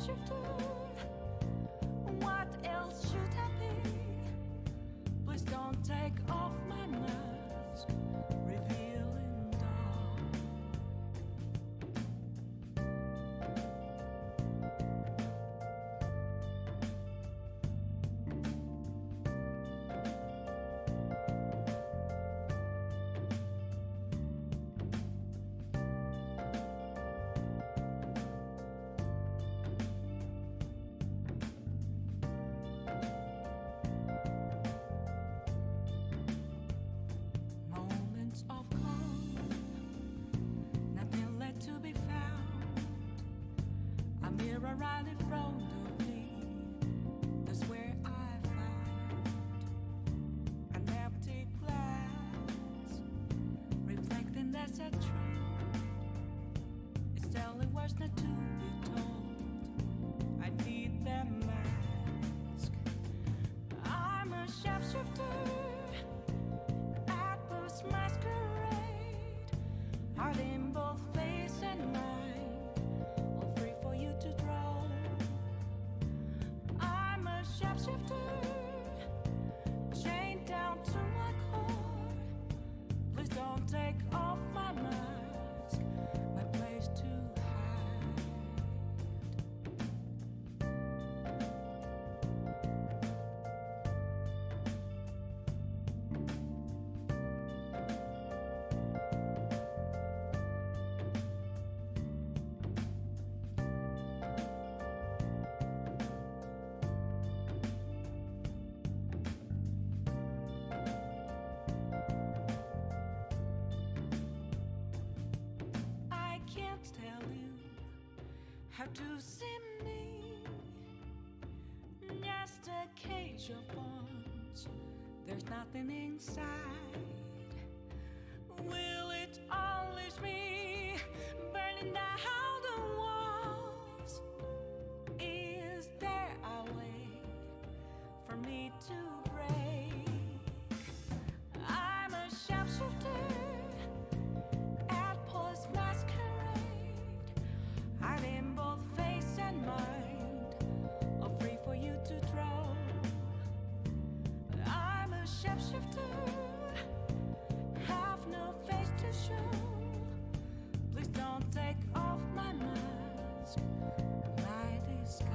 shapeshifter. What else should I be? Please don't take off my mask, revealing dark. Moments of calm, nothing left to be found. A mirror right in front of me, that's where I found an empty glass, reflecting that's a truth. It's telling words not to be told. I need that mask. I'm a shapeshifter. Masquerade, heart in both face and mind, all free for you to draw. I'm a shapeshifter, chained down to my core. Please don't take off my mask, my place to hide. I can't tell you how to see me. Just a cage of bones, there's nothing inside. Will it unleash me, burning down the walls? Is there a way for me to break? I'm a shapeshifter at post masquerade, heart in both face and mind, all free for you to draw. I'm a shapeshifter, have no face to show. Please don't take off my mask, my disguise.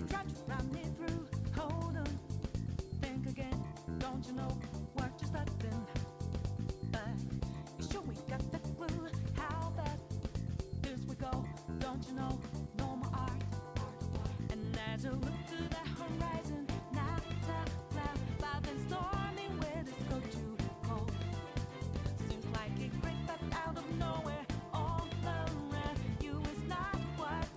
Try to run me through, hold on, think again. Don't you know what you're starting? But you sure we got that clue how bad this we go? Don't you know? No more art. And as I look to the horizon, not a cloud, but then stormy weather's go too cold. Seems like it crept up out of nowhere, all around you is not what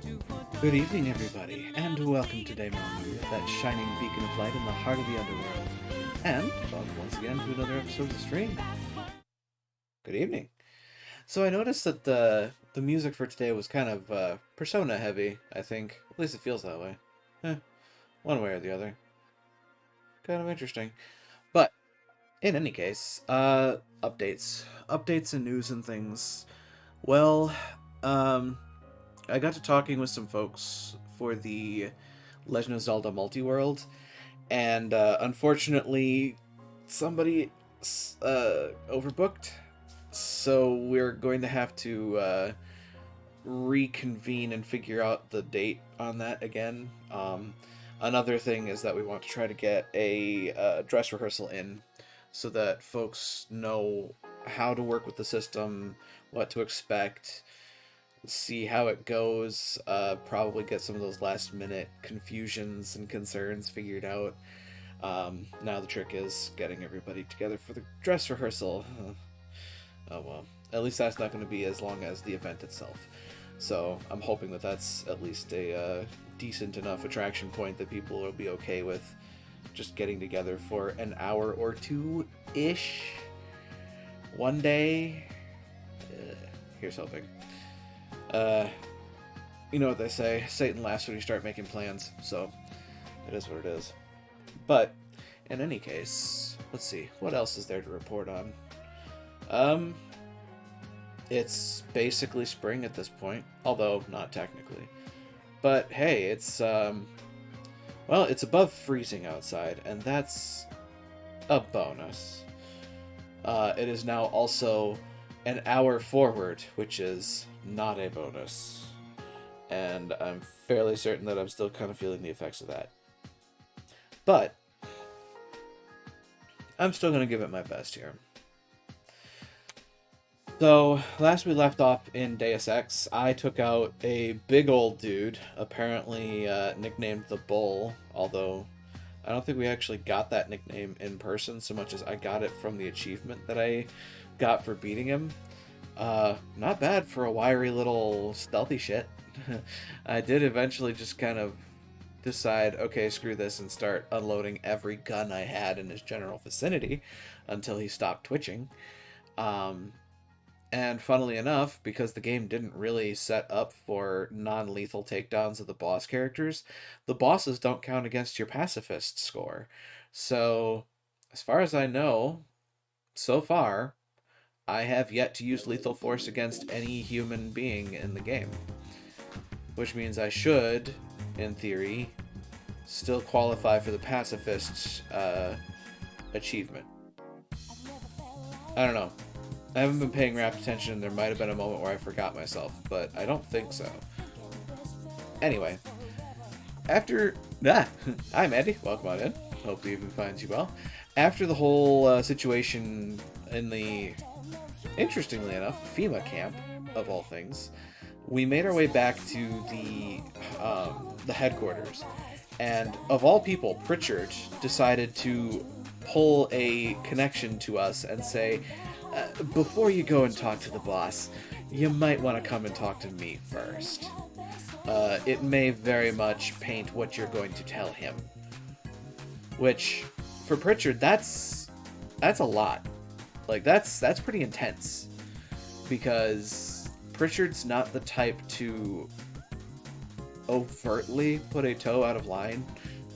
you foretold. Good evening, everybody, and welcome to Daemon, that shining beacon of light in the heart of the underworld. And welcome once again to another episode of the stream. Good evening. So I noticed that the music for today was kind of persona heavy, I think. At least it feels that way. One way or the other. Kind of interesting. But, in any case, updates. Updates and news and things. Well, I got to talking with some folks for the Legend of Zelda Multiworld, and unfortunately, somebody overbooked, so we're going to have to reconvene and figure out the date on that again. Another thing is that we want to try to get a dress rehearsal in so that folks know how to work with the system, what to expect, see how it goes, probably get some of those last minute confusions and concerns figured out. Now the trick is getting everybody together for the dress rehearsal. Oh well, at least that's not going to be as long as the event itself. So I'm hoping that that's at least a decent enough attraction point that people will be okay with just getting together for an hour or two-ish one day. Here's hoping. You know what they say, Satan laughs when you start making plans, so it is what it is. But, in any case, let's see, what else is there to report on? It's basically spring at this point, although not technically. But hey, it's, well, it's above freezing outside, and that's a bonus. It is now also an hour forward, which is not a bonus. And I'm fairly certain that I'm still kind of feeling the effects of that. But I'm still going to give it my best here. So, last we left off in Deus Ex, I took out a big old dude, apparently nicknamed the Bull, although I don't think we actually got that nickname in person so much as I got it from the achievement that I got for beating him. Not bad for a wiry little stealthy shit. I did eventually just kind of decide, okay, screw this, and start unloading every gun I had in his general vicinity until he stopped twitching. And funnily enough, because the game didn't really set up for non-lethal takedowns of the boss characters, the bosses don't count against your pacifist score. So, as far as I know, so far, I have yet to use lethal force against any human being in the game. Which means I should, in theory, still qualify for the pacifist achievement. I don't know. I haven't been paying rapt attention. There might have been a moment where I forgot myself, but I don't think so. Anyway, after... Hi, Mandy. Welcome on in. Hope the evening finds you well. After the whole situation in the, interestingly enough, FEMA camp, of all things, we made our way back to the headquarters. And of all people, Pritchard decided to pull a connection to us and say, before you go and talk to the boss, you might want to come and talk to me first. It may very much paint what you're going to tell him. Which, for Pritchard, that's a lot. Like, that's pretty intense. Because Pritchard's not the type to overtly put a toe out of line,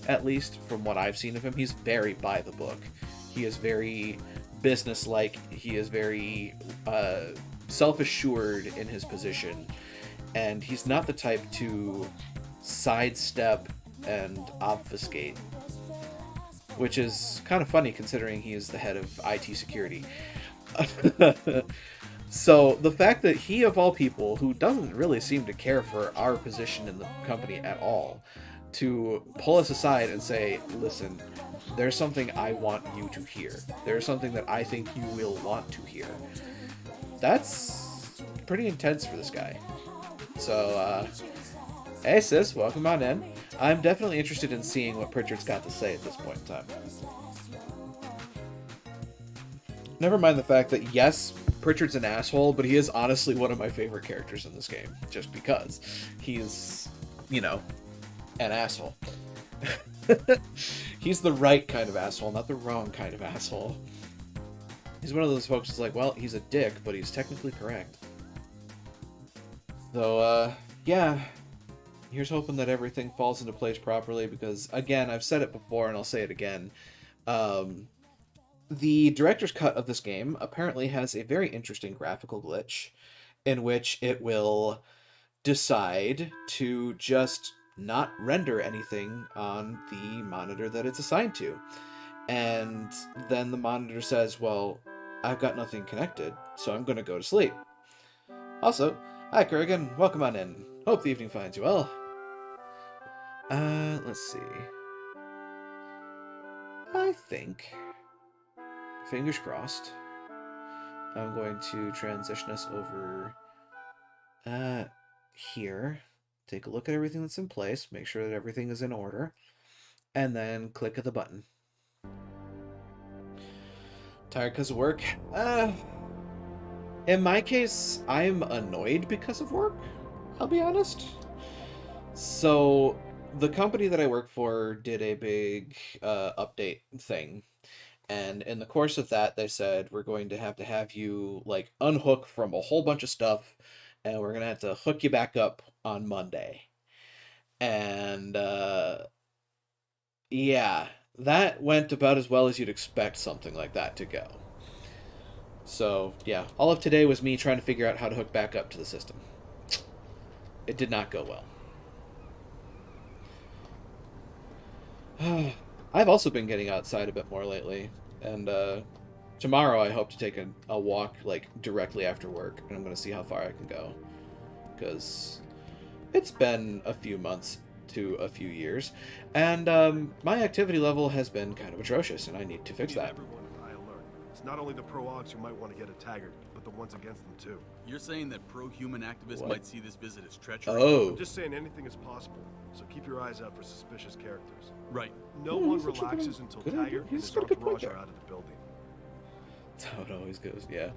at least from what I've seen of him. He's very by the book. He is very businesslike. He is very self-assured in his position. And he's not the type to sidestep and obfuscate. Which is kind of funny considering he is the head of IT security. So the fact that he, of all people, who doesn't really seem to care for our position in the company at all, to pull us aside and say, listen, there's something I want you to hear. There's something that I think you will want to hear. That's pretty intense for this guy. So, hey sis, welcome on in. I'm definitely interested in seeing what Pritchard's got to say at this point in time. Never mind the fact that, yes, Pritchard's an asshole, but he is honestly one of my favorite characters in this game, just because he's, you know, an asshole. He's the right kind of asshole, not the wrong kind of asshole. He's one of those folks who's like, well, he's a dick, but he's technically correct. So, yeah, here's hoping that everything falls into place properly, because, again, I've said it before and I'll say it again. The director's cut of this game apparently has a very interesting graphical glitch in which it will decide to just not render anything on the monitor that it's assigned to. And then the monitor says, well, I've got nothing connected, so I'm going to go to sleep. Also, Hi, Kurgan. Welcome on in. Hope the evening finds you well. Let's see. I think, fingers crossed, I'm going to transition us over here. Take a look at everything that's in place, make sure that everything is in order, and then click the button. Tired because of work? In my case, I'm annoyed because of work, I'll be honest. So, the company that I work for did a big update thing. And in the course of that, they said, we're going to have you, like, unhook from a whole bunch of stuff, and we're going to have to hook you back up on Monday. And, yeah, that went about as well as you'd expect something like that to go. So, yeah, all of today was me trying to figure out how to hook back up to the system. It did not go well. I've also been getting outside a bit more lately, and tomorrow I hope to take a walk, like, directly after work, and I'm going to see how far I can go. Because it's been a few months to a few years, and my activity level has been kind of atrocious, and I need to fix that. Everyone on high alert. It's not only the pro-ogs who might want to get a taggart, but the ones against them too. You're saying that pro-human activists What? might see this visit as treachery? Oh. I'm just saying anything is possible, so keep your eyes out for suspicious characters. Right. No one relaxes until Taggart and his entourage are out of the building. That's how it always goes, yeah.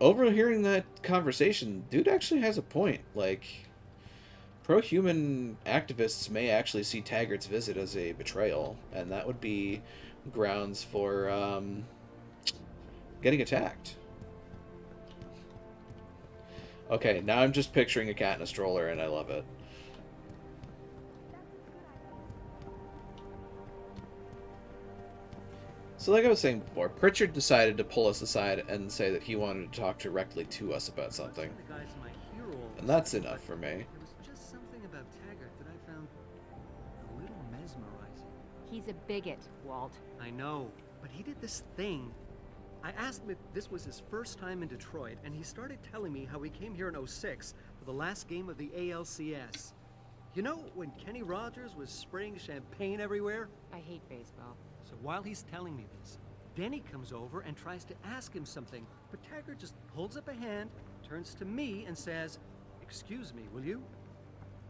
Overhearing that conversation, dude actually has a point. Like, pro-human activists may actually see Taggart's visit as a betrayal, and that would be grounds for getting attacked. Okay, now I'm just picturing a cat in a stroller, and I love it. So like I was saying before, Pritchard decided to pull us aside and say that he wanted to talk directly to us about something. And that's enough for me. There was just something about Taggart that I found a little mesmerizing. He's a bigot, Walt. I know, but he did this thing. I asked him if this was his first time in Detroit, and he started telling me how he came here in '06 for the last game of the ALCS. You know, when Kenny Rogers was spraying champagne everywhere? I hate baseball. So while he's telling me this, Denny comes over and tries to ask him something, but Taggart just holds up a hand, turns to me, and says, "Excuse me, will you?"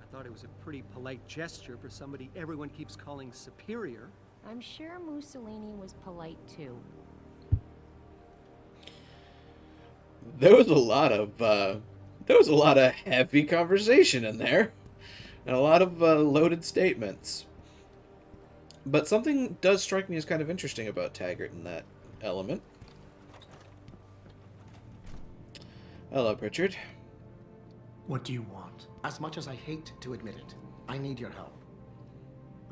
I thought it was a pretty polite gesture for somebody everyone keeps calling superior. I'm sure Mussolini was polite too. There was a lot of heavy conversation in there, and a lot of loaded statements. But something does strike me as kind of interesting about Taggart in that element. Hello, Pritchard. What do you want? As much as I hate to admit it, I need your help.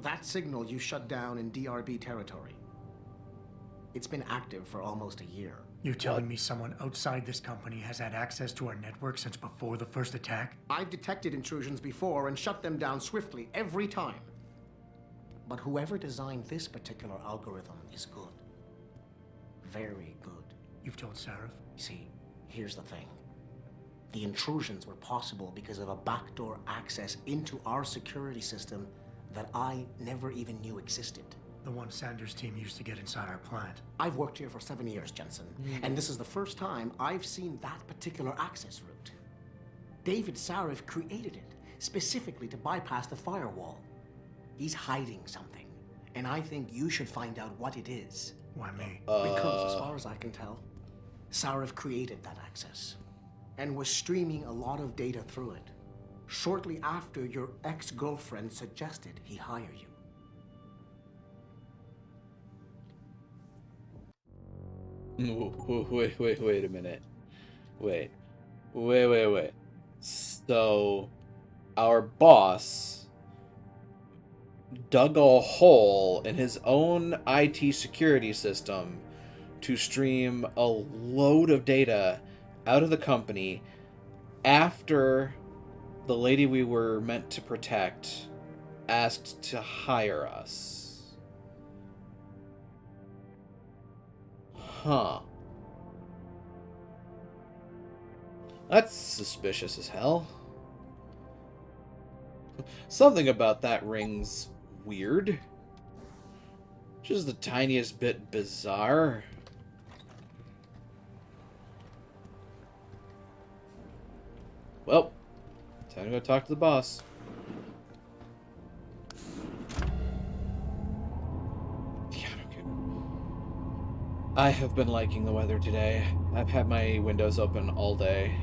That signal you shut down in DRB territory. It's been active for almost a year. You're telling me someone outside this company has had access to our network since before the first attack? I've detected intrusions before and shut them down swiftly every time. But whoever designed this particular algorithm is good. Very good. You've told Sarif? See, here's the thing. The intrusions were possible because of a backdoor access into our security system that I never even knew existed. The one Sanders' team used to get inside our plant. I've worked here for 7 years, Jensen, and this is the first time I've seen that particular access route. David Sarif created it specifically to bypass the firewall. He's hiding something, and I think you should find out what it is. Why me? Because, as far as I can tell, Sarif created that access and was streaming a lot of data through it shortly after your ex-girlfriend suggested he hire you. Wait a minute. Wait. So, our boss dug a hole in his own IT security system to stream a load of data out of the company after the lady we were meant to protect asked to hire us. Huh. That's suspicious as hell. Something about that rings weird. Just the tiniest bit bizarre. Well, time to go talk to the boss. I have been liking the weather today. I've had my windows open all day.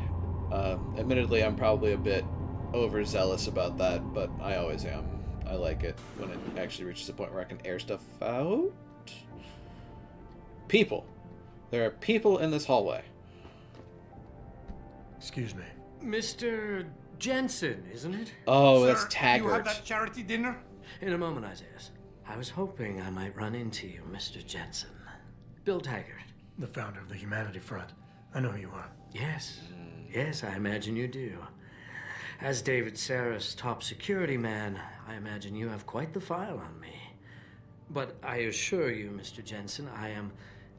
Admittedly, I'm probably a bit overzealous about that, but I always am. I like it when it actually reaches a point where I can air stuff out. People. There are people in this hallway. Excuse me. Mr. Jensen, isn't it? Oh, Sir, that's Taggart. You have that charity dinner? In a moment, Isaiah. I was hoping I might run into you, Mr. Jensen. Bill Taggart. The founder of the Humanity Front. I know who you are. Yes. Yes, I imagine you do. As David Sarris' top security man, I imagine you have quite the file on me. But I assure you, Mr. Jensen, I am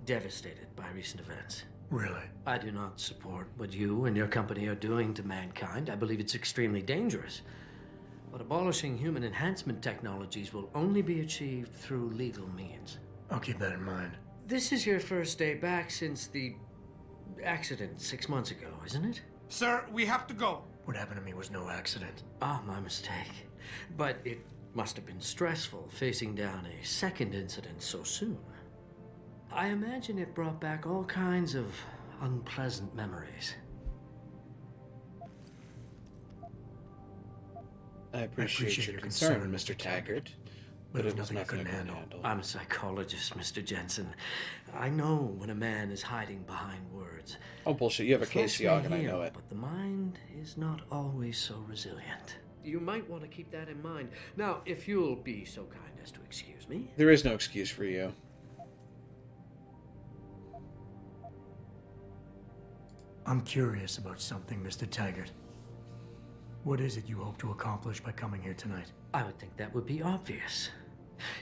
devastated by recent events. Really? I do not support what you and your company are doing to mankind. I believe it's extremely dangerous. But abolishing human enhancement technologies will only be achieved through legal means. I'll keep that in mind. This is your first day back since the accident 6 months ago, isn't it? Sir, we have to go. What happened to me was no accident. Ah, my mistake. But it must have been stressful facing down a second incident so soon. I imagine it brought back all kinds of unpleasant memories. I appreciate your concern, Mr. Taggart. But it was nothing I couldn't handle. I'm a psychologist, Mr. Jensen. I know when a man is hiding behind words. Oh, bullshit. You have a The flesh KC may and I heal, know it. But the mind is not always so resilient. You might want to keep that in mind. Now, if you'll be so kind as to excuse me. There is no excuse for you. I'm curious about something, Mr. Taggart. What is it you hope to accomplish by coming here tonight? I would think that would be obvious.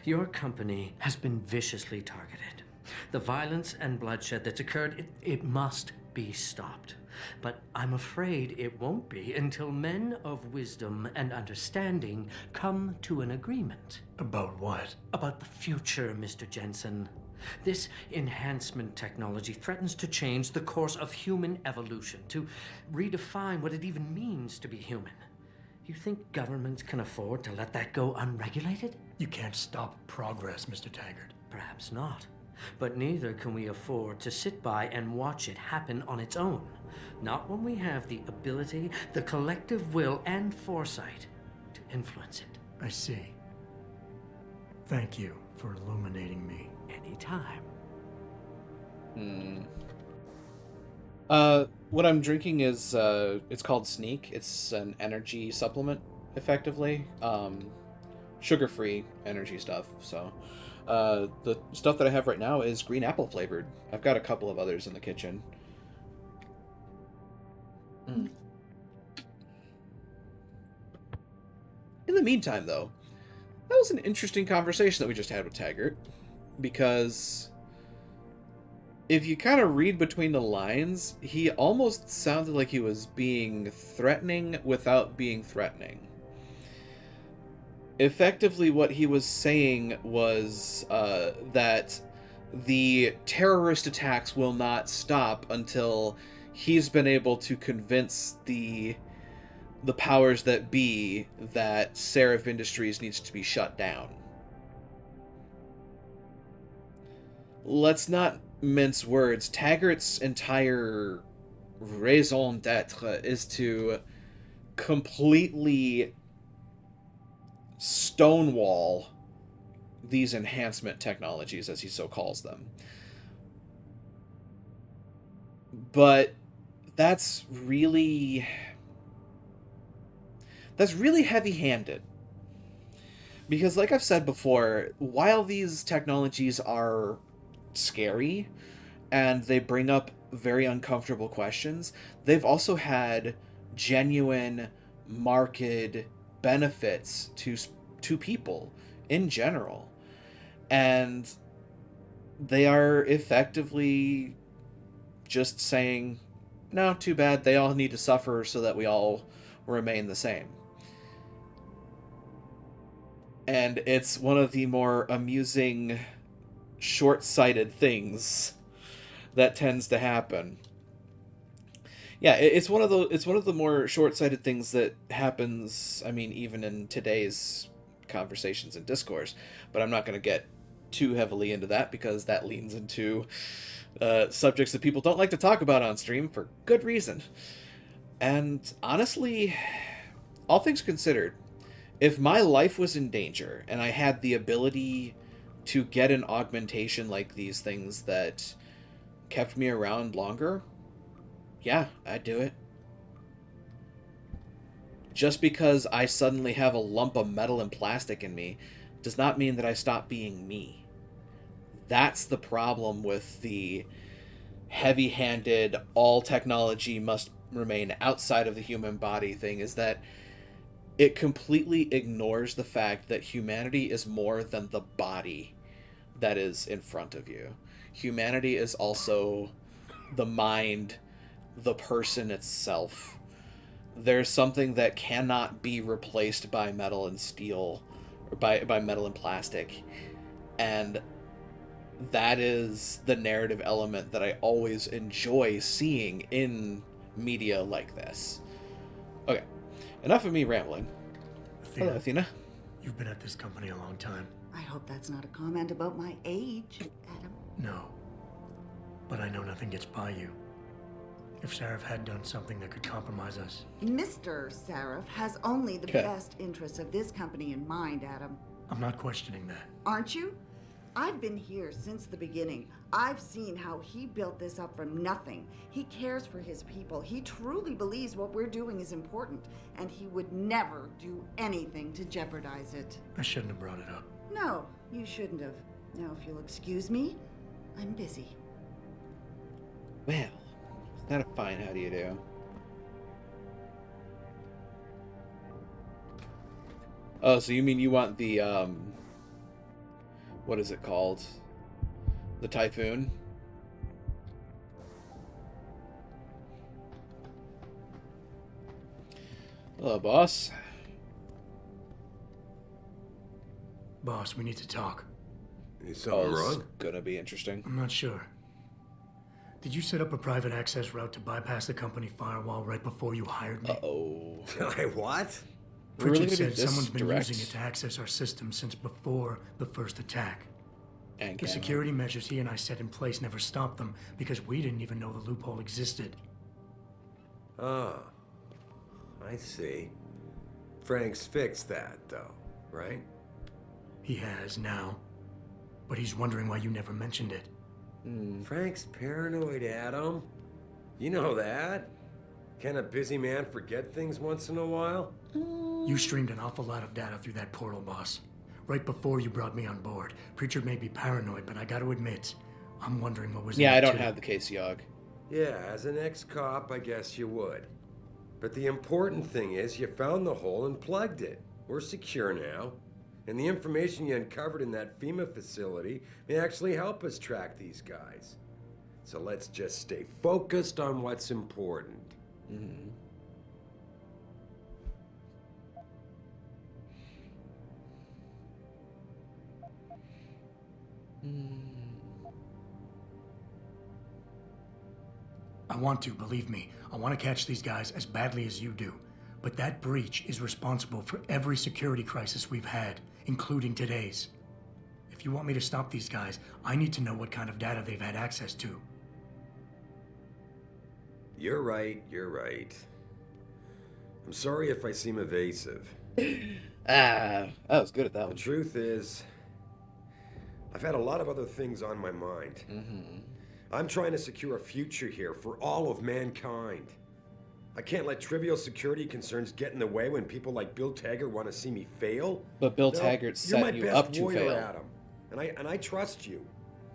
Your company has been viciously targeted. The violence and bloodshed that's occurred, it must be stopped. But I'm afraid it won't be until men of wisdom and understanding come to an agreement. About what? About the future, Mr. Jensen. This enhancement technology threatens to change the course of human evolution, to redefine what it even means to be human. You think governments can afford to let that go unregulated? You can't stop progress, Mr. Taggart. Perhaps not. But neither can we afford to sit by and watch it happen on its own. Not when we have the ability, the collective will, and foresight to influence it. I see. Thank you for illuminating me. Anytime. What I'm drinking is, it's called Sneak. It's an energy supplement, effectively. Sugar-free energy stuff, so. The stuff that I have right now is green apple flavored. I've got a couple of others in the kitchen. In the meantime, though, that was an interesting conversation that we just had with Taggart. Because if you kind of read between the lines, he almost sounded like he was being threatening without being threatening. Effectively, what he was saying was that the terrorist attacks will not stop until he's been able to convince the powers that be that Seraph Industries needs to be shut down. Let's not mince words. Taggart's entire raison d'etre is to completely stonewall these enhancement technologies, as he so calls them. But that's really heavy-handed. Because like I've said before, while these technologies are scary and they bring up very uncomfortable questions, they've also had genuine market benefits to people in general, and they are effectively just saying, no, too bad. They all need to suffer so that we all remain the same. And it's one of the more amusing, short-sighted things that tends to happen. Yeah, it's one of the more short-sighted things that happens, I mean, even in today's conversations and discourse, but I'm not going to get too heavily into that because that leans into subjects that people don't like to talk about on stream for good reason. And honestly, all things considered, if my life was in danger and I had the ability to get an augmentation like these things that kept me around longer, yeah, I'd do it. Just because I suddenly have a lump of metal and plastic in me does not mean that I stop being me. That's the problem with the heavy-handed, all technology must remain outside of the human body thing, is that it completely ignores the fact that humanity is more than the body that is in front of you. Humanity is also the mind, the person itself. There's something that cannot be replaced by metal and steel, or by metal and plastic. And that is the narrative element that I always enjoy seeing in media like this. Okay, enough of me rambling. Athena, Hello, Athena. you've been at this company a long time. I hope that's not a comment about my age, Adam. No. But I know nothing gets by you. If Sarif had done something that could compromise us... Mr. Sarif has only the Okay. best interests of this company in mind, Adam. I'm not questioning that. Aren't you? I've been here since the beginning. I've seen how he built this up from nothing. He cares for his people. He truly believes what we're doing is important, and he would never do anything to jeopardize it. I shouldn't have brought it up. No, you shouldn't have. Now, if you'll excuse me, I'm busy. Well, is that a fine how do you do? Oh, so you mean you want the, what is it called? The Typhoon? Hello, boss. Boss, we need to talk. Is something This is wrong? gonna be interesting. I'm not sure. Did you set up a private access route to bypass the company firewall right before you hired me? Uh-oh. What? We're really Pritchard gonna do said this someone's been direct? using it to access our system since before the first attack. And The security measures he and I set in place never stopped them because we didn't even know the loophole existed. Ah, I see. Frank's fixed that, though, right? He has now. But he's wondering why you never mentioned it. Frank's paranoid, Adam. You know that. Can a busy man forget things once in a while? You streamed an awful lot of data through that portal, boss. Right before you brought me on board. Pritchard may be paranoid, but I gotta admit, I'm wondering what was Yeah, in I it, don't too. have the case, Yogg. Yeah, as an ex-cop, I guess you would. But the important thing is you found the hole and plugged it. We're secure now. And the information you uncovered in that FEMA facility may actually help us track these guys. So let's just stay focused on what's important. Mm-hmm. I want to, believe me. I want to catch these guys as badly as you do. But that breach is responsible for every security crisis we've had, including today's. If you want me to stop these guys, I need to know what kind of data they've had access to. You're right, you're right. I'm sorry if I seem evasive. Ah, I was good at that The one. truth is, I've had a lot of other things on my mind. I'm trying to secure a future here for all of mankind. I can't let trivial security concerns get in the way when people like Bill Taggart want to see me fail. But Bill No, Taggart you're my set you best up to warrior, fail. Adam. And I trust you.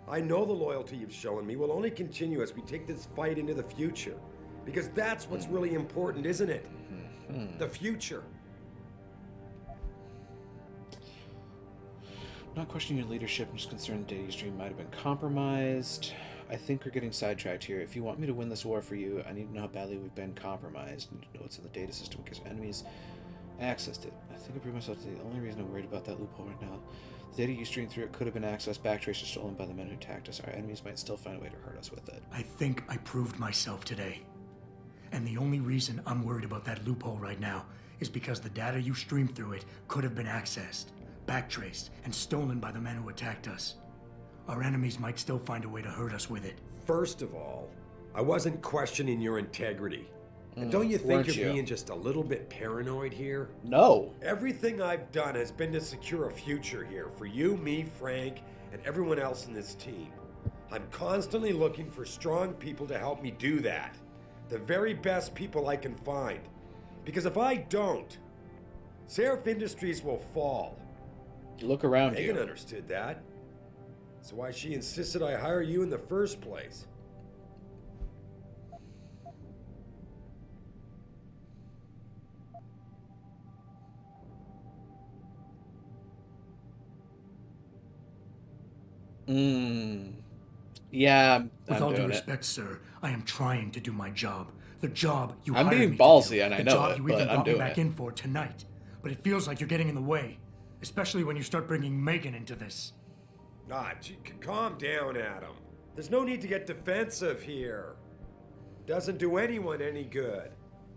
I know the loyalty you've shown me will only continue as we take this fight into the future. Because that's what's really important, isn't it? The future. Not questioning your leadership, I'm just concerned the data stream might have been compromised. I think we're getting sidetracked here. If you want me to win this war for you, I need to know how badly we've been compromised. I need to know what's in the data system because enemies accessed it. I think I proved myself to be the only reason I'm worried about that loophole right now. The data you streamed through it could have been accessed, backtraced, or stolen by the men who attacked us. Our enemies might still find a way to hurt us with it. I think I proved myself today. And the only reason I'm worried about that loophole right now is because the data you streamed through it could have been accessed, backtraced, and stolen by the men who attacked us. Our enemies might still find a way to hurt us with it. First of all, I wasn't questioning your integrity. And don't you think weren't you're you? being just a little bit paranoid here? No. Everything I've done has been to secure a future here for you, me, Frank, and everyone else in this team. I'm constantly looking for strong people to help me do that. The very best people I can find. Because if I don't, Seraph Industries will fall. Look around Megan you. understood that. That's why she insisted I hire you in the first place. Yeah, With I'm all due doing it. respect, sir, I am trying to do my job. The job you I'm hired being me to ballsy, do. and I the know job it, you but even I'm brought me doing back it. in for tonight. But it feels like you're getting in the way. Especially when you start bringing Megan into this. Ah, calm down, Adam. There's no need to get defensive here. Doesn't do anyone any good.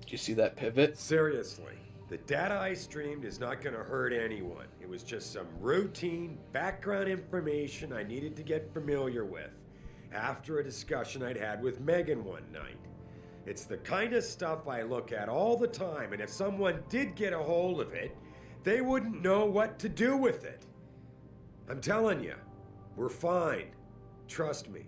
Do you see that pivot? Seriously, the data I streamed is not going to hurt anyone. It was just some routine background information I needed to get familiar with after a discussion I'd had with Megan one night. It's the kind of stuff I look at all the time, and if someone did get a hold of it, they wouldn't know what to do with it. I'm telling you, we're fine. Trust me.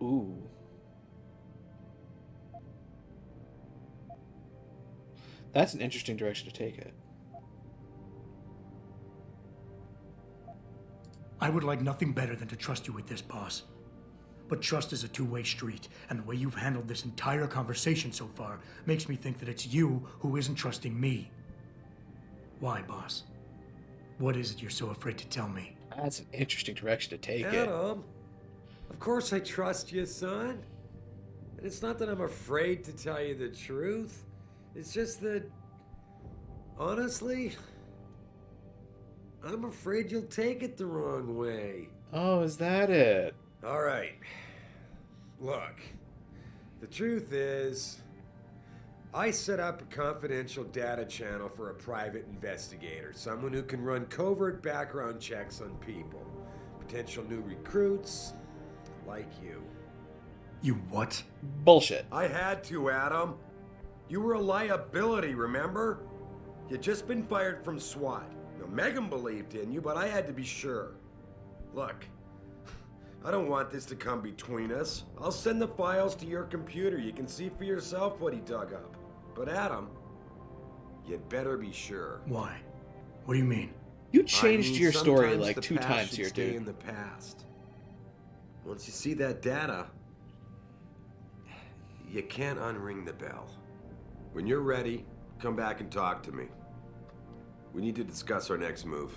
Ooh. That's an interesting direction to take it. I would like nothing better than to trust you with this, boss. But trust is a two-way street, and the way you've handled this entire conversation so far makes me think that it's you who isn't trusting me. Why, boss? What is it you're so afraid to tell me? That's an interesting direction to take it. Adam, of course I trust you, son. And it's not that I'm afraid to tell you the truth. It's just that, honestly, I'm afraid you'll take it the wrong way. Oh, is that it? All right. Look, the truth is, I set up a confidential data channel for a private investigator, someone who can run covert background checks on people, potential new recruits, like you. You what? Bullshit. I had to, Adam. You were a liability, remember? You'd just been fired from SWAT. Now, Megan believed in you, but I had to be sure. Look, I don't want this to come between us. I'll send the files to your computer. You can see for yourself what he dug up. But Adam, you'd better be sure. Why? What do you mean? You changed I mean, your story sometimes like the 2 past times should here, stay dude. in the past. Once you see that data, you can't unring the bell. When you're ready, come back and talk to me. We need to discuss our next move.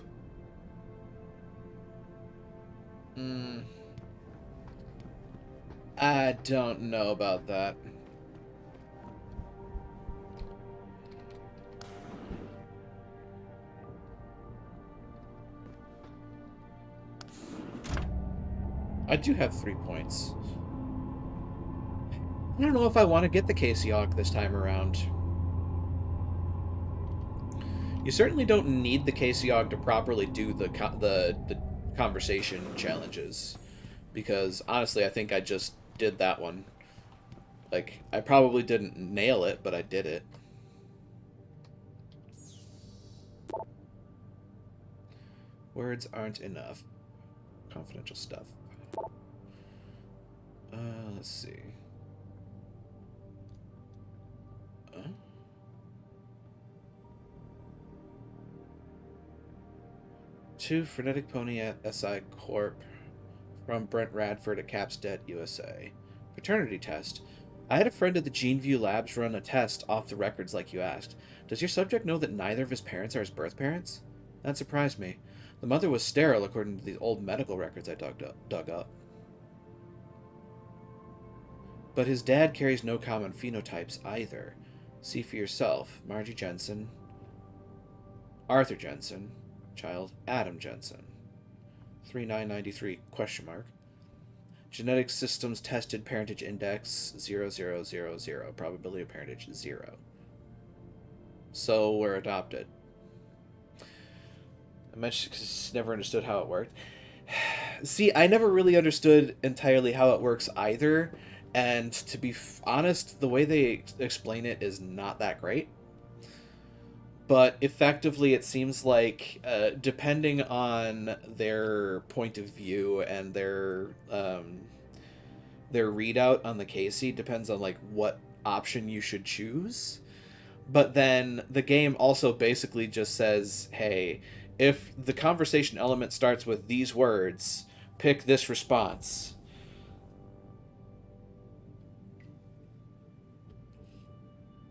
I don't know about that. I do have 3 points. I don't know if I want to get the Casey-Hawk this time around. You certainly don't need the Casey-Hawk to properly do the conversation challenges. Because, honestly, I think I just did that one. Like, I probably didn't nail it, but I did it. Words aren't enough. Confidential stuff. Let's see. To Frenetic Pony at SI Corp. From Brent Radford at Capstead, USA. Paternity test. I had a friend at the GeneView Labs run a test off the records like you asked. Does your subject know that neither of his parents are his birth parents? That surprised me. The mother was sterile according to the old medical records I dug up. But his dad carries no common phenotypes either. See for yourself. Margie Jensen, Arthur Jensen, child Adam Jensen. 3993 question mark. Genetic systems tested parentage index 0000. Probability of parentage 0. So we're adopted. I mentioned because never understood how it worked. See, I never really understood entirely how it works either. And to be honest, the way they explain it is not that great. But effectively, it seems like, depending on their point of view and their readout on the Casey, depends on like what option you should choose. But then the game also basically just says, hey, if the conversation element starts with these words, pick this response.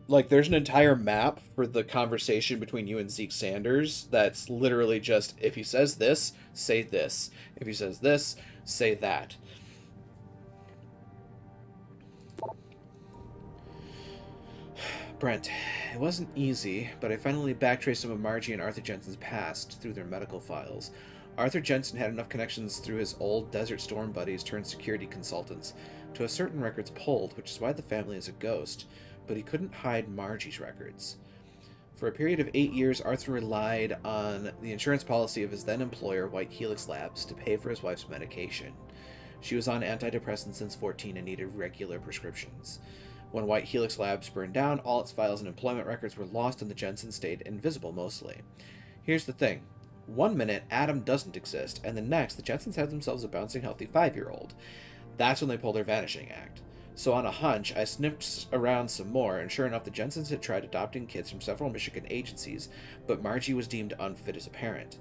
Like, there's an entire map for the conversation between you and Zeke Sanders that's literally just, if he says this, say this. If he says this, say that. Brent, it wasn't easy, but I finally backtraced some of Margie and Arthur Jensen's past through their medical files. Arthur Jensen had enough connections through his old Desert Storm buddies turned security consultants to have certain records pulled, which is why the family is a ghost, but he couldn't hide Margie's records. For a period of 8 years, Arthur relied on the insurance policy of his then-employer, White Helix Labs, to pay for his wife's medication. She was on antidepressants since 14 and needed regular prescriptions. When White Helix Labs burned down, all its files and employment records were lost and the Jensen stayed invisible mostly. Here's the thing. One minute, Adam doesn't exist, and the next, the Jensens have themselves a bouncing healthy 5-year-old. That's when they pull their vanishing act. So on a hunch, I sniffed around some more, and sure enough, the Jensens had tried adopting kids from several Michigan agencies, but Margie was deemed unfit as a parent.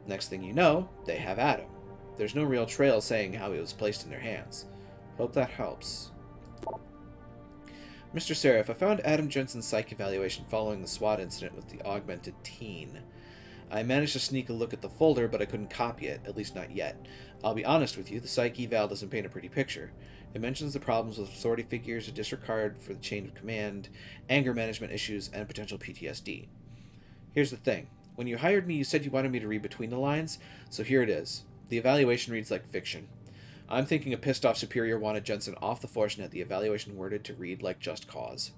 Next thing you know, they have Adam. There's no real trail saying how he was placed in their hands. Hope that helps. Mr. Seraph, I found Adam Jensen's psych evaluation following the SWAT incident with the augmented teen. I managed to sneak a look at the folder, but I couldn't copy it, at least not yet. I'll be honest with you, the psych eval doesn't paint a pretty picture. It mentions the problems with authority figures, a disregard for the chain of command, anger management issues, and potential PTSD. Here's the thing. When you hired me, you said you wanted me to read between the lines, so here it is. The evaluation reads like fiction. I'm thinking a pissed-off superior wanted Jensen off the force and had the evaluation worded to read like just cause.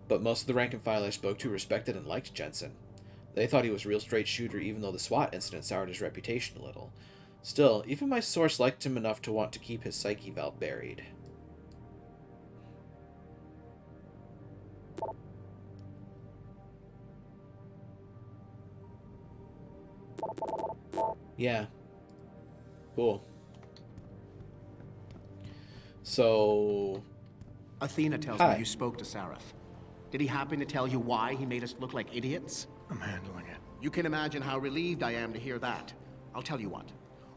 But most of the rank and file I spoke to respected and liked Jensen. They thought he was a real straight shooter, even though the SWAT incident soured his reputation a little. Still, even my source liked him enough to want to keep his psyche eval buried. Yeah. Cool. So... Athena tells me you spoke to Seraph. Did he happen to tell you why he made us look like idiots? I'm handling it. You can imagine how relieved I am to hear that. I'll tell you what.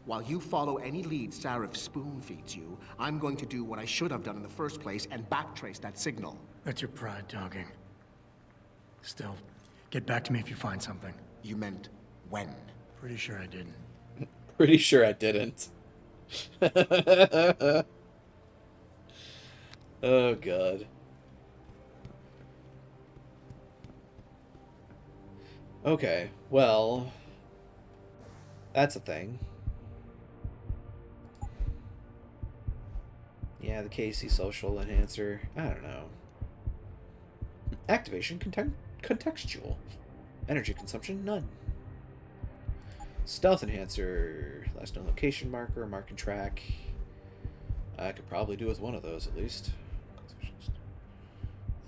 While you follow any lead Seraph spoon-feeds you, I'm going to do what I should have done in the first place and backtrace that signal. That's your pride talking. Still, get back to me if you find something. You meant when? Pretty sure I didn't. Pretty sure I didn't. Oh, God. Okay, well... That's a thing. Yeah, the Casey social enhancer. I don't know. Activation contextual. Energy consumption, none. Stealth enhancer. Last known location marker, mark and track. I could probably do with one of those at least.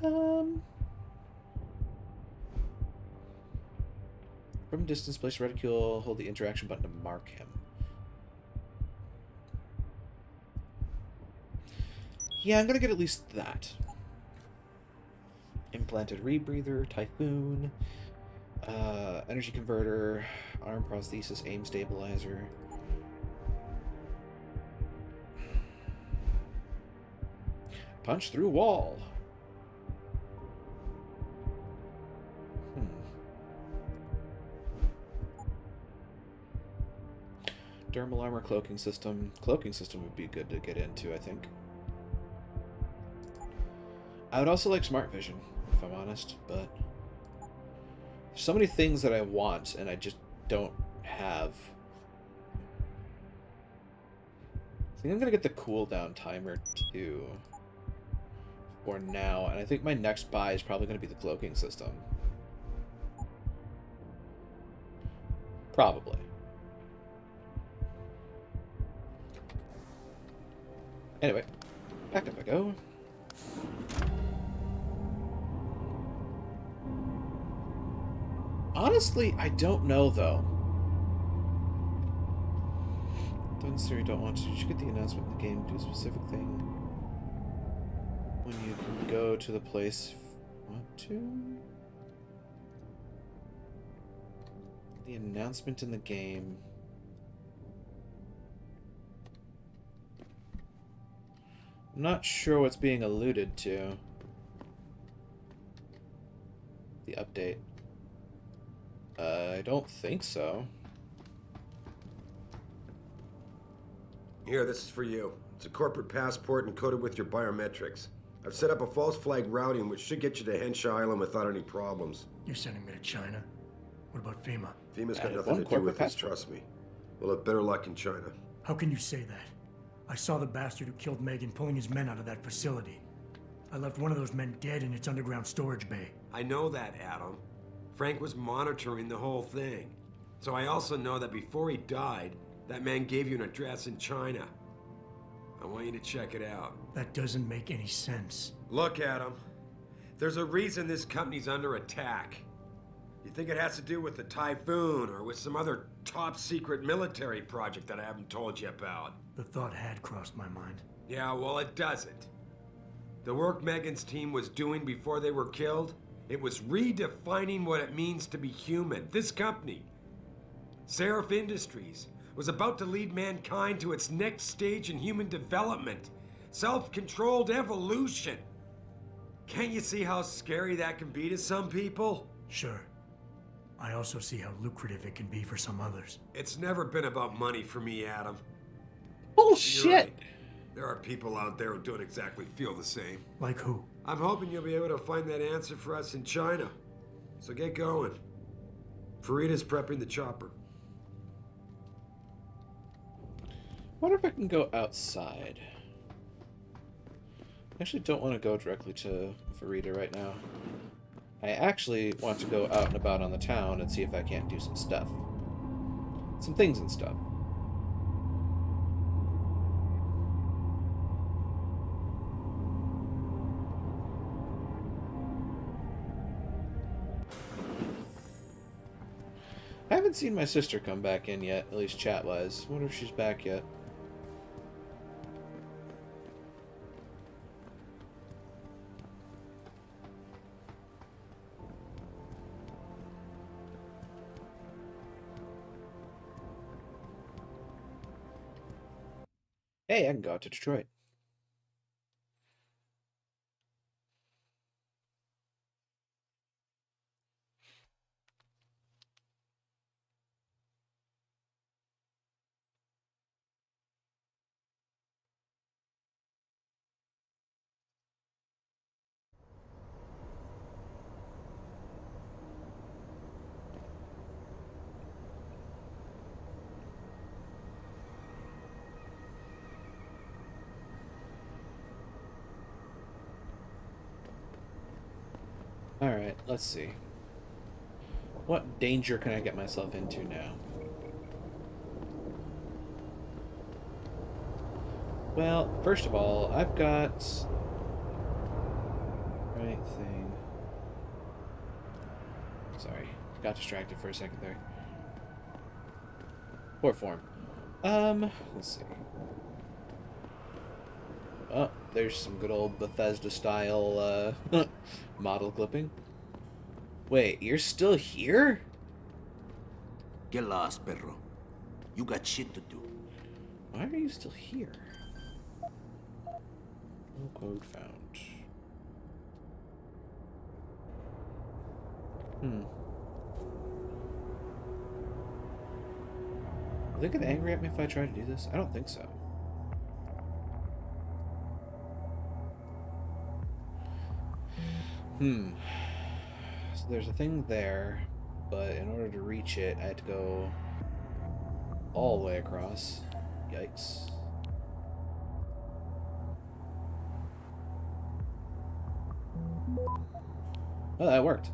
From distance, place reticule, hold the interaction button to mark him. Yeah, I'm gonna get at least that. Implanted rebreather, typhoon, energy converter, arm prosthesis, aim stabilizer. Punch through wall. Dermal armor cloaking system. Cloaking system would be good to get into, I think. I would also like smart vision, if I'm honest, but there's so many things that I want and I just don't have. I think I'm gonna get the cooldown timer too for now, and I think my next buy is probably gonna be the cloaking system. Probably. Anyway, back up I go. Honestly, I don't know, though. Don't say you don't want to. You should get the announcement in the game. Do a specific thing. When you can go to the place... Want to? The announcement in the game... I'm not sure what's being alluded to. The update. I don't think so. Here, this is for you. It's a corporate passport encoded with your biometrics. I've set up a false flag routing which should get you to Henshaw Island without any problems. You're sending me to China? What about FEMA? FEMA's got Added nothing one to do with corporate this, passport. trust me. We'll have better luck in China. How can you say that? I saw the bastard who killed Megan pulling his men out of that facility. I left one of those men dead in its underground storage bay. I know that, Adam. Frank was monitoring the whole thing. So I also know that before he died, that man gave you an address in China. I want you to check it out. That doesn't make any sense. Look, Adam. There's a reason this company's under attack. You think it has to do with the typhoon or with some other top secret military project that I haven't told you about? The thought had crossed my mind. Yeah, well, it doesn't. The work Megan's team was doing before they were killed, it was redefining what it means to be human. This company, Seraph Industries, was about to lead mankind to its next stage in human development. Self-controlled evolution. Can't you see how scary that can be to some people? Sure. I also see how lucrative it can be for some others. It's never been about money for me, Adam. Bullshit! You're right. There are people out there who don't exactly feel the same. Like who? I'm hoping you'll be able to find that answer for us in China. So get going. Farida's prepping the chopper. Wonder if I can go outside. I actually don't want to go directly to Farida right now. I actually want to go out and about on the town and see if I can't do some stuff. Some things and stuff. I haven't seen my sister come back in yet, at least chat-wise. Wonder if she's back yet. Hey, I can go out to Detroit. Alright, let's see. What danger can I get myself into now? Well, first of all, I've got... Right thing. Sorry, got distracted for a second there. Poor form. Let's see. Oh, there's some good old Bethesda-style, model clipping. Wait, you're still here? Get lost, perro. You got shit to do. Why are you still here? No code found. Will they get angry at me if I try to do this? I don't think so. So there's a thing there, but in order to reach it, I had to go all the way across. Yikes. Oh, that worked.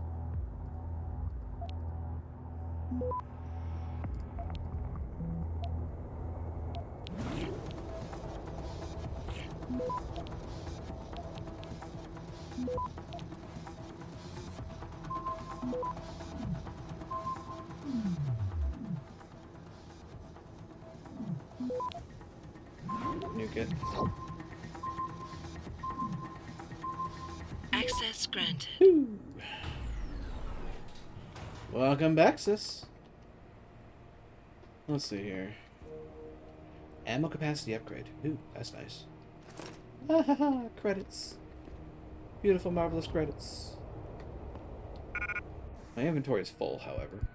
Nuke it. Access granted. Woo. Welcome back, sis. Let's see here. Ammo capacity upgrade. Ooh, that's nice. Credits. Beautiful, marvelous credits. My inventory is full, however.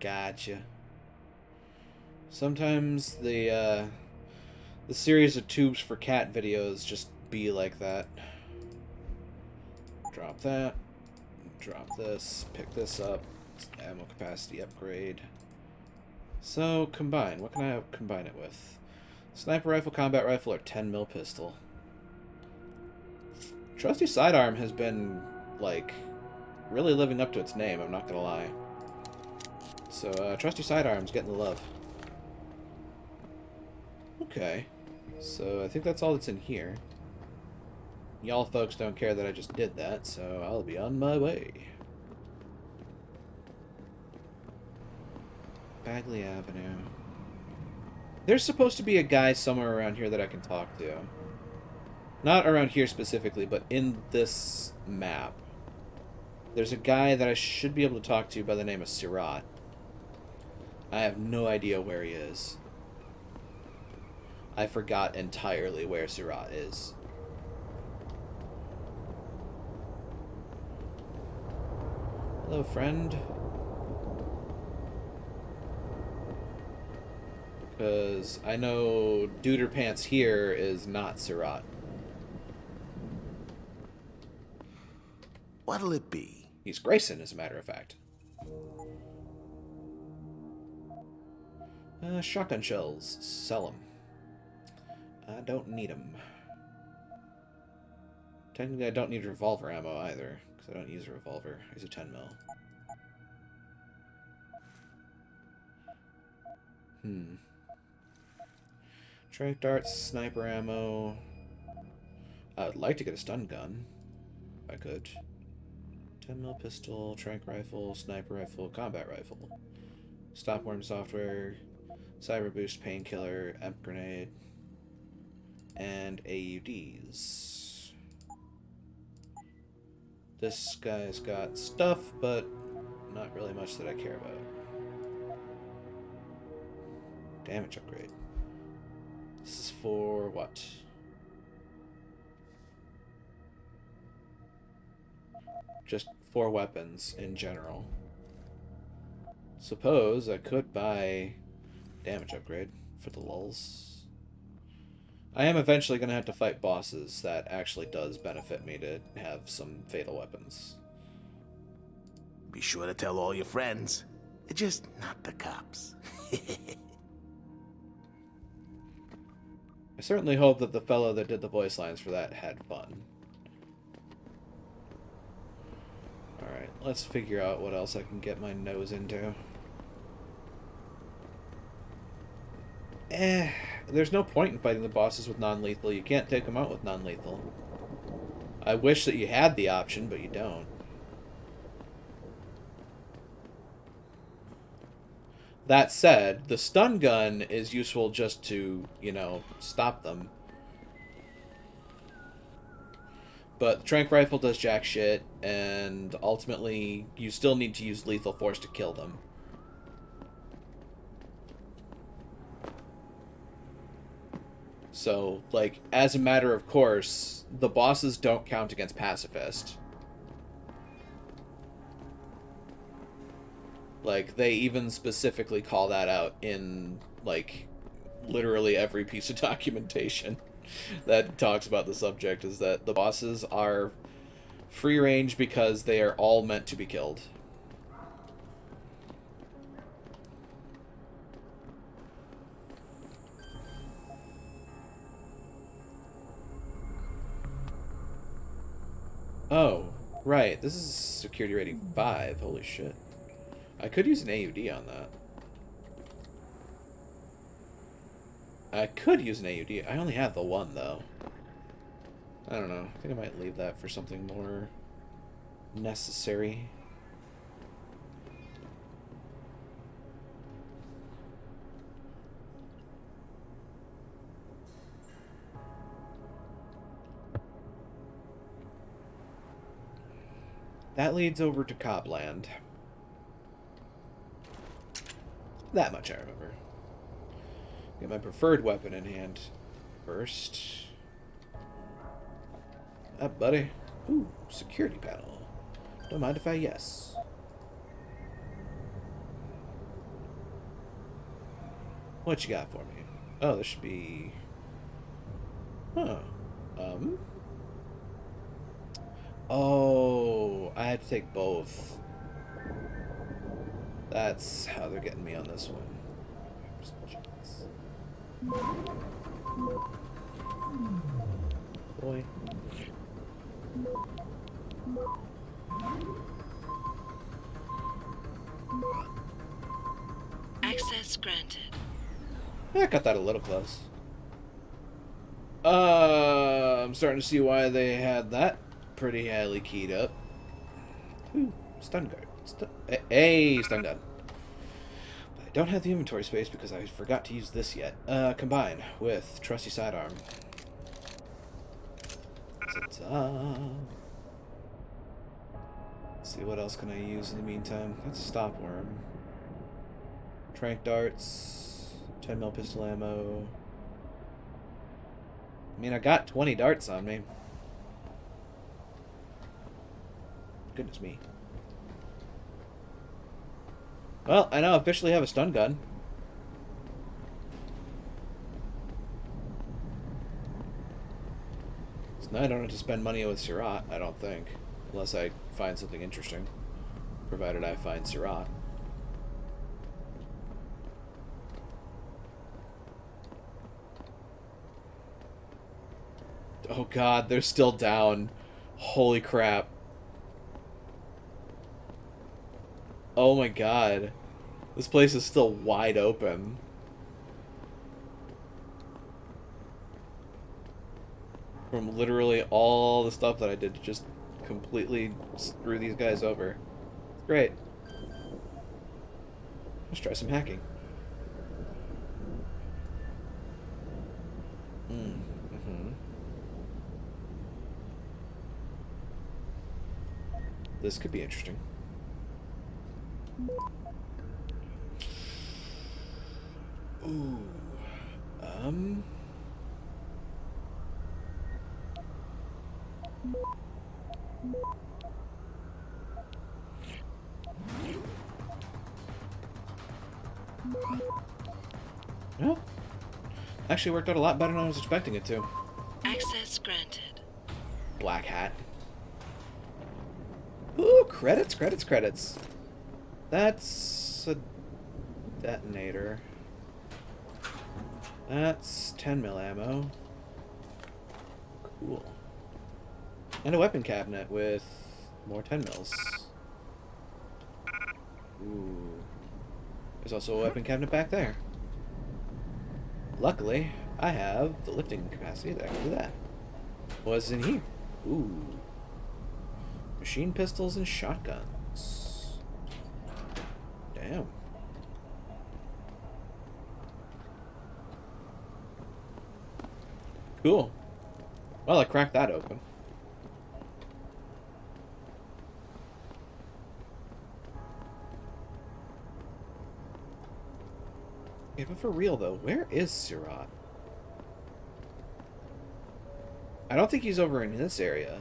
Gotcha. Sometimes the series of tubes for cat videos just be like that. Drop that. Drop this. Pick this up. Ammo capacity upgrade. So, combine. What can I combine it with? Sniper rifle, combat rifle, or 10mm pistol? Trusty sidearm has been, like, really living up to its name, I'm not gonna lie. So, trusty sidearm's getting the love. Okay. So, I think that's all that's in here. Y'all folks don't care that I just did that, so I'll be on my way. Bagley Avenue. There's supposed to be a guy somewhere around here that I can talk to. Not around here specifically, but in this map. There's a guy that I should be able to talk to by the name of Sirat. I have no idea where he is. I forgot entirely where Sirat is. Hello, friend. Because I know Duder Pants here is not Sirat. What'll it be? He's Grayson, as a matter of fact. Shotgun shells. Sell them. I don't need them. Technically, I don't need revolver ammo either, because I don't use a revolver. I use a 10mm. Trank darts, sniper ammo. I would like to get a stun gun, if I could. 10mm pistol, trank rifle, sniper rifle, combat rifle. Stopworm software, cyber boost, painkiller, amp grenade, and AUDs. This guy's got stuff, but not really much that I care about. Damage upgrade. This is for what? Just for weapons in general. Suppose I could buy damage upgrade for the lulz. I am eventually going to have to fight bosses that actually does benefit me to have some fatal weapons. Be sure to tell all your friends. Just not the cops. I certainly hope that the fellow that did the voice lines for that had fun. Alright, let's figure out what else I can get my nose into. There's no point in fighting the bosses with non-lethal. You can't take them out with non-lethal. I wish that you had the option, but you don't. That said, the stun gun is useful just to, you know, stop them. But the trank rifle does jack shit, and ultimately, you still need to use lethal force to kill them. So, like, as a matter of course, the bosses don't count against pacifist. Like, they even specifically call that out in, like, literally every piece of documentation that talks about the subject, is that the bosses are free range because they are all meant to be killed. Oh, right. This is security rating 5. Holy shit. I could use an AUD on that. I could use an AUD. I only have the one, though. I don't know. I think I might leave that for something more necessary. That leads over to Cobland. That much I remember. Get my preferred weapon in hand first. Up, buddy. Ooh, security panel. Don't mind if I yes. What you got for me? Oh, this should be... Huh. Oh, I had to take both. That's how they're getting me on this one. Boy. Access granted. I got that a little close. I'm starting to see why they had that pretty highly keyed up. Ooh, stun guard. Hey, stun gun. But I don't have the inventory space because I forgot to use this yet. Combine with trusty sidearm. Let's see, what else can I use in the meantime? That's a stopworm. Trank darts. 10mm pistol ammo. I mean, I got 20 darts on me. Goodness me. Well, I now officially have a stun gun. So now I don't have to spend money with Sirat, I don't think. Unless I find something interesting. Provided I find Sirat. Oh god, they're still down. Holy crap. Oh my god. This place is still wide open. From literally all the stuff that I did to just completely screw these guys over. Great. Let's try some hacking. This could be interesting. Ooh. Well, actually worked out a lot better than I was expecting it to. Access granted. Black hat. Ooh, credits, credits, credits. That's a detonator. That's 10mm ammo. Cool. And a weapon cabinet with more 10mm. Ooh. There's also a weapon cabinet back there. Luckily, I have the lifting capacity that I can do that. What's in here? Ooh. Machine pistols and shotguns. Damn. Cool. Well, I cracked that open. Yeah, but for real though, where is Sirat? I don't think he's over in this area.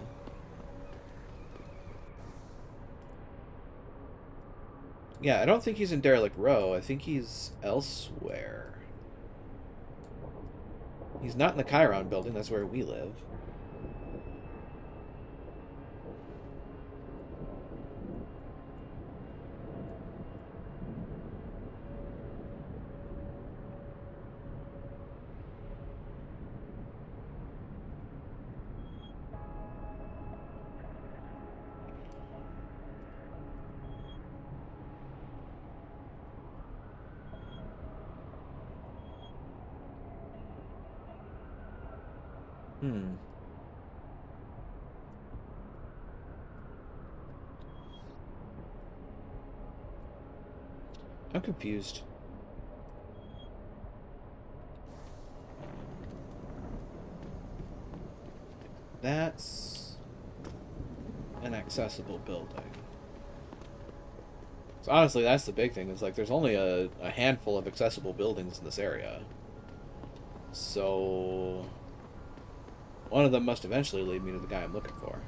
Yeah, I don't think he's in Derelict Row. I think he's elsewhere. He's not in the Chiron building. That's where we live. Hmm. I'm confused. That's an accessible building. So honestly, that's the big thing. Is like there's only a handful of accessible buildings in this area. So one of them must eventually lead me to the guy I'm looking for.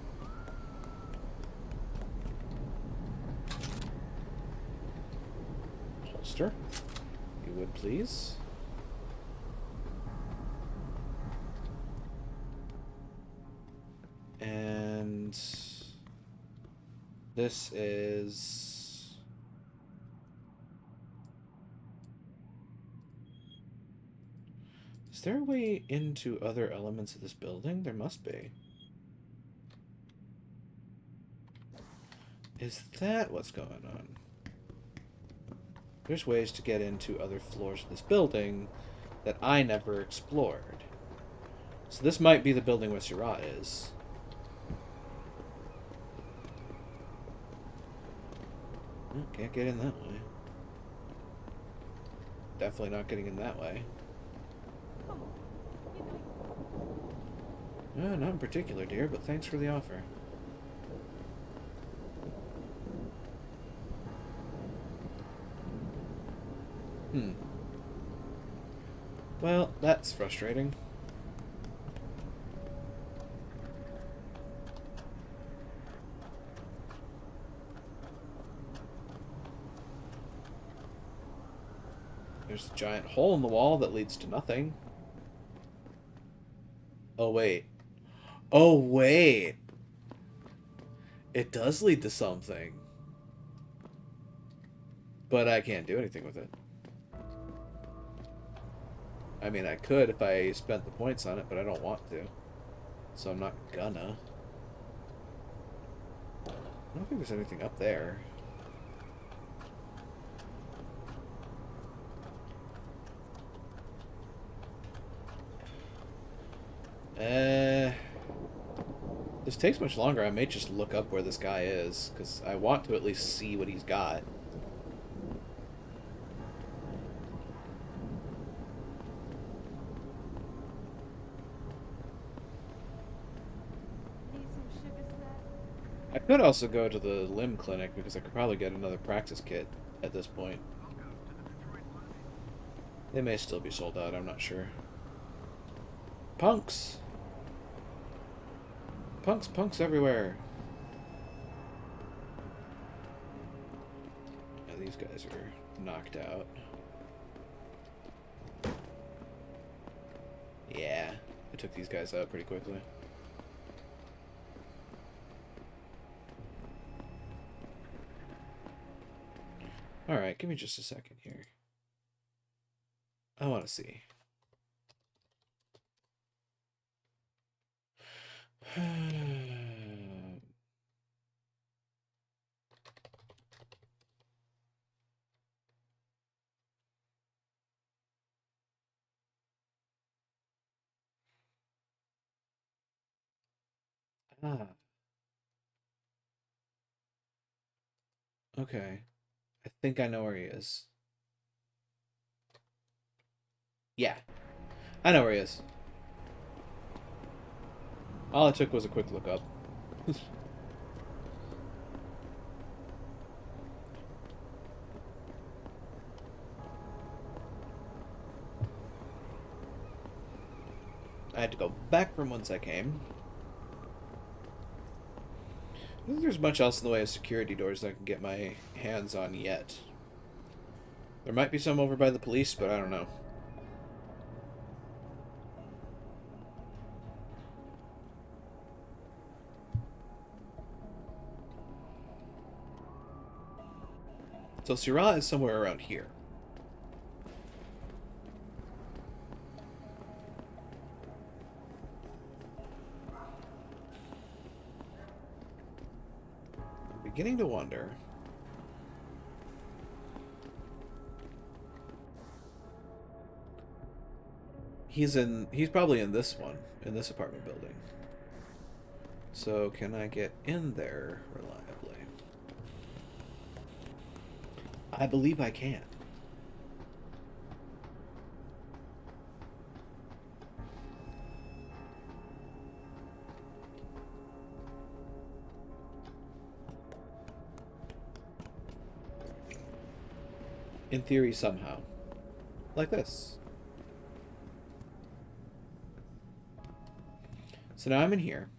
Holster, if you would please. And this is... Is there a way into other elements of this building? There must be. Is that what's going on? There's ways to get into other floors of this building that I never explored. So this might be the building where Syrah is. Oh, can't get in that way. Definitely not getting in that way. Not in particular, dear, but thanks for the offer. Well, that's frustrating. There's a giant hole in the wall that leads to nothing. Oh, wait. Oh, wait. It does lead to something. But I can't do anything with it. I mean, I could if I spent the points on it, but I don't want to. So I'm not gonna. I don't think there's anything up there. This takes much longer. I may just look up where this guy is, because I want to at least see what he's got. I could also go to the limb clinic, because I could probably get another Praxis kit at this point. They may still be sold out, I'm not sure. Punks! Punks everywhere. Yeah, these guys are knocked out. Yeah, I took these guys out pretty quickly. Alright, give me just a second here. I want to see. Ah. Okay. I think I know where he is. Yeah. I know where he is. All it took was a quick look up. I had to go back from whence I came. I don't think there's much else in the way of security doors that I can get my hands on yet. There might be some over by the police, but I don't know. So Syrah is somewhere around here. I'm beginning to wonder. He's probably in this one, in this apartment building. So can I get in there reliably? I believe I can. In theory, somehow. Like this. So now I'm in here.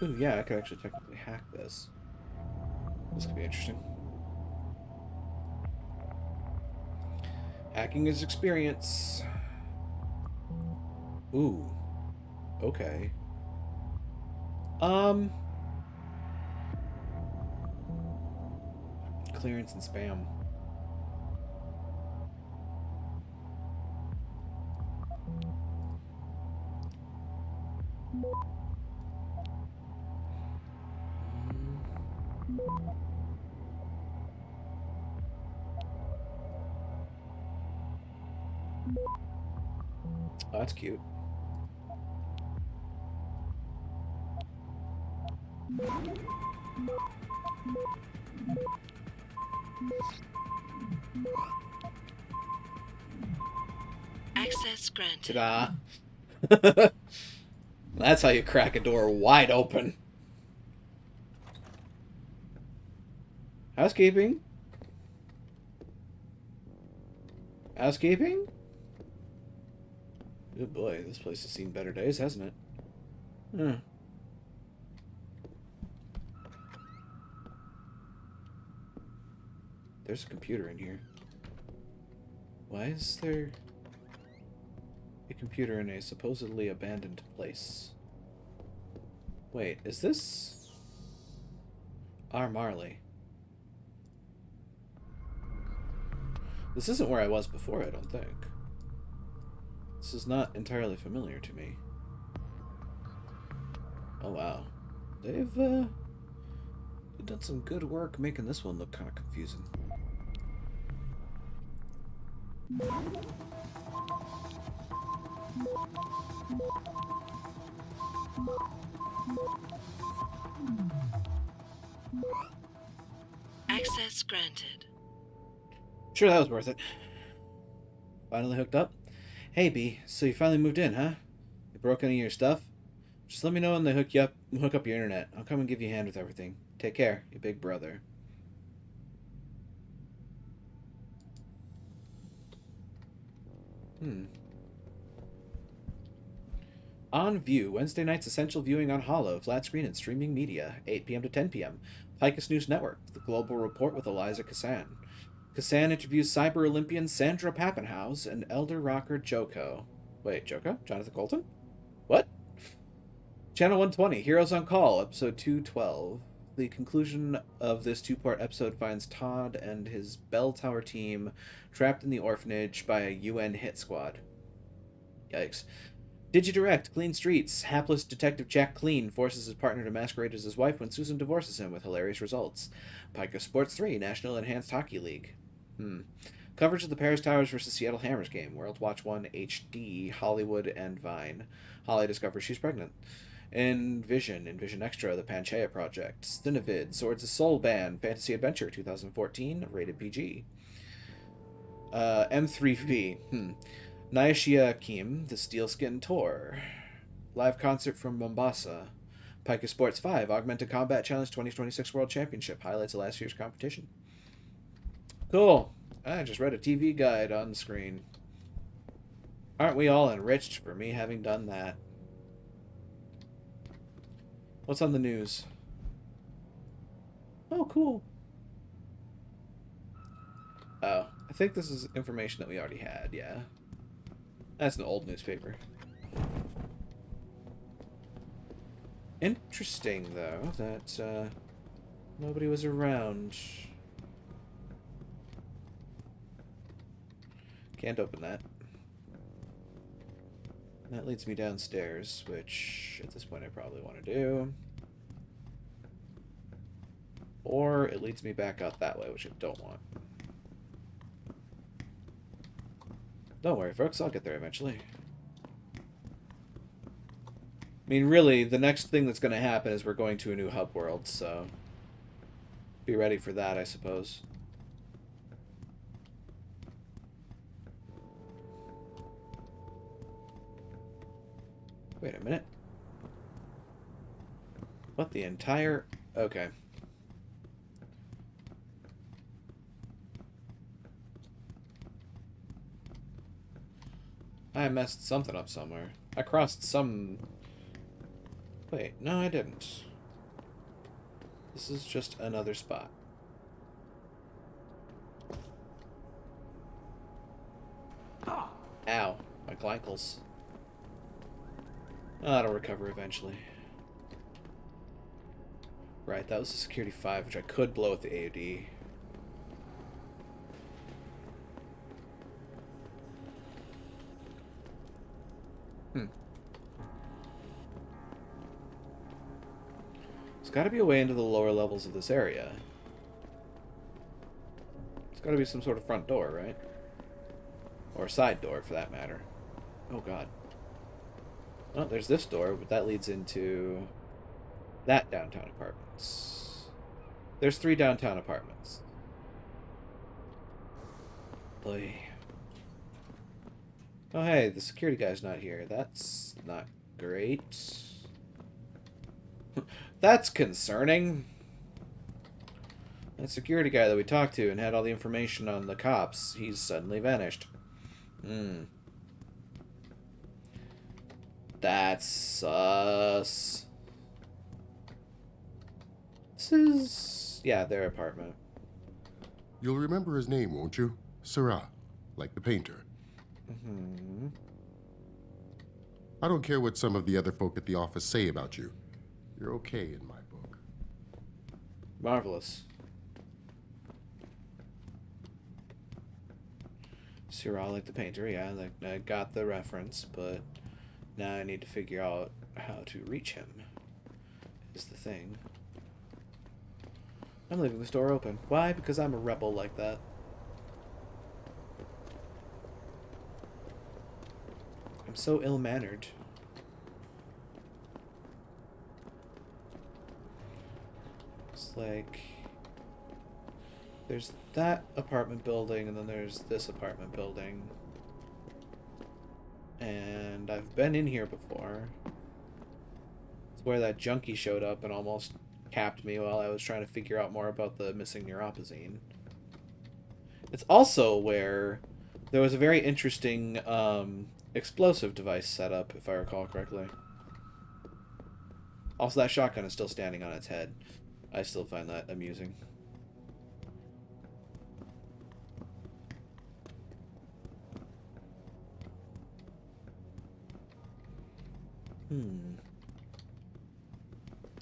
Ooh, yeah, I could actually technically hack this. This could be interesting. Hacking is experience. Ooh. Okay. Clearance and spam. Oh, that's cute. Access granted. Ta-da! That's how you crack a door wide open. Housekeeping? Housekeeping? Good boy, this place has seen better days, hasn't it? Hmm. There's a computer in here. Why is there a computer in a supposedly abandoned place? Wait, is this R. Marley? This isn't where I was before, I don't think. This is not entirely familiar to me. Oh wow. They've done some good work making this one look kind of confusing. Access granted. Sure, that was worth it. Finally hooked up? Hey, B, so you finally moved in, huh? You broke any of your stuff? Just let me know when they hook up your internet. I'll come and give you a hand with everything. Take care, your big brother. On View, Wednesday night's essential viewing on Hollow, flat screen and streaming media, 8 p.m. to 10 p.m. Picus News Network, The Global Report with Eliza Kassan. Kassan interviews cyber Olympian Sandra Pappenhaus and elder rocker Joko. Wait, Joko? Jonathan Colton? What? Channel 120, Heroes on Call, episode 212. The conclusion of this two-part episode finds Todd and his Bell Tower team trapped in the orphanage by a UN hit squad. Yikes. Digidirect, Clean Streets. Hapless Detective Jack Clean forces his partner to masquerade as his wife when Susan divorces him with hilarious results. Pica Sports 3, National Enhanced Hockey League. Coverage of the Paris Towers versus Seattle Hammers game. World Watch 1 HD, Hollywood, and Vine. Holly discovers she's pregnant. Envision Extra, The Panchaea Project. Cinevid, Swords of Soul Band, Fantasy Adventure 2014, rated PG. M3V. Naishia Kim, The Steelskin Tour. Live concert from Mombasa. Pica Sports 5 Augmented Combat Challenge 2026 World Championship. Highlights of last year's competition. Cool. I just read a TV guide on the screen. Aren't we all enriched for me having done that? What's on the news? Oh, cool. Oh, I think this is information that we already had, yeah. That's an old newspaper. Interesting, though, that nobody was around. Can't open that. That leads me downstairs, which at this point I probably want to do. Or it leads me back out that way, which I don't want. Don't worry, folks, I'll get there eventually. I mean, really, the next thing that's going to happen is we're going to a new hub world, so be ready for that, I suppose. Wait a minute. What, the entire... Okay. I messed something up somewhere. I crossed some... Wait, no I didn't. This is just another spot. Ow. My glycals. That'll recover eventually. Right, that was a security 5, which I could blow with the AOD. There's got to be a way into the lower levels of this area. There's got to be some sort of front door, right? Or a side door, for that matter. Oh, God. Oh, there's this door, but that leads into that downtown apartments. There's 3 downtown apartments. Oy. Oh, hey, the security guy's not here. That's not great. That's concerning. That security guy that we talked to and had all the information on the cops, he's suddenly vanished. That's sus. This is... yeah, their apartment. You'll remember his name, won't you? Syrah, like the painter. I don't care what some of the other folk at the office say about you. You're okay in my book. Marvelous. Syrah like the painter, yeah, I got the reference, but now I need to figure out how to reach him, is the thing. I'm leaving this door open. Why? Because I'm a rebel like that. I'm so ill-mannered. It's like... there's that apartment building, and then there's this apartment building. And I've been in here before. It's where that junkie showed up and almost capped me while I was trying to figure out more about the missing neuropazine. It's also where there was a very interesting explosive device set up, if I recall correctly. Also, that shotgun is still standing on its head. I still find that amusing.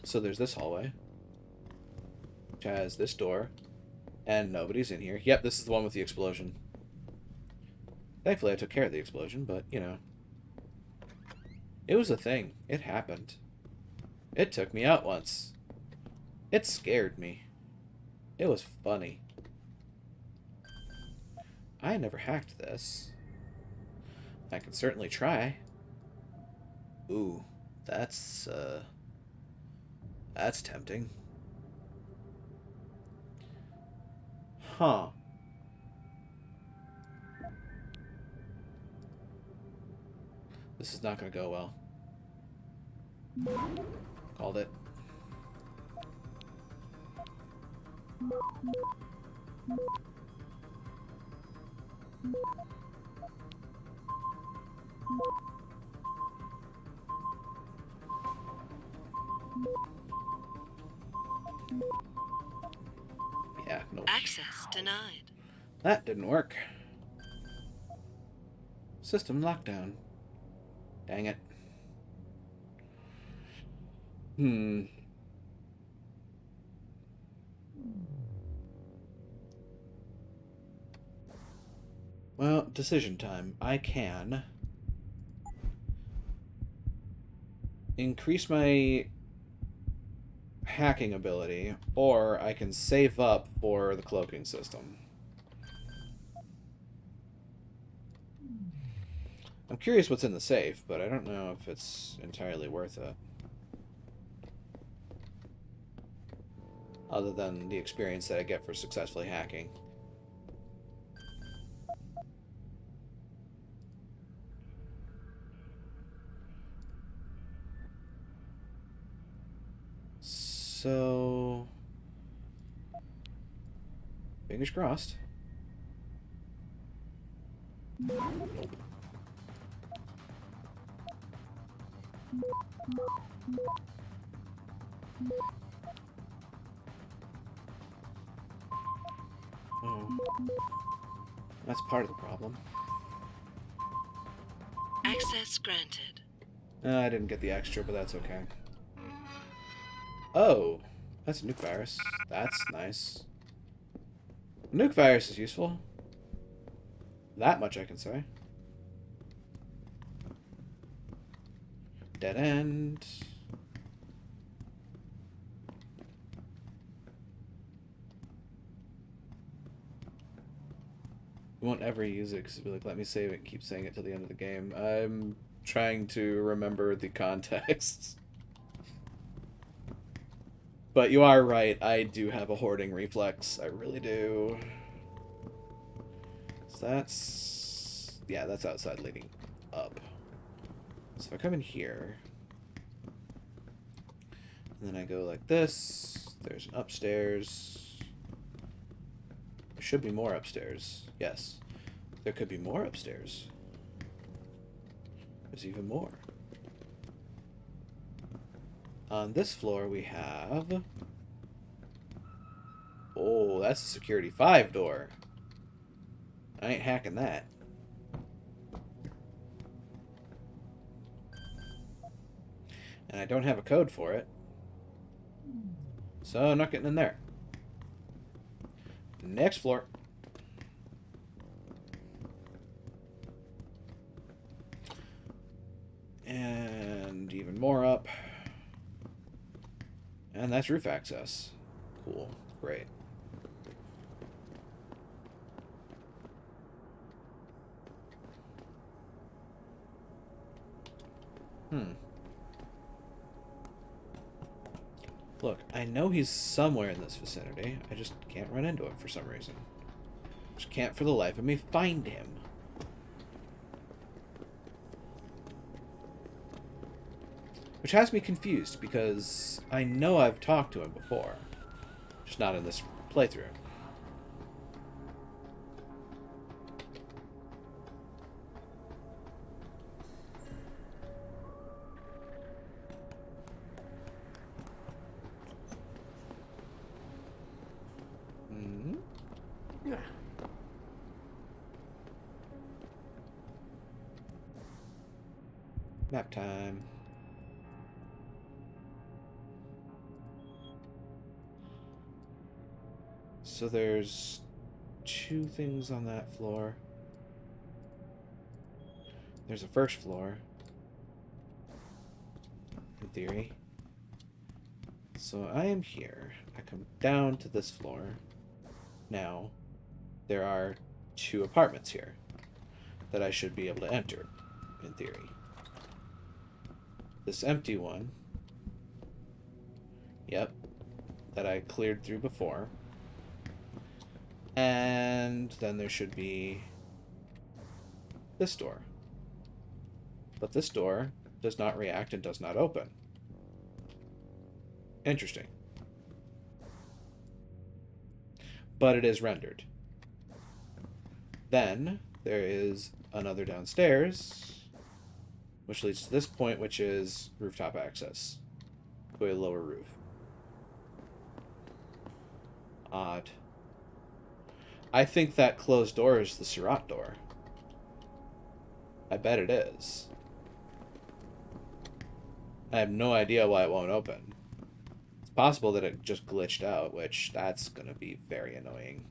So there's this hallway, which has this door, and nobody's in here. Yep, this is the one with the explosion. Thankfully, I took care of the explosion, but, you know. It was a thing. It happened. It took me out once. It scared me. It was funny. I never hacked this. I can certainly try. Ooh, that's tempting. Huh. This is not going to go well. Called it. Yeah, no. Access denied. That didn't work. System lockdown. Dang it. Well, decision time. I can increase my hacking ability, or I can save up for the cloaking system. I'm curious what's in the safe, but I don't know if it's entirely worth it. Other than the experience that I get for successfully hacking. So... fingers crossed. Nope. Oh. That's part of the problem. Access granted. I didn't get the extra, but that's okay. Oh, that's a nuke virus. That's nice. Nuke virus is useful. That much I can say. Dead end. You won't ever use it because it'll be like, let me save it and keep saying it till the end of the game. I'm trying to remember the context. But you are right, I do have a hoarding reflex. I really do. So that's... yeah, that's outside leading up. So if I come in here... and then I go like this, there's an upstairs. There should be more upstairs. Yes. There could be more upstairs. There's even more. On this floor we have... oh, that's a security 5 door. I ain't hacking that. And I don't have a code for it. So I'm not getting in there. Next floor. And even more up. And that's roof access. Cool. Great. Look, I know he's somewhere in this vicinity. I just can't run into him for some reason. Just can't for the life of me find him. Which has me confused, because I know I've talked to him before. Just not in this playthrough. Map time. So there's 2 things on that floor. There's a first floor. In theory. So I am here. I come down to this floor. Now, there are 2 apartments here that I should be able to enter, in theory. This empty one. Yep. That I cleared through before. And then there should be this door. But this door does not react and does not open. Interesting. But it is rendered. Then there is another downstairs, which leads to this point, which is rooftop access to a lower roof. Odd. I think that closed door is the Surratt door. I bet it is. I have no idea why it won't open. It's possible that it just glitched out, which that's going to be very annoying.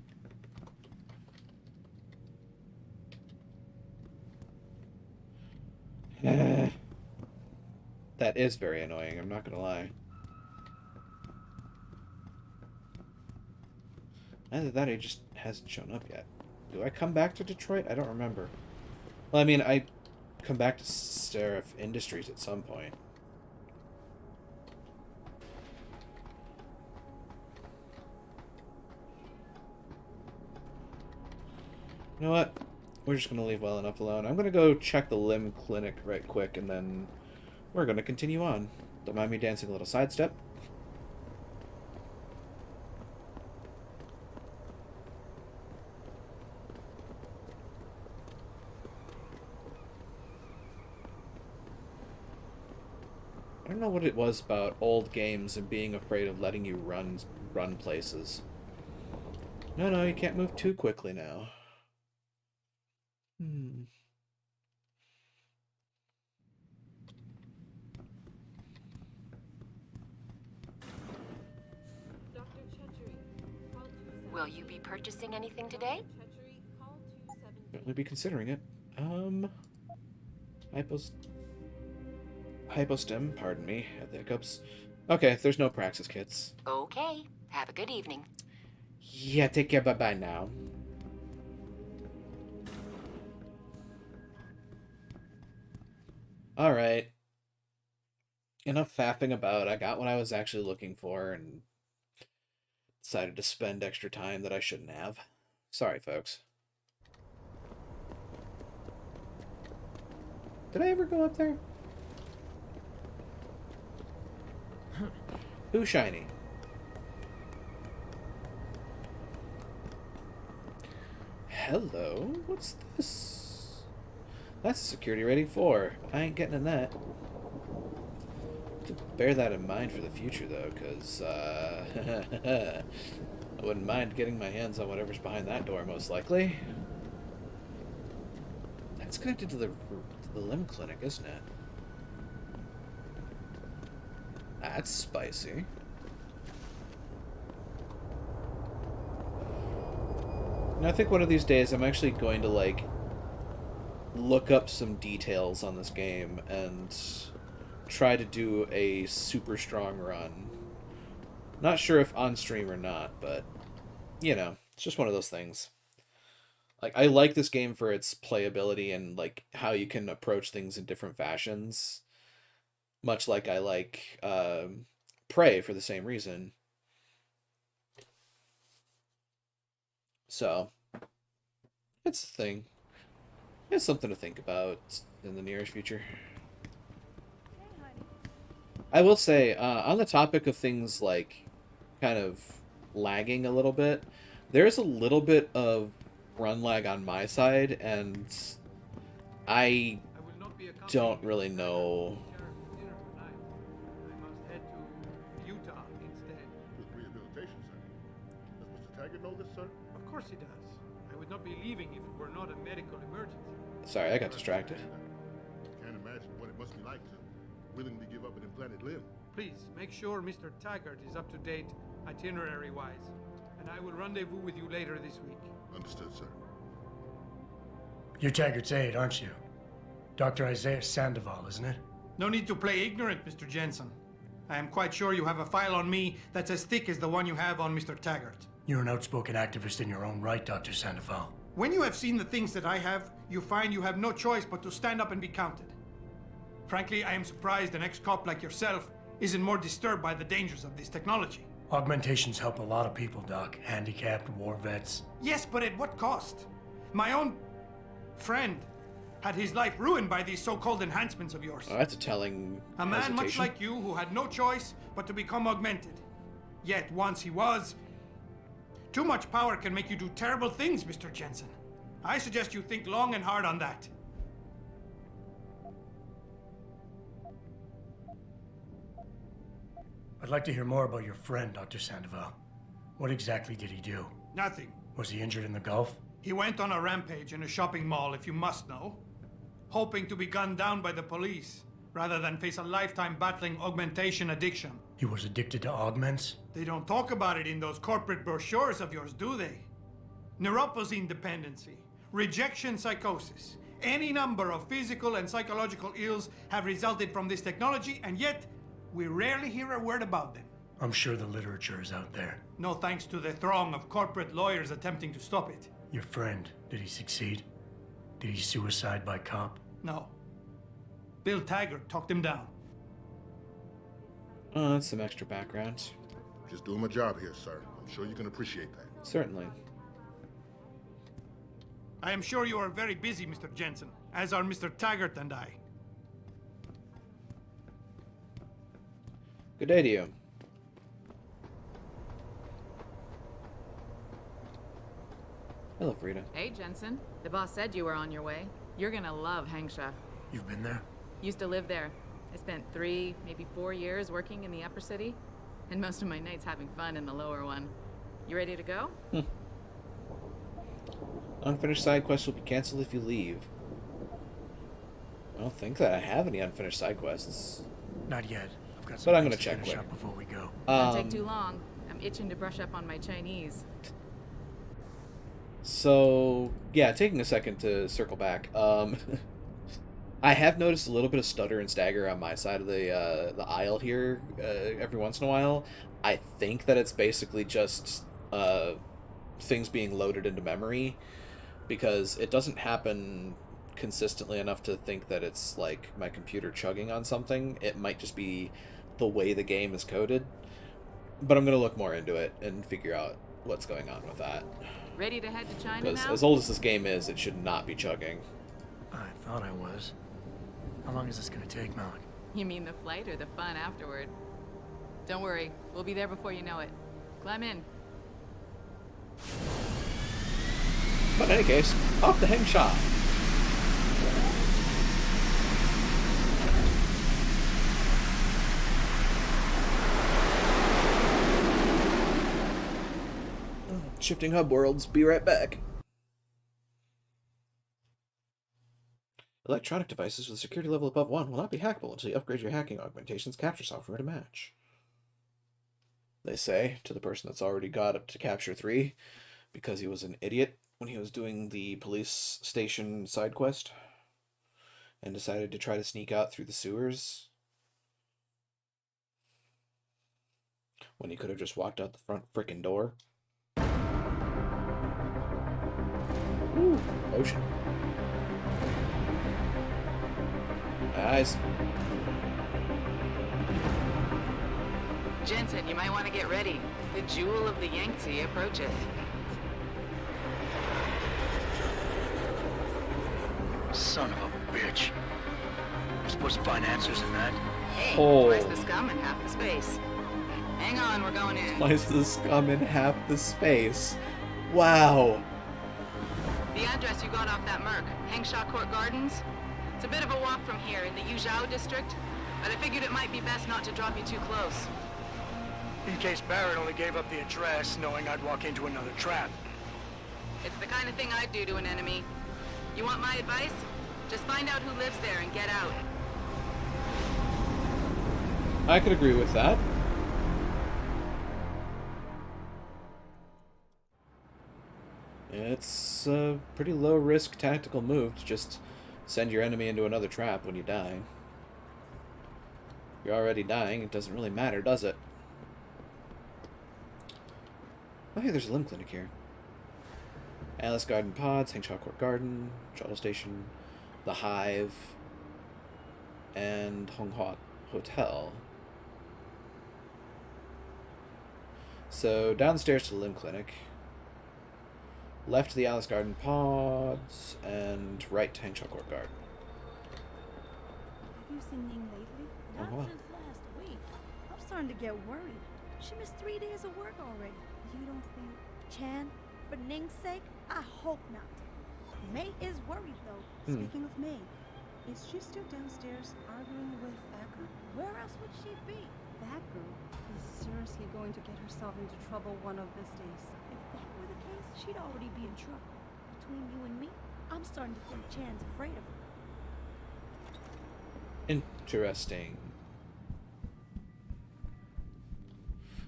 That is very annoying, I'm not going to lie. Either that or he just hasn't shown up yet. Do I come back to Detroit? I don't remember. Well, I mean, I come back to Seraph Industries at some point. You know what? We're just going to leave well enough alone. I'm going to go check the limb clinic right quick, and then we're going to continue on. Don't mind me dancing a little sidestep. I don't know what it was about old games and being afraid of letting you run places. No, you can't move too quickly now. Will you be purchasing anything today? Certainly be considering it. Hypostem, pardon me, at the hiccups. Okay, there's no Praxis kits. Okay. Have a good evening. Yeah, take care, bye-bye now. Alright. Enough faffing about. I got what I was actually looking for and decided to spend extra time that I shouldn't have. Sorry, folks. Did I ever go up there? Who's shiny? Hello? What's this? That's a security rating 4. I ain't getting in that. To bear that in mind for the future, though, because I wouldn't mind getting my hands on whatever's behind that door, most likely. That's connected to the limb clinic, isn't it? That's spicy. And I think one of these days I'm actually going to, like, look up some details on this game and try to do a super strong run. Not sure if on stream or not, but, you know, it's just one of those things. Like, I like this game for its playability and, like, how you can approach things in different fashions. Much like I like Prey for the same reason. So, it's a thing. It's something to think about in the nearest future. I will say, on the topic of things like kind of lagging a little bit, there's a little bit of run lag on my side, and I don't really know. Know this, sir? Of course he does. I would not be leaving if it were not a medical emergency. Sorry, I got distracted. I can't imagine what it must be like to willingly give up an implanted limb. Please, make sure Mr. Taggart is up to date itinerary-wise, and I will rendezvous with you later this week. Understood, sir. You're Taggart's aide, aren't you? Dr. Isaiah Sandoval, isn't it? No need to play ignorant, Mr. Jensen. I am quite sure you have a file on me that's as thick as the one you have on Mr. Taggart. You're an outspoken activist in your own right, Dr. Sandoval. When you have seen the things that I have, you find you have no choice but to stand up and be counted. Frankly, I am surprised an ex-cop like yourself isn't more disturbed by the dangers of this technology. Augmentations help a lot of people, Doc. Handicapped, war vets. Yes, but at what cost? My own friend had his life ruined by these so-called enhancements of yours. Oh, that's a telling A man much hesitation. like you who had no choice but to become augmented. Yet once he was... Too much power can make you do terrible things, Mr. Jensen. I suggest you think long and hard on that. I'd like to hear more about your friend, Dr. Sandoval. What exactly did he do? Nothing. Was he injured in the Gulf? He went on a rampage in a shopping mall, if you must know. Hoping to be gunned down by the police, rather than face a lifetime battling augmentation addiction. He was addicted to augments? They don't talk about it in those corporate brochures of yours, do they? Neuroposine dependency, rejection psychosis, any number of physical and psychological ills have resulted from this technology, and yet we rarely hear a word about them. I'm sure the literature is out there. No thanks to the throng of corporate lawyers attempting to stop it. Your friend, did he succeed? Did he suicide by cop? No. Bill Taggart talked him down. Oh, that's some extra background. Just doing my job here, sir. I'm sure you can appreciate that. Certainly. I am sure you are very busy, Mr. Jensen, as are Mr. Taggart and I. Good day to you. Hello, Frida. Hey, Jensen. The boss said you were on your way. You're gonna love Hengsha. You've been there? Used to live there. I spent 3, maybe 4 years working in the upper city, and most of my nights having fun in the lower one. You ready to go? Unfinished side quests will be canceled if you leave. I don't think that I have any unfinished side quests. Not yet. I've got But I'm things gonna to check finish quick. up before we go. Don't take too long. I'm itching to brush up on my Chinese. So, yeah, taking a second to circle back. I have noticed a little bit of stutter and stagger on my side of the aisle here every once in a while. I think that it's basically just things being loaded into memory, because it doesn't happen consistently enough to think that it's like my computer chugging on something. It might just be the way the game is coded. But I'm going to look more into it and figure out what's going on with that. Ready to head to China Because now? as old as this game is, it should not be chugging. I thought I was. How long is this gonna take, Malik? You mean the flight or the fun afterward? Don't worry, we'll be there before you know it. Climb in. But in any case, off the Hengsha. Shifting hub worlds, be right back. Electronic devices with a security level above 1 will not be hackable until you upgrade your hacking augmentation's capture software to match. They say to the person that's already got up to capture 3 because he was an idiot when he was doing the police station side quest and decided to try to sneak out through the sewers when he could have just walked out the front frickin' door. Ooh, ocean. Eyes. Jensen, you might want to get ready. The jewel of the Yangtze approaches. Son of a bitch. I'm supposed to find answers in that. Hey, Oh. twice the scum and half the space. Hang on, we're going in. Twice the scum in half the space. Wow. The address you got off that Merc, Hengsha Court Gardens. It's a bit of a walk from here in the Yuzhou district, but I figured it might be best not to drop you too close. In case Barrett only gave up the address knowing I'd walk into another trap. It's the kind of thing I'd do to an enemy. You want my advice? Just find out who lives there and get out. I could agree with that. It's a pretty low-risk tactical move to just send your enemy into another trap when you die. If you're already dying, it doesn't really matter, does it? Oh, hey, there's a limb clinic here. Alice Garden Pods, Hengsha Court Garden, Shuttle Station, The Hive, and Honghua Hotel. So, downstairs to the limb clinic. Left to the Alice Garden Pods, and right to Hangshaw Court Garden. Have you seen Ning lately? Oh, Not wow. since last week. I'm starting to get worried. She missed 3 days of work already. You don't think Chan, for Ning's sake? I hope not. May is worried though. Speaking of May, is she still downstairs arguing with Acker? Where else would she be? That girl is seriously going to get herself into trouble one of these days. If that were the case, she'd already be in trouble. Between you and me, I'm starting to think Chan's afraid of her. Interesting.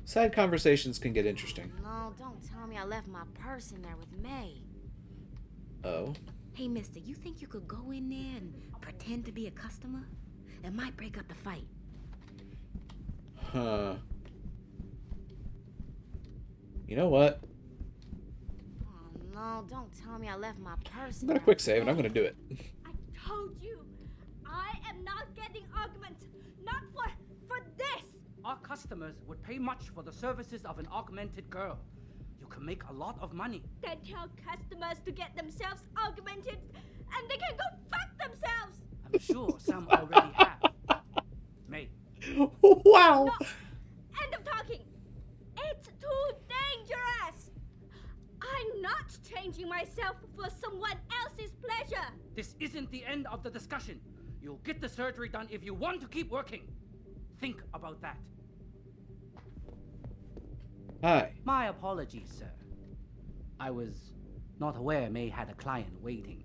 Side conversations can get interesting. No, don't tell me I left my purse in there with May. Oh. Hey, mister, you think you could go in there and pretend to be a customer? It might break up the fight. Huh. You know what? Oh, no, don't tell me I left my purse I'm in gonna there quick with save and I'm May. gonna do it. I told you, I am not getting arguments. Not for this. Our customers would pay much for the services of an augmented girl. You can make a lot of money. Then tell customers to get themselves augmented and they can go fuck themselves. I'm sure some already have. May. Wow. No, end of talking. It's too dangerous. I'm not changing myself for someone else's pleasure. This isn't the end of the discussion. You'll get the surgery done if you want to keep working. Think about that. Hi. My apologies, sir. I was not aware May had a client waiting.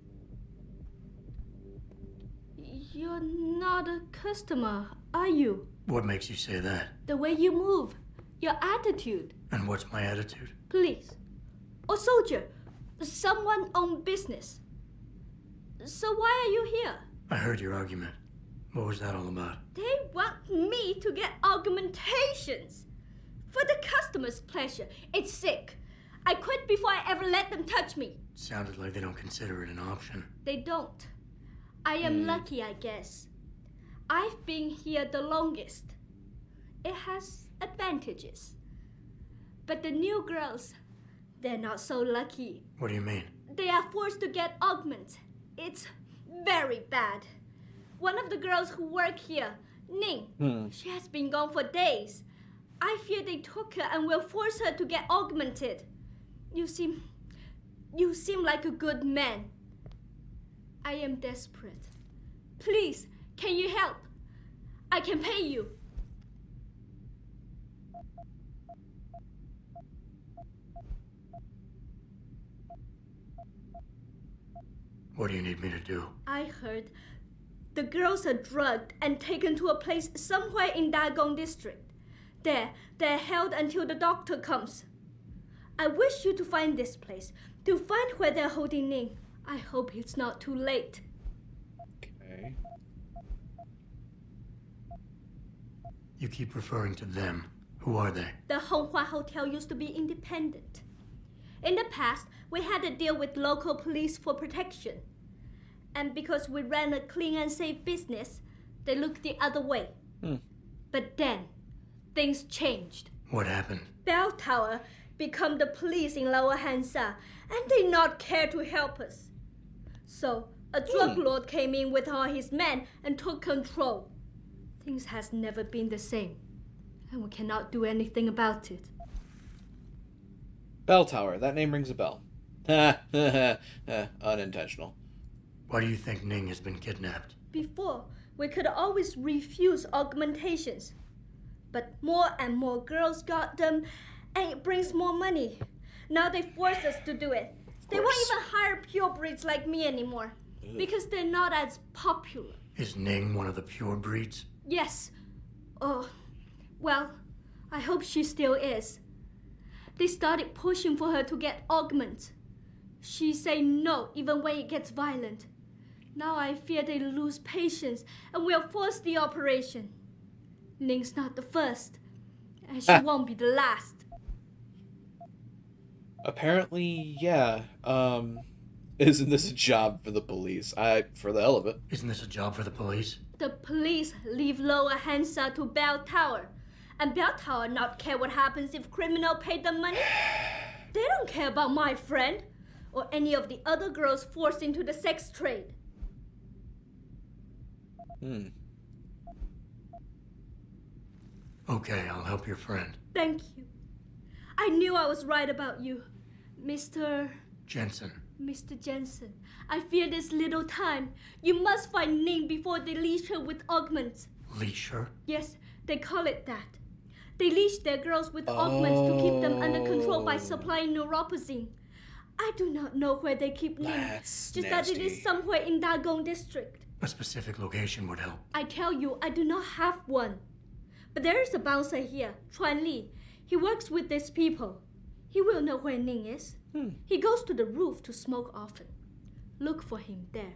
You're not a customer, are you? What makes you say that? The way you move, your attitude. And what's my attitude? Police. Or soldier. Someone on business. So why are you here? I heard your argument. What was that all about? They want me to get augmentations. For the customer's pleasure. It's sick. I quit before I ever let them touch me. Sounded like they don't consider it an option. They don't. I am lucky, I guess. I've been here the longest. It has advantages. But the new girls, they're not so lucky. What do you mean? They are forced to get augments. It's very bad. One of the girls who work here, Ning, she has been gone for days. I fear they took her and will force her to get augmented. You seem like a good man. I am desperate. Please, can you help? I can pay you. What do you need me to do? I heard the girls are drugged and taken to a place somewhere in Dagong district. There, they're held until the doctor comes. I wish you to find this place, to find where they're holding Ning. I hope it's not too late. Okay. You keep referring to them. Who are they? The Honghua Hotel used to be independent. In the past, we had a deal with local police for protection. And because we ran a clean and safe business, they looked the other way. But then, things changed. What happened? Bell Tower become the police in Lower Hansa, and they not care to help us. So, a drug lord came in with all his men and took control. Things has never been the same, and we cannot do anything about it. Bell Tower. That name rings a bell. Unintentional. Why do you think Ning has been kidnapped? Before, we could always refuse augmentations. But more and more girls got them, and it brings more money. Now they force us to do it. They won't even hire purebreds like me anymore, because they're not as popular. Is Ning one of the pure breeds? Yes. Oh, well, I hope she still is. They started pushing for her to get augments. She say no even when it gets violent. Now I fear they lose patience and will force the operation. Ning's not the first, and she won't be the last. Apparently, yeah. Isn't this a job for the police? For the hell of it. Isn't this a job for the police? The police leave Lower Hansa to Bell Tower. And Bell Tower not care what happens if criminal pay them money. They don't care about my friend or any of the other girls forced into the sex trade. Okay, I'll help your friend. Thank you. I knew I was right about you, Mr. Jensen. Mr. Jensen. I fear there's little time. You must find Ning before they leash her with augments. Leash her? Yes, they call it that. They leash their girls with augments to keep them under control by supplying neuropozyne. I do not know where they keep Ning. That's just that it is somewhere in Dagong district. A specific location would help. I tell you, I do not have one. But there is a bouncer here, Chuan Li. He works with these people. He will know where Ning is. He goes to the roof to smoke often. Look for him there.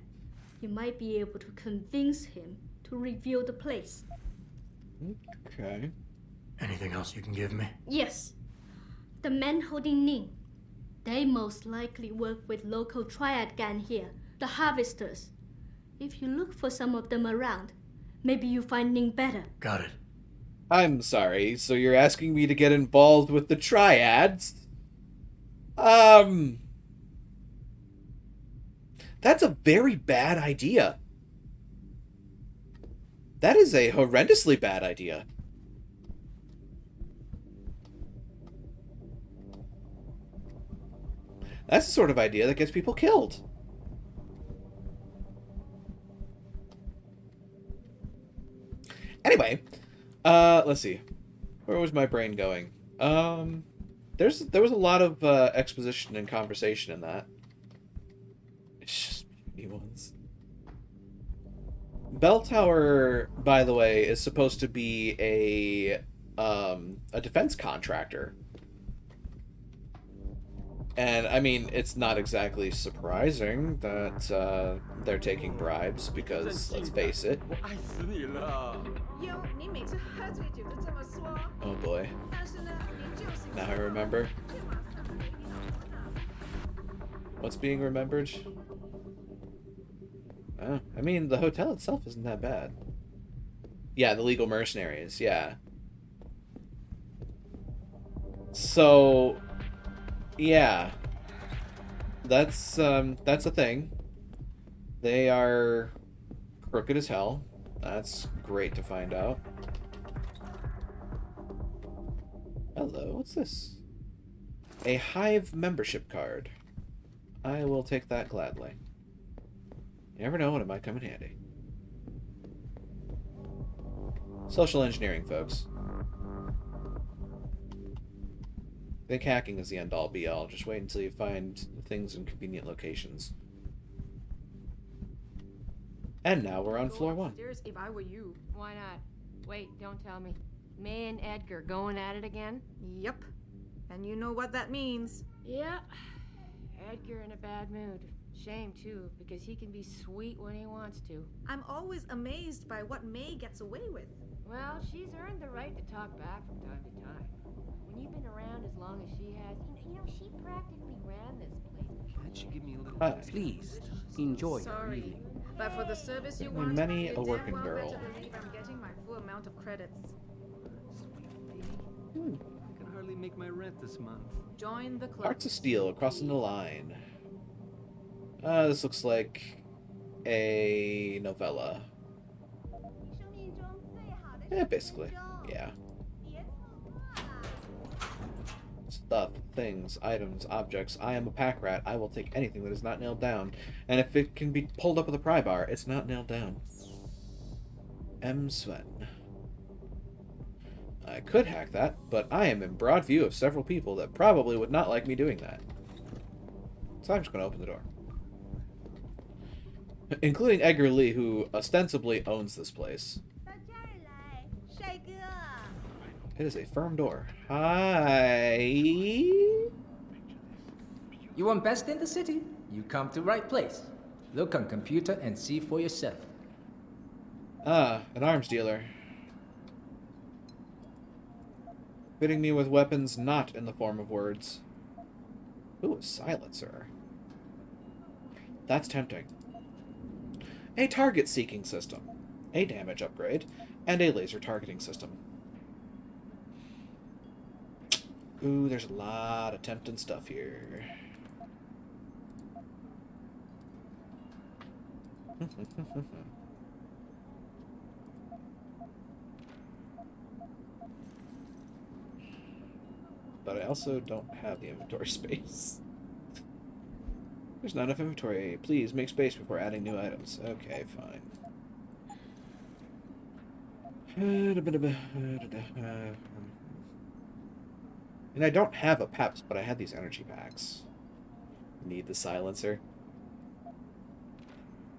You might be able to convince him to reveal the place. Okay. Anything else you can give me? Yes. The men holding Ning. They most likely work with local triad gang here, the Harvesters. If you look for some of them around, maybe you find Ning better. Got it. I'm sorry, so you're asking me to get involved with the triads? That's a very bad idea. That is a horrendously bad idea. That's the sort of idea that gets people killed. Anyway, let's see. Where was my brain going? There was a lot of exposition and conversation in that. It's just new ones. Bell Tower, by the way, is supposed to be a defense contractor. And, I mean, it's not exactly surprising that they're taking bribes, because, let's face it. Oh boy. Now I remember. What's being remembered? Oh, I mean, the hotel itself isn't that bad. Yeah, the legal mercenaries, yeah. So, yeah. That's a thing. They are crooked as hell. That's great to find out. Hello, what's this? A Hive membership card. I will take that gladly. You never know when it might come in handy. Social engineering, folks. Think hacking is the end-all be-all. Just wait until you find things in convenient locations. And now we're on floor 1. If I were you. Why not? Wait, don't tell me. May and Edgar going at it again? Yep. And you know what that means. Yeah. Edgar in a bad mood. Shame, too, because he can be sweet when he wants to. I'm always amazed by what May gets away with. Well, she's earned the right to talk back from time to time. When you've been around as long as she has, you know, she practically ran this place. Can't you give me a little... Please, enjoy your Sorry, evening. but for the service you Give me want, many you a damn working well girl. better believe I'm getting my full amount of credits. I can hardly make my rent this month. Join the club. Hearts of Steel, crossing the line. This looks like a novella. Yeah, basically. Yeah. Stuff, things, items, objects. I am a pack rat. I will take anything that is not nailed down. And if it can be pulled up with a pry bar, it's not nailed down. M. Sven. I could hack that, but I am in broad view of several people that probably would not like me doing that. So I'm just going to open the door. Including Edgar Lee, who ostensibly owns this place. It is a firm door. Hi. You want best in the city? You come to right place. Look on computer and see for yourself. Ah, an arms dealer. Fitting me with weapons not in the form of words. Ooh, a silencer. That's tempting. A target seeking system. A damage upgrade. And a laser targeting system. Ooh, there's a lot of tempting stuff here. But I also don't have the inventory space. There's not enough inventory. Please make space before adding new items. Okay, fine. And I don't have a PEPS, but I had these energy packs. Need the silencer.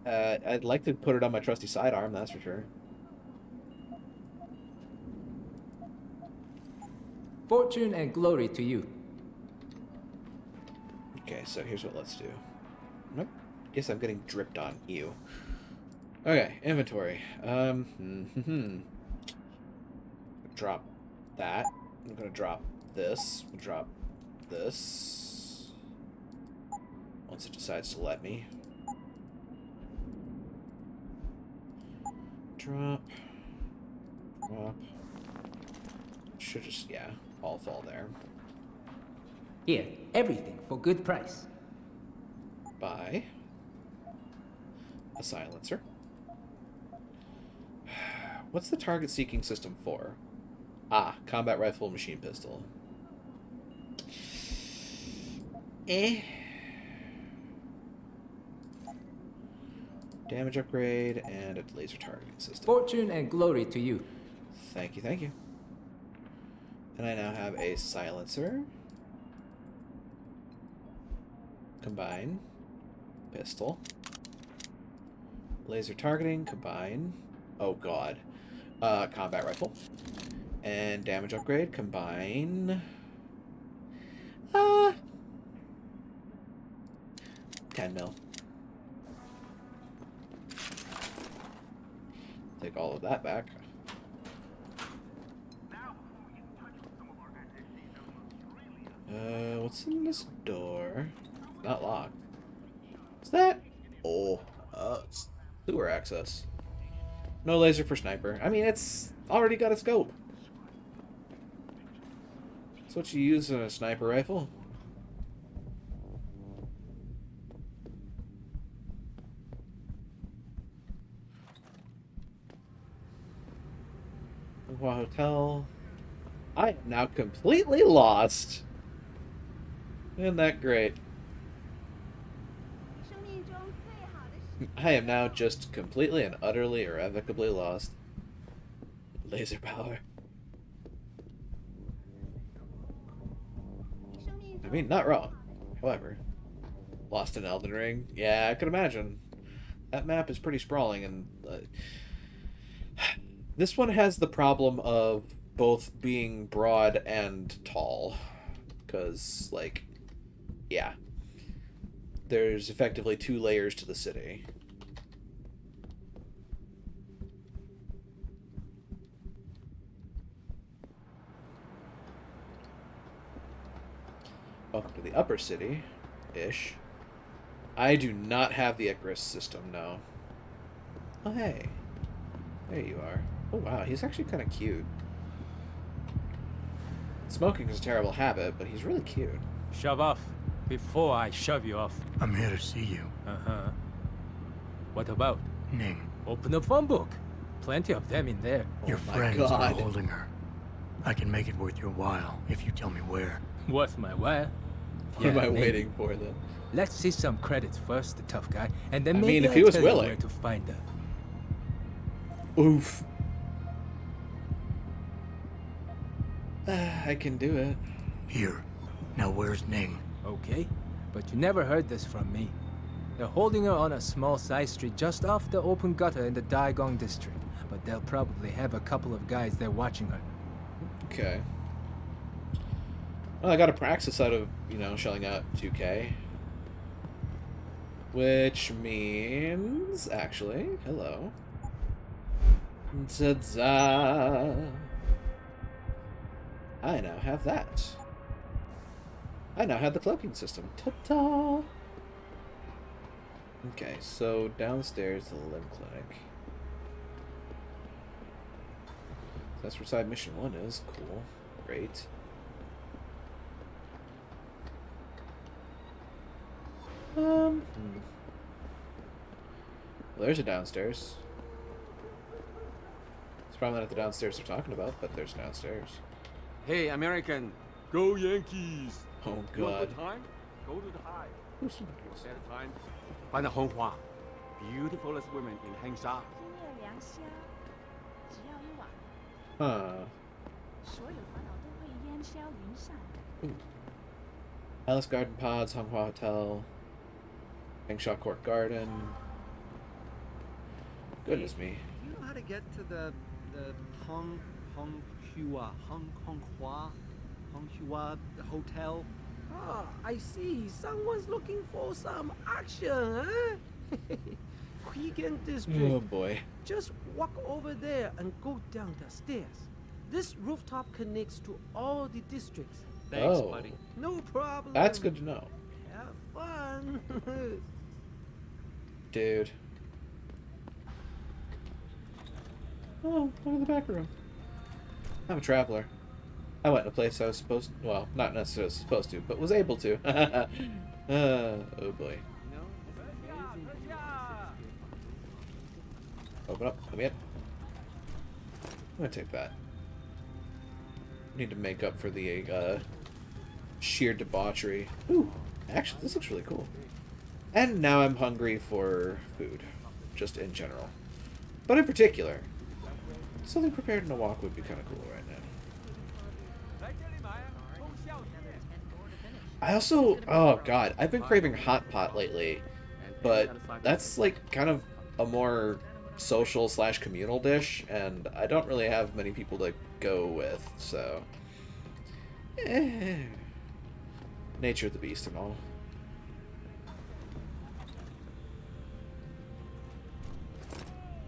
I'd like to put it on my trusty sidearm, that's for sure. Fortune and glory to you. Okay, so here's what let's do. Nope. Guess I'm getting dripped on. Ew. Okay, inventory. Drop that. I'm gonna drop this. We'll drop this. Once it decides to let me. Drop. Drop. Should just, yeah, all fall there. Here, everything for good price. Buy a silencer. What's the target seeking system for? Ah, combat rifle, machine pistol. Damage upgrade and a laser targeting system. Fortune and glory to you. Thank you, thank you. And I now have a silencer. Combine. Pistol. Laser targeting. Combine. Oh god. Combat rifle. And damage upgrade. Combine. 10 mil. Take all of that back. What's in this door? It's not locked. What's that? Oh, it's sewer access. No laser for sniper. I mean, it's already got a scope. That's what you use in a sniper rifle. Hotel. I am now completely lost. Isn't that great? I am now just completely and utterly irrevocably lost. Laser power. I mean, not wrong. However, lost in Elden Ring? Yeah, I could imagine. That map is pretty sprawling, and this one has the problem of both being broad and tall. Because, like, yeah. There's effectively 2 layers to the city. Welcome to the upper city-ish. I do not have the Icarus system, no. Oh, hey. There you are. Oh, wow, he's actually kind of cute. Smoking is a terrible habit, but he's really cute. Shove off before I shove you off. I'm here to see you. Uh-huh. What about? Ning. Open the phone book. Plenty of them in there. Your friends are holding her. I can make it worth your while if you tell me where. Worth my while? What am I waiting for, then? Let's see some credits first, the tough guy, and then I maybe mean, if I'll he was tell you willing. where to find her. Oof. I can do it. Here. Now where's Ning? Okay, but you never heard this from me. They're holding her on a small side street just off the open gutter in the Daigong district, but they'll probably have a couple of guys there watching her. Okay. Well, I got a praxis out of, shelling out 2K. Which means, actually, hello. Ta-da! I now have that. I now have the cloaking system. Ta-da! Okay, so downstairs to the limb clinic. That's where side mission 1 is. Cool. Great. Well, there's a downstairs. It's probably not the downstairs they're talking about, but there's downstairs. Hey, American, go Yankees! Oh, You want God. good time? Go to the hive. Who's the Better time? Find the Honghua, beautifulest women in Hengsha. 今夜良宵，只要一晚， Huh. 所有烦恼都会烟消云散。 Palace Garden Pods, Honghua Hotel, Hengsha Court Garden. Goodness me. Do you know how to get to the Honghua hotel? Ah, I see. Someone's looking for some action, huh? Weekend district. Oh boy. Just walk over there and go down the stairs. This rooftop connects to all the districts. Thanks, Oh. buddy. No problem. That's good to know. Have fun. Dude. Oh, look at the back room. I'm a traveler. I went to a place I was supposed to, well, not necessarily supposed to, but was able to. Oh boy. Open up, let me in. I'm gonna take that. Need to make up for the sheer debauchery. Ooh, actually, this looks really cool. And now I'm hungry for food, just in general. But in particular, something prepared in a wok would be kind of cool right now. I also, oh god, I've been craving hot pot lately, but that's like kind of a more social / communal dish, and I don't really have many people to go with, so nature of the beast and all.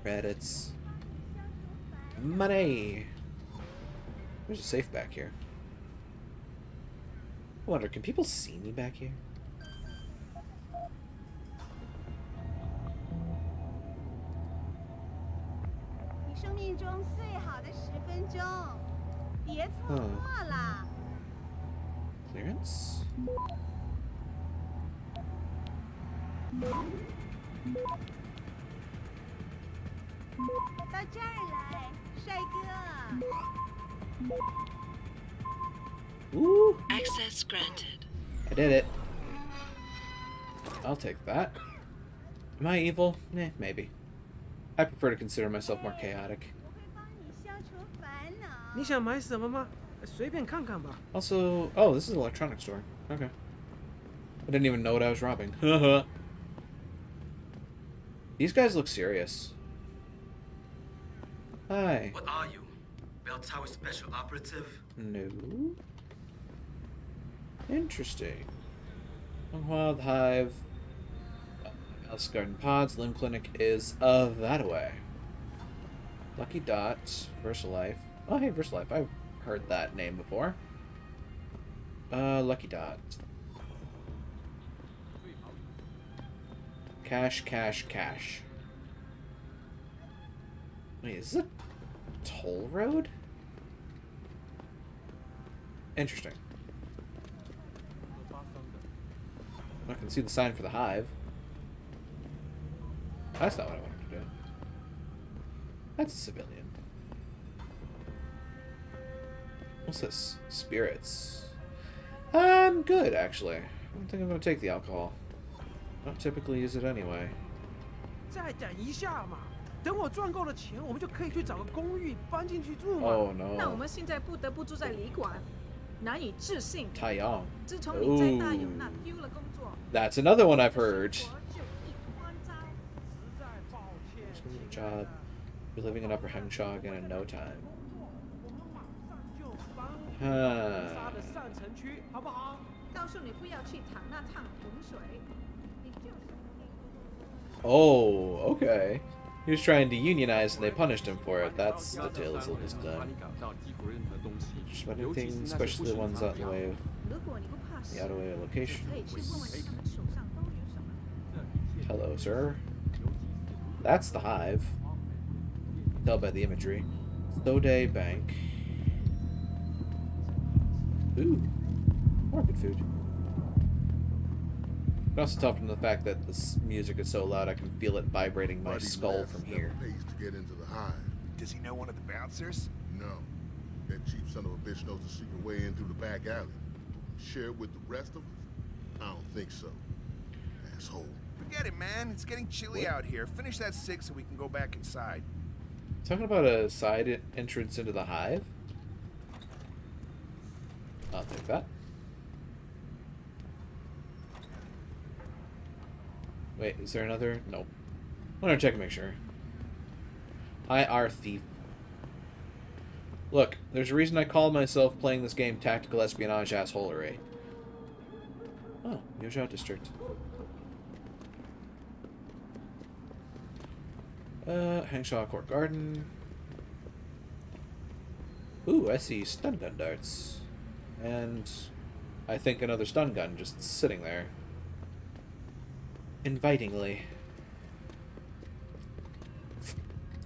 Credits. Money. There's a safe back here. I wonder, can people see me back here? Clearance? 到这儿来，帅哥。 Ooh! Access granted. I did it. I'll take that. Am I evil? Eh, maybe. I prefer to consider myself more chaotic. 你想买什么吗？随便看看吧。 Also, oh, this is an electronics store. Okay. I didn't even know what I was robbing. These guys look serious. Hi. What are you? Bell Tower Special Operative? No. Interesting. Wild Hive. Alice Garden Pods. Limb Clinic is that way. Lucky Dot. VersaLife. Oh, hey, VersaLife. I've heard that name before. Lucky Dot. Cash, cash, cash. Wait, is this a toll road? Interesting. I can see the sign for the hive. That's not what I wanted to do. That's a civilian. What's this? Spirits. I'm good, actually. I don't think I'm going to take the alcohol. I don't typically use it anyway. 再等一下嘛，等我赚够了钱，我们就可以去找个公寓搬进去住嘛。 Oh no. 那我们现在不得不住在旅馆，难以置信。 Taiyang. 自从你在大有那丢了工作， That's another one I've heard. Job. Be living in Upper Hengsha again in no time. Huh. 上城区好不好？告诉你不要去淌那趟浑水，你就是。 Oh, okay. He was trying to unionize and they punished him for it. That's the tale as old as done. Just about anything, especially the ones out in the way of the out of way locations. Hello, sir. That's the hive. Tell by the imagery. Sode Bank. Ooh. More good food. can also tell from the fact that this music is so loud I can feel it vibrating my skull from here. Pays to get into the hive. Does he know one of the bouncers? No. That cheap son of a bitch knows the secret way in through the back alley. Share it with the rest of us? I don't think so. Asshole. Forget it, man. It's getting chilly out here. Finish that 6 so we can go back inside. Talking about a side entrance into the hive? I'll take that. Wait, is there another? Nope. I want to check and make sure. IR Thief. Look, there's a reason I call myself playing this game Tactical Espionage Assholery. Oh, Yozhou District. Hangshaw Court Garden. Ooh, I see stun gun darts. And I think another stun gun just sitting there. Invitingly.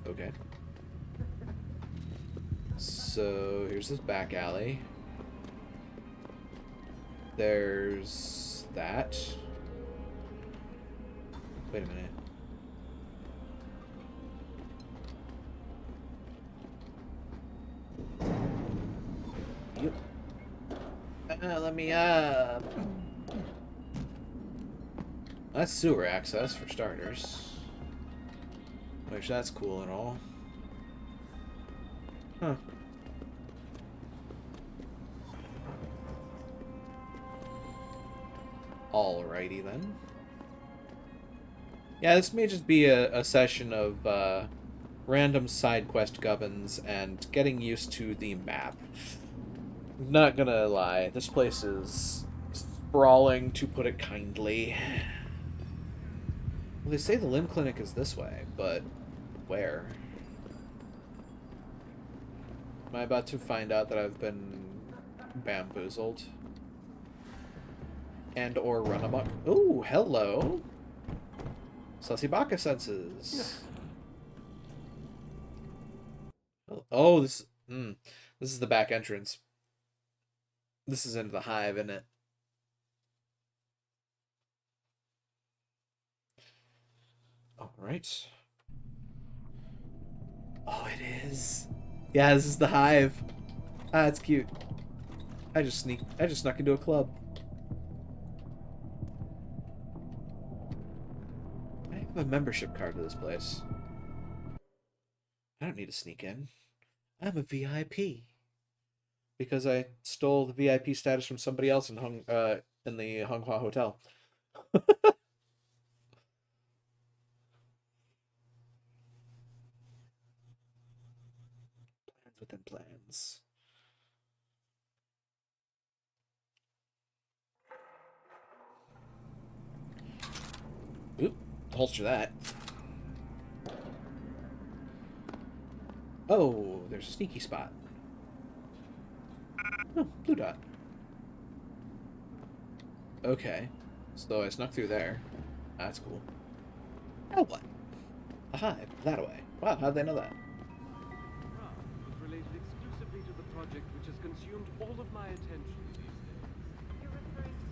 Okay. So, here's this back alley. There's that. Wait a minute. Yep. Let me up. That's sewer access for starters. Which that's cool and all. Huh. Alrighty then. Yeah, this may just be a session of random side quest gubbins and getting used to the map. Not gonna lie, this place is sprawling, to put it kindly. Well, they say the limb clinic is this way, but where? Am I about to find out that I've been bamboozled? And or run amok? Ooh, hello! Sussy senses. Oh, this is the back entrance. This is into the hive, isn't it? Alright. Oh, it is. Yeah, this is the hive. Ah, it's cute. I just snuck into a club. I have a membership card to this place. I don't need to sneak in. I'm a VIP. Because I stole the VIP status from somebody else in the Honghua Hotel. Plans within plans. Oop, holster that. Oh, there's a sneaky spot. Oh, blue dot. Okay. So I snuck through there. That's cool. Now what? A hive. That away. Wow, how'd they know that? Was related exclusively to the project which has consumed all of my attention these days. You're referring to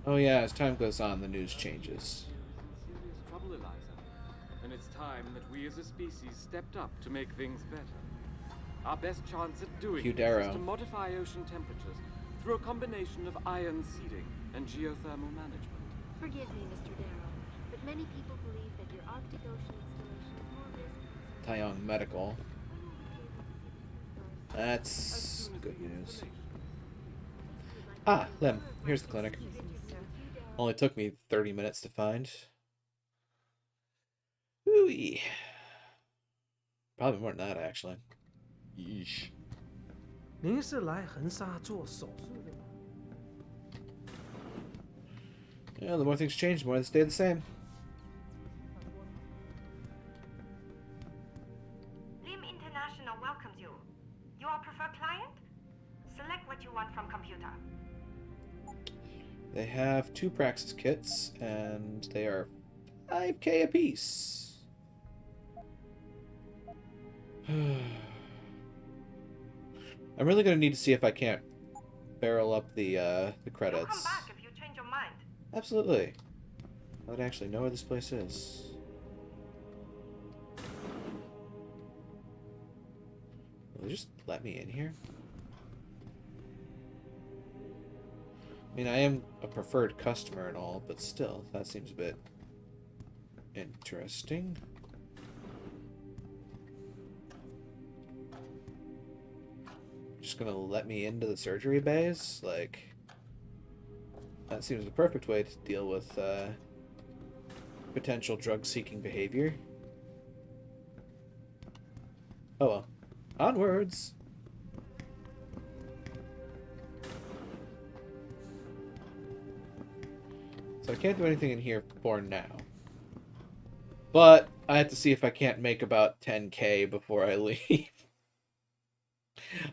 the Oh yeah, as time goes on, the news changes. Serious trouble, Eliza. And it's time that we as a species stepped up to make things better. Our best chance at doing this is to modify ocean temperatures through a combination of ion seeding and geothermal management. Forgive me, Mr. Darrow, but many people believe that your Arctic Ocean installation is more risky. Taeyong Medical. That's good news. Ah, Lim, here's the clinic. Only took me 30 minutes to find. Ooh-wee. Probably more than that, actually. Yeesh. 您是来横沙做手术的吗？ Yeah, the more things change, the more they stay the same. Lim International welcomes you. You are preferred client? Select what you want from computer. They have 2 Praxis kits, and they are 5K apiece. I'm really gonna need to see if I can't barrel up the credits. Absolutely. I would actually know where this place is. Will they just let me in here? I mean, I am a preferred customer and all, but still, that seems a bit interesting. Just gonna let me into the surgery bays? Like, that seems the perfect way to deal with potential drug-seeking behavior. Oh well. Onwards! So I can't do anything in here for now. But I have to see if I can't make about 10K before I leave.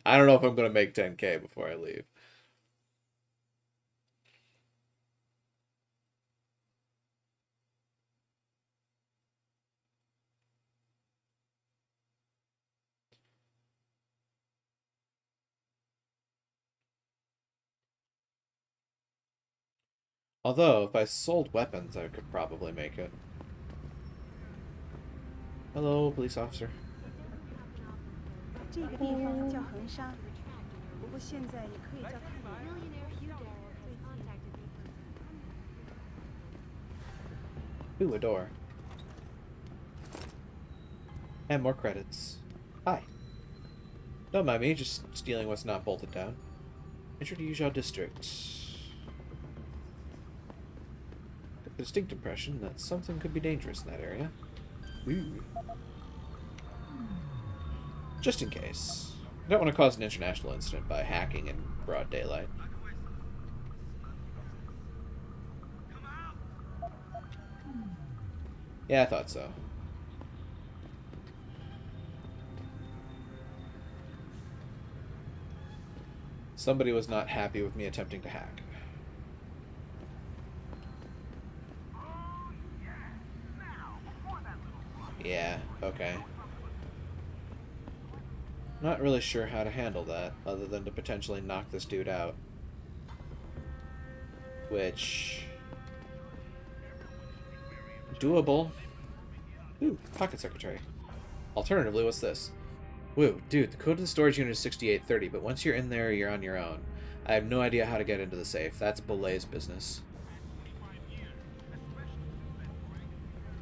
I don't know if I'm going to make 10K before I leave. Although, if I sold weapons, I could probably make it. Hello, police officer. 这个地方叫横沙，不过现在也可以叫太原。Ooh, a door. And more credits. Hi. Don't mind me, just stealing what's not bolted down. Enter the Yuzhou district. A distinct impression that something could be dangerous in that area. Ooh. Just in case. I don't want to cause an international incident by hacking in broad daylight. Yeah, I thought so. Somebody was not happy with me attempting to hack. Yeah, okay. Not really sure how to handle that, other than to potentially knock this dude out. Which... doable. Ooh, pocket secretary. Alternatively, what's this? Woo, dude, the code to the storage unit is 6830, but once you're in there, you're on your own. I have no idea how to get into the safe. That's Belay's business.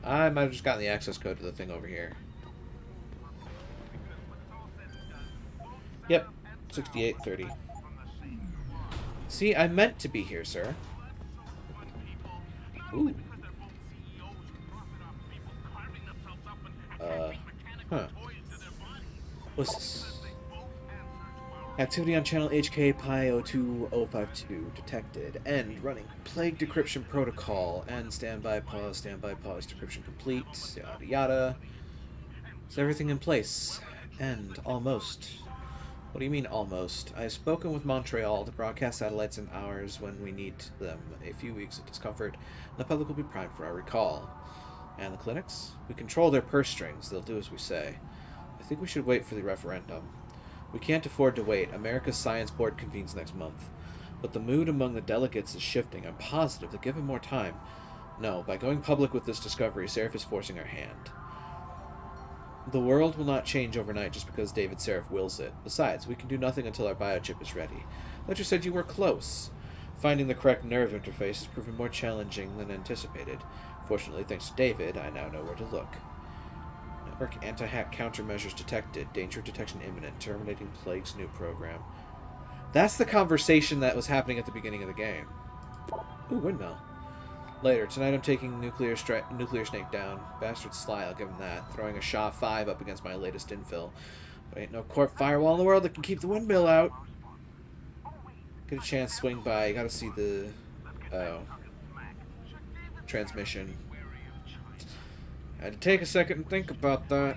I might have just gotten the access code to the thing over here. Yep, 6830. See, I meant to be here, sir. Ooh. Huh. What's this? Activity on channel HK Pi 02052 detected. End running plague decryption protocol. And standby pause, decryption complete. Yada yada. Is everything in place? End almost. What do you mean almost? I have spoken with Montreal to broadcast satellites in hours when we need them. A few weeks of discomfort, and the public will be primed for our recall. And the clinics? We control their purse strings. They'll do as we say. I think we should wait for the referendum. We can't afford to wait. America's Science Board convenes next month. But the mood among the delegates is shifting. I'm positive that given more time. No, by going public with this discovery, Seraph is forcing our hand. The world will not change overnight just because David Seraph wills it. Besides, we can do nothing until our biochip is ready. Ledger said you were close. Finding the correct nerve interface has proven more challenging than anticipated. Fortunately, thanks to David, I now know where to look. Network anti-hack countermeasures detected. Danger of detection imminent. Terminating Plague's new program. That's the conversation that was happening at the beginning of the game. Ooh, windmill. Later, tonight I'm taking Nuclear Snake down. Bastard Sly, I'll give him that. Throwing a Shaw 5 up against my latest infill. But ain't no corp firewall in the world that can keep the windmill out. Get a chance, swing by. You gotta see the... transmission. I had to take a second and think about that.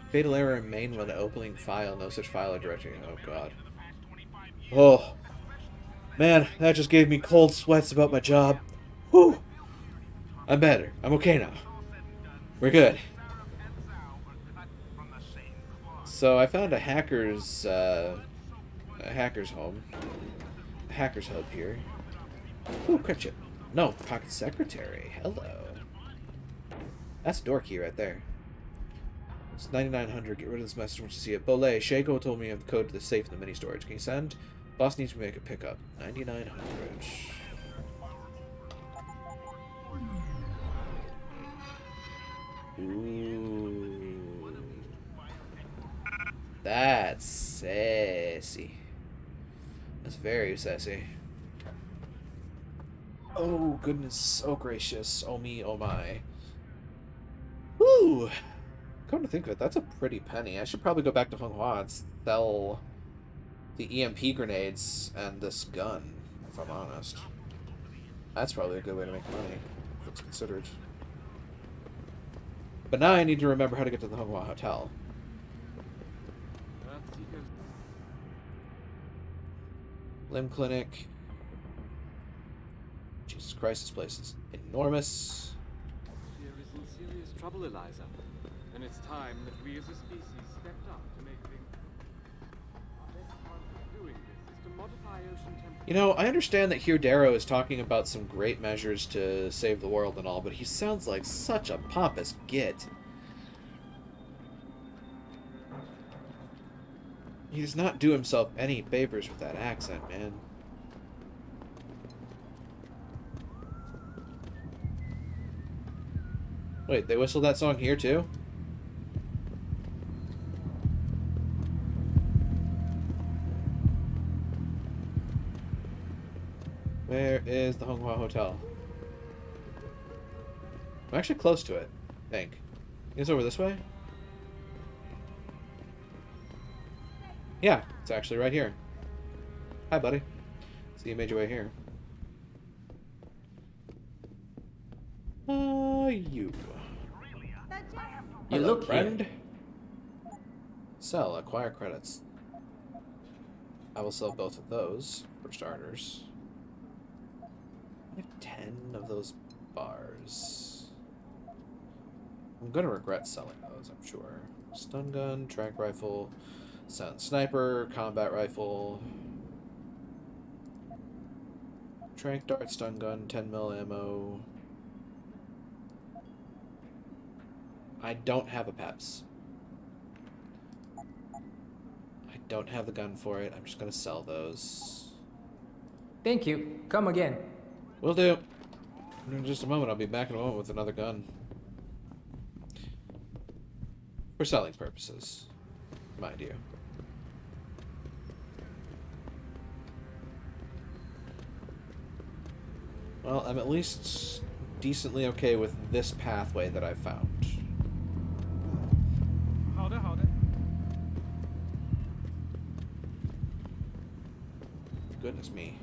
Fatal error in main when opening file. No such file or directory. Oh, God. Oh. Man, that just gave me cold sweats about my job. Whew. I'm better. I'm okay now. We're good. So I found a hacker's home. Hacker's Hub here. Ooh, crypt chip. No, Pocket Secretary. Hello. That's a door key right there. It's 9900. Get rid of this message once you see it. Bolay, Shago told me you have the code to the safe in the mini storage. Can you send? Boss needs to make a pickup. 9900. Ooh. That's sassy. That's very sassy. Oh, goodness. Oh, gracious. Oh, me. Oh, my. Woo! Come to think of it, that's a pretty penny. I should probably go back to Honghua and sell the EMP grenades and this gun, if I'm honest. That's probably a good way to make money, if it's considered. But now I need to remember how to get to the Honghua Hotel. Limb Clinic. Jesus Christ, this place is enormous. Here is in serious trouble, Eliza. And it's time that we as a species stepped up to make things... Our best chance of doing this is to modify ocean temperature. You know, I understand that Hirdero is talking about some great measures to save the world and all, but he sounds like such a pompous git. He does not do himself any favors with that accent, man. Wait, they whistled that song here too? Where is the Honghua Hotel? I'm actually close to it, I think. It's over this way? Yeah, it's actually right here. Hi, buddy. See, you made your way here. You. You Hello, look friend. here. Sell, acquire credits. I will sell both of those, for starters. I have 10 of those bars. I'm gonna regret selling those, I'm sure. Stun gun, track rifle, sound sniper, combat rifle, trank dart, stun gun, 10mm ammo. I don't have a PEPS. I don't have the gun for it. I'm just gonna sell those. Thank you. Come again. Will do. In just a moment, I'll be back in a moment with another gun. For selling purposes, mind you. Well, I'm at least decently okay with this pathway that I've found. Goodness me.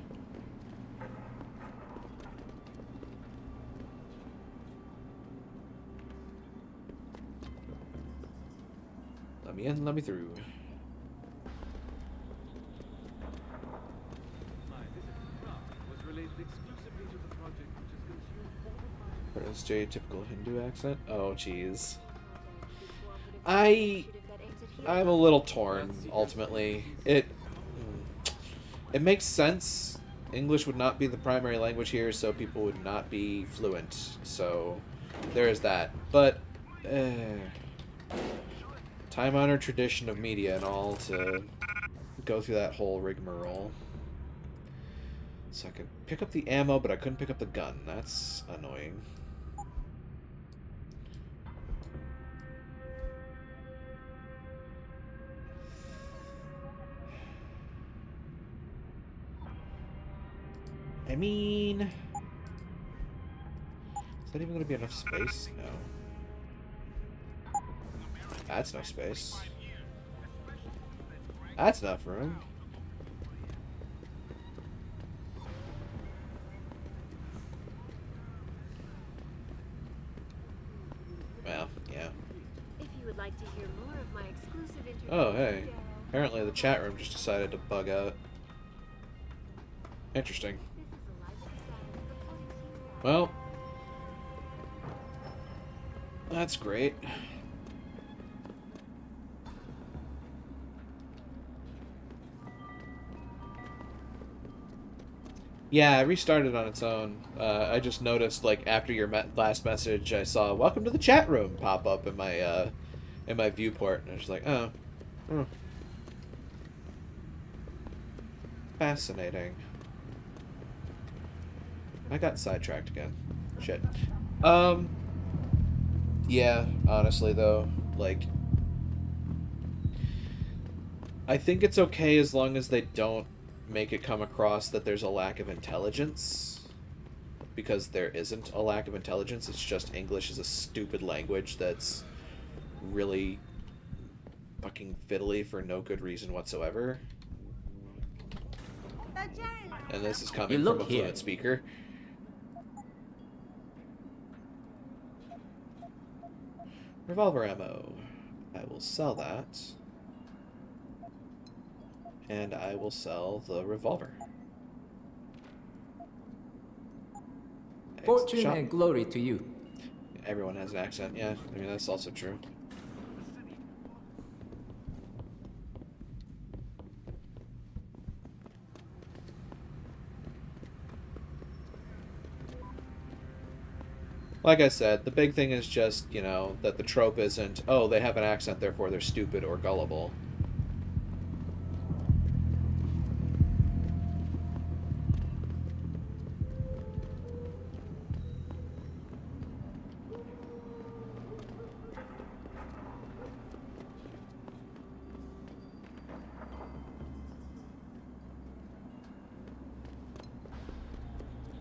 Let me in, let me through. Prince J, typical Hindu accent. Oh, jeez. I'm a little torn, ultimately. It makes sense. English would not be the primary language here, so people would not be fluent. So, there is that. But, time-honored tradition of media and all to go through that whole rigmarole. So I could pick up the ammo, but I couldn't pick up the gun. That's annoying. I mean... Is that even going to be enough space? No. That's enough space. That's enough room. Well, yeah. If you would like to hear more of my exclusive interview. Oh, hey. Apparently the chat room just decided to bug out. Interesting. Well, that's great. Yeah, I restarted on its own. I just noticed, like, after your last message, I saw "Welcome to the chat room" pop up in my viewport, and I was like, oh. Fascinating. I got sidetracked again. Shit. Yeah, honestly, though, like, I think it's okay as long as they don't make it come across that there's a lack of intelligence. Because there isn't a lack of intelligence, it's just English is a stupid language that's really fucking fiddly for no good reason whatsoever. And this is coming from a fluent speaker. Revolver ammo. I will sell that. And I will sell the revolver. Fortune and glory to you. Everyone has an accent, yeah. I mean, that's also true. Like I said, the big thing is just, you know, that the trope isn't, oh, they have an accent, therefore they're stupid or gullible.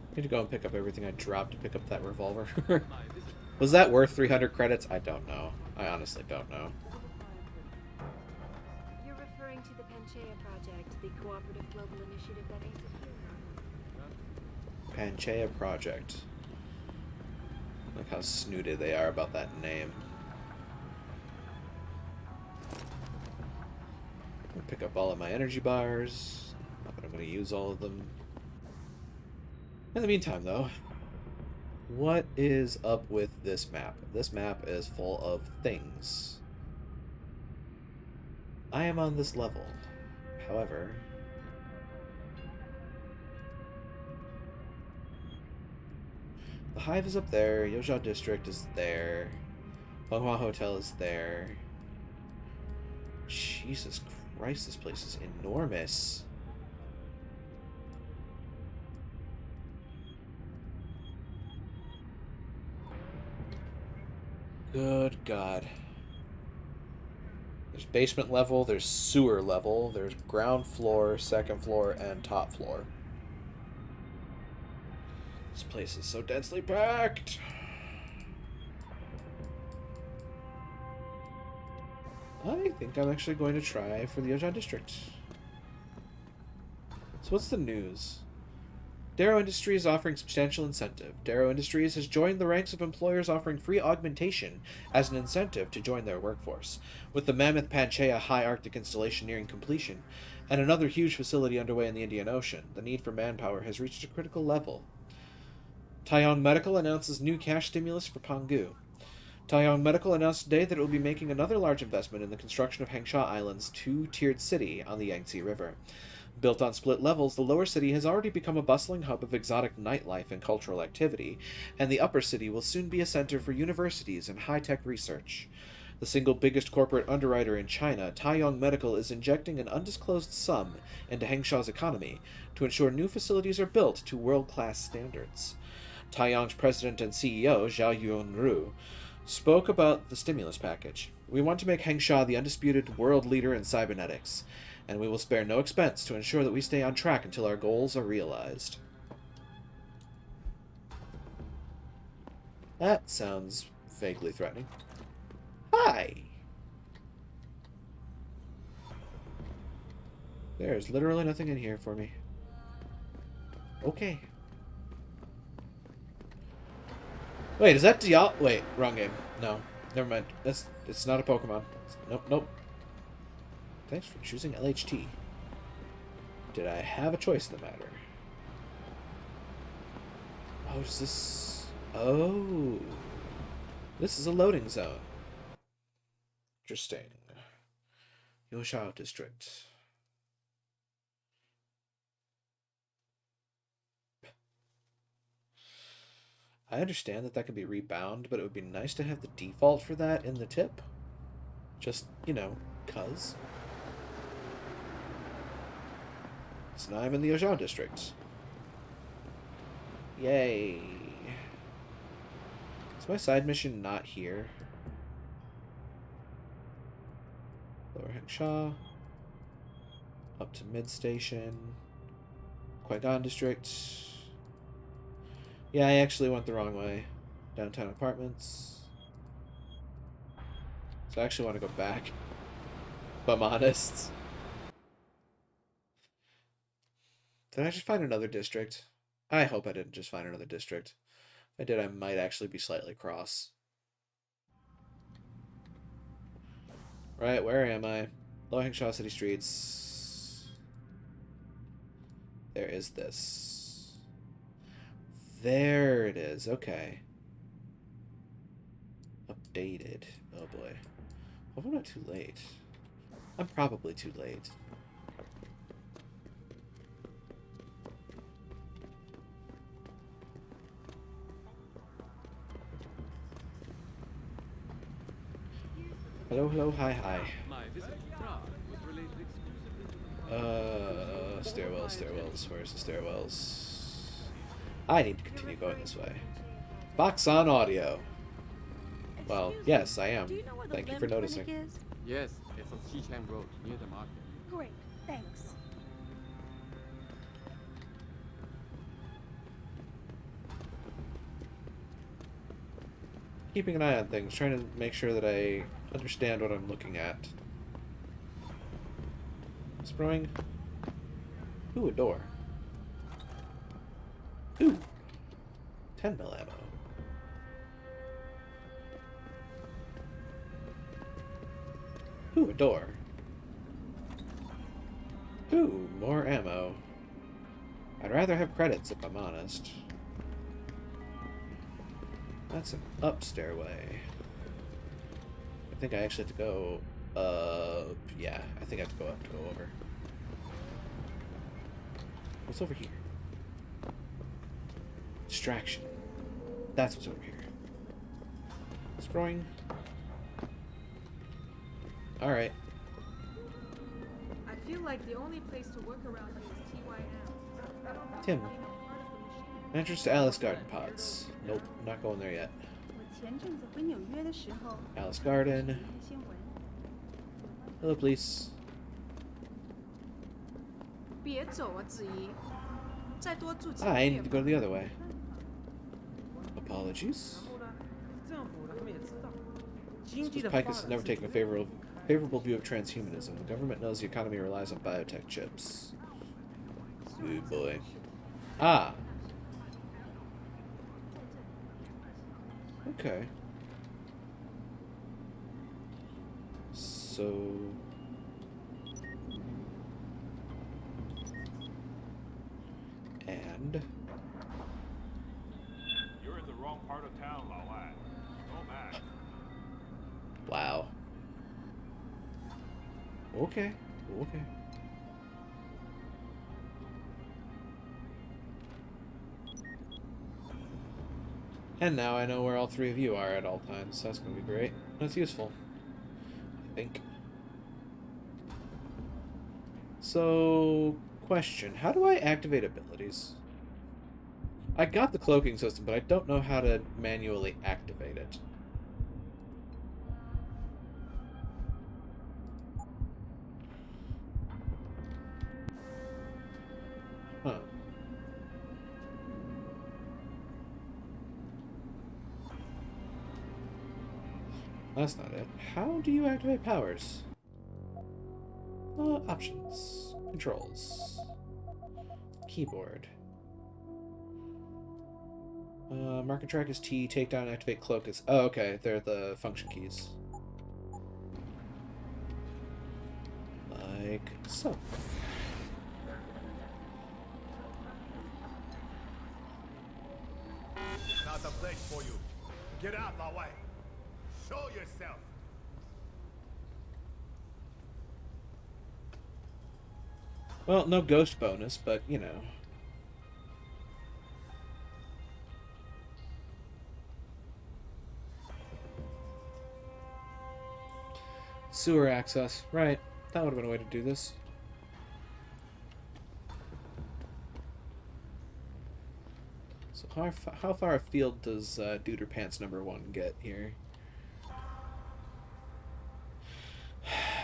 I need to go and pick up everything I dropped to pick up that revolver. Was that worth 300 credits? I don't know. I honestly don't know. You're referring to the Panchaea Project, the cooperative global initiative that aims at human. Panchaea Project. Look how snooted they are about that name. I'll pick up all of my energy bars. Not that I'm going to use all of them. In the meantime, though, what is up with this map? This map is full of things. I am on this level. However, the Hive is up there. Yozhou District is there. Bonghua Hotel is there. Jesus Christ, this place is enormous. Good God. There's basement level, there's sewer level, there's ground floor, second floor, and top floor. This place is so densely packed. I think I'm actually going to try for the Yozhou District. So what's the news? Darrow Industries offering substantial incentive. Darrow Industries has joined the ranks of employers offering free augmentation as an incentive to join their workforce. With the mammoth Panchaea High Arctic installation nearing completion, and another huge facility underway in the Indian Ocean, the need for manpower has reached a critical level. Taiyang Medical announces new cash stimulus for Penghu. Taiyang Medical announced today that it will be making another large investment in the construction of Hengsha Island's two-tiered city on the Yangtze River. Built on split levels, the lower city has already become a bustling hub of exotic nightlife and cultural activity, and the upper city will soon be a center for universities and high-tech research. The single biggest corporate underwriter in China, Taiyang Medical is injecting an undisclosed sum into Hengsha's economy to ensure new facilities are built to world-class standards. Taiyang's president and CEO, Zhao Yunru, spoke about the stimulus package. We want to make Hengsha the undisputed world leader in cybernetics, and we will spare no expense to ensure that we stay on track until our goals are realized. That sounds vaguely threatening. Hi! There's literally nothing in here for me. Okay. Wait, is that Dial? Wait, wrong game. No, never mind. It's not a Pokemon. Nope. Thanks for choosing LHT. Did I have a choice in the matter? Oh, is this... Oh. This is a loading zone. Interesting. Yozhou District. I understand that that can be rebound, but it would be nice to have the default for that in the tip. Just, you know, 'cause. So now I'm in the Ojao district. Yay. Is my side mission not here? Lower Hengsha. Up to Mid Station. Qui-Gon district. Yeah, I actually went the wrong way. Downtown apartments. So I actually want to go back. If I'm honest. Did I just find another district? I hope I didn't just find another district. If I did, I might actually be slightly cross. Right, where am I? Lower Hengsha City Streets. There is this. There it is, okay. Updated. Oh boy. Hope I'm not too late. I'm probably too late. Hello, hello, hi, hi. My visit to Prague was related exclusively to Stairwells, stairwells. Where's the stairwells? I need to continue going this way. Box on audio. Well, yes, I am. Thank you for noticing. Yes, it's on Xichang Road, near the market. Great, thanks. Keeping an eye on things, trying to make sure that I understand what I'm looking at. Sprung. Ooh, a door. Ooh. 10 mil ammo. Ooh, a door. Ooh, more ammo. I'd rather have credits if I'm honest. That's an up stairway. I think I actually have to go, yeah, I think I have to go up to go over. What's over here? Distraction. That's what's over here. Scrolling. Alright. I feel like the only place to work around here is TYM. I don't Tim. really know part of the machine. Entrance to Alice Garden Pods. Nope, not going there yet. 我前阵子回纽约的时候， Alice Garden. 看了新闻， Hello, police. 别走啊，子怡，再多住几 Ah, 个 I 月 need to 吧。 go the other way. Apologies. 然后呢，政府呢，他们也知道，经济 Suppose 的发 Picus has 展 never 是 taken a favorable view of transhumanism. The government knows the economy relies on biotech chips. Oh boy. Ah. Okay. So... And... You're in the wrong part of town, Lao Wai. Go back. Wow. Okay. Okay. And now I know where all three of you are at all times, so that's going to be great. That's useful. I think. So, question. How do I activate abilities? I got the cloaking system, but I don't know how to manually activate it. Huh. That's not it. How do you activate powers? Options. Controls. Keyboard. Mark and track is T, takedown, activate cloak is... Oh, okay, they're the function keys. Like so. Not a place for you. Get out, Lao Wai. Show yourself. Well, no ghost bonus, but, you know. Sewer access. Right. That would have been a way to do this. So how far afield does Duder Pants #1 get here?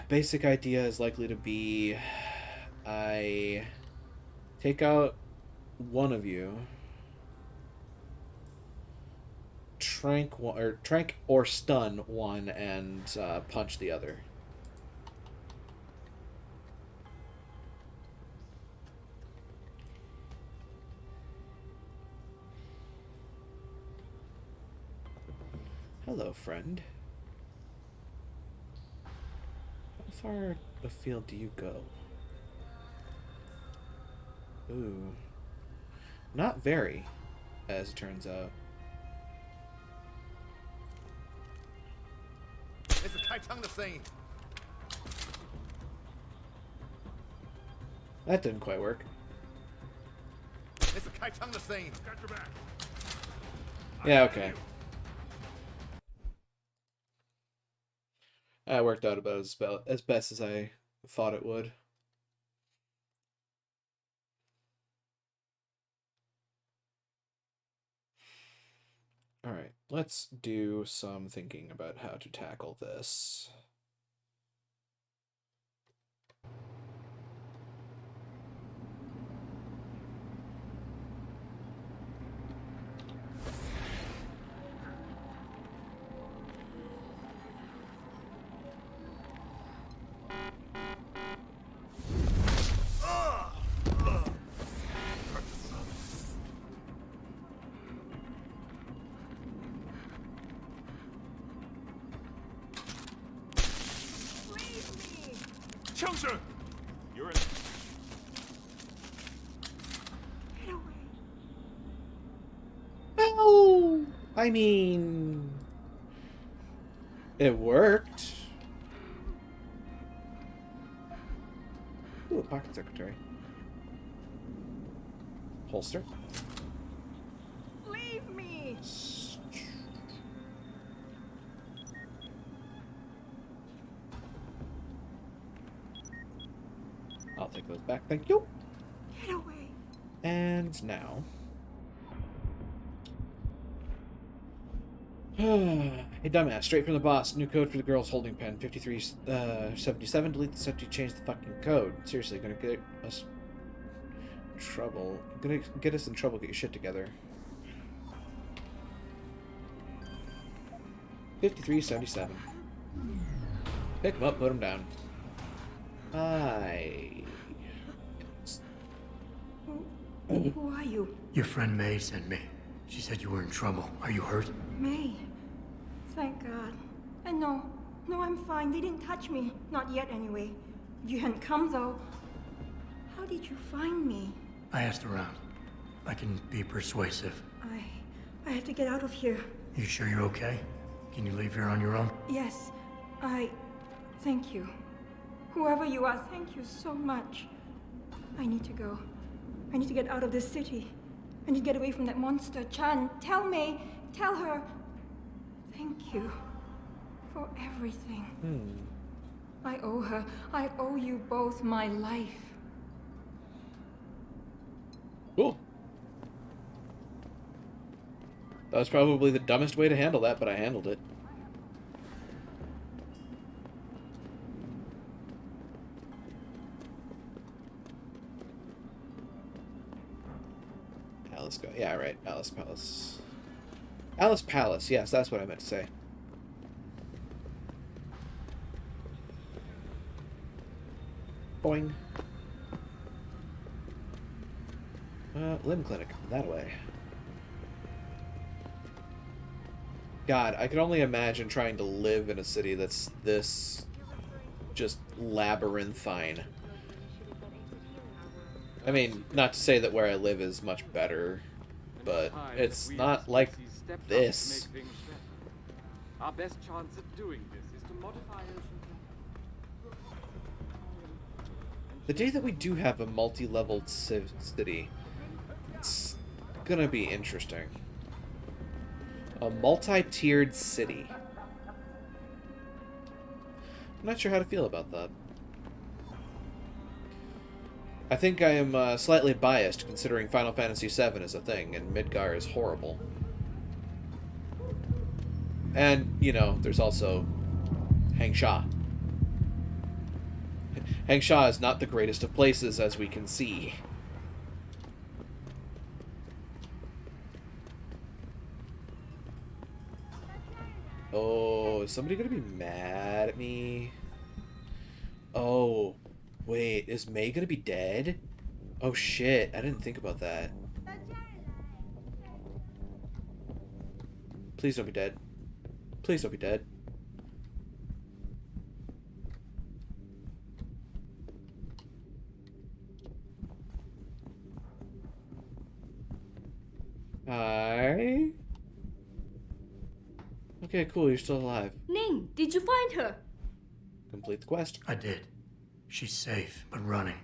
Basic idea is likely to be I take out one of you, trank or stun one, and punch the other. Hello, friend. How far afield do you go? Ooh. Not very, as it turns out. It's a tight tongue to thing. That didn't quite work. It's a tight tongue to thing. Got your back. Yeah, okay. That worked out about as best as I thought it would. Alright, let's do some thinking about how to tackle this. Chelsea! You're in. Get away. Oh, I mean, it worked. Ooh, a pocket secretary. Holster. Leave me. I'll take those back, thank you. Get away. And now. Hey, dumbass, straight from the boss. New code for the girl's holding pen. 5377. Delete the stuff to change the fucking code. Seriously, gonna get us in trouble. Gonna get us in trouble. Get your shit together. 5377. Pick him up, put him down. Who are you? Your friend May sent me. She said you were in trouble. Are you hurt? May. Thank God. And no, I'm fine. They didn't touch me. Not yet, anyway. If you hadn't come, though, how did you find me? I asked around. I can be persuasive. I have to get out of here. You sure you're okay? Can you leave here on your own? Yes, thank you. Whoever you are, thank you so much. I need to go. I need to get out of this city. I need to get away from that monster, Chan. Tell May, tell her. Thank you for everything. I owe her. I owe you both my life. Cool. That was probably the dumbest way to handle that, but I handled it. Alice go. Yeah, right. Alice Palace. Alice Palace. Yes, that's what I meant to say. Boing. Limb clinic. That way. God, I could only imagine trying to live in a city that's this just labyrinthine. I mean, not to say that where I live is much better, but it's not like this. Our best chance of doing this is to modify ocean. The day that we do have a multi-leveled city, it's gonna be interesting. A multi-tiered city. I'm not sure how to feel about that. I think I am slightly biased considering Final Fantasy VII is a thing and Midgar is horrible. And, you know, there's also Hangsha. Hangsha is not the greatest of places, as we can see. Oh, is somebody gonna be mad at me? Oh, wait, is May gonna be dead? Oh shit, I didn't think about that. Please don't be dead. Please don't be dead. Hi. Okay, cool, you're still alive. Ning, did you find her? Complete the quest. I did. She's safe, but running.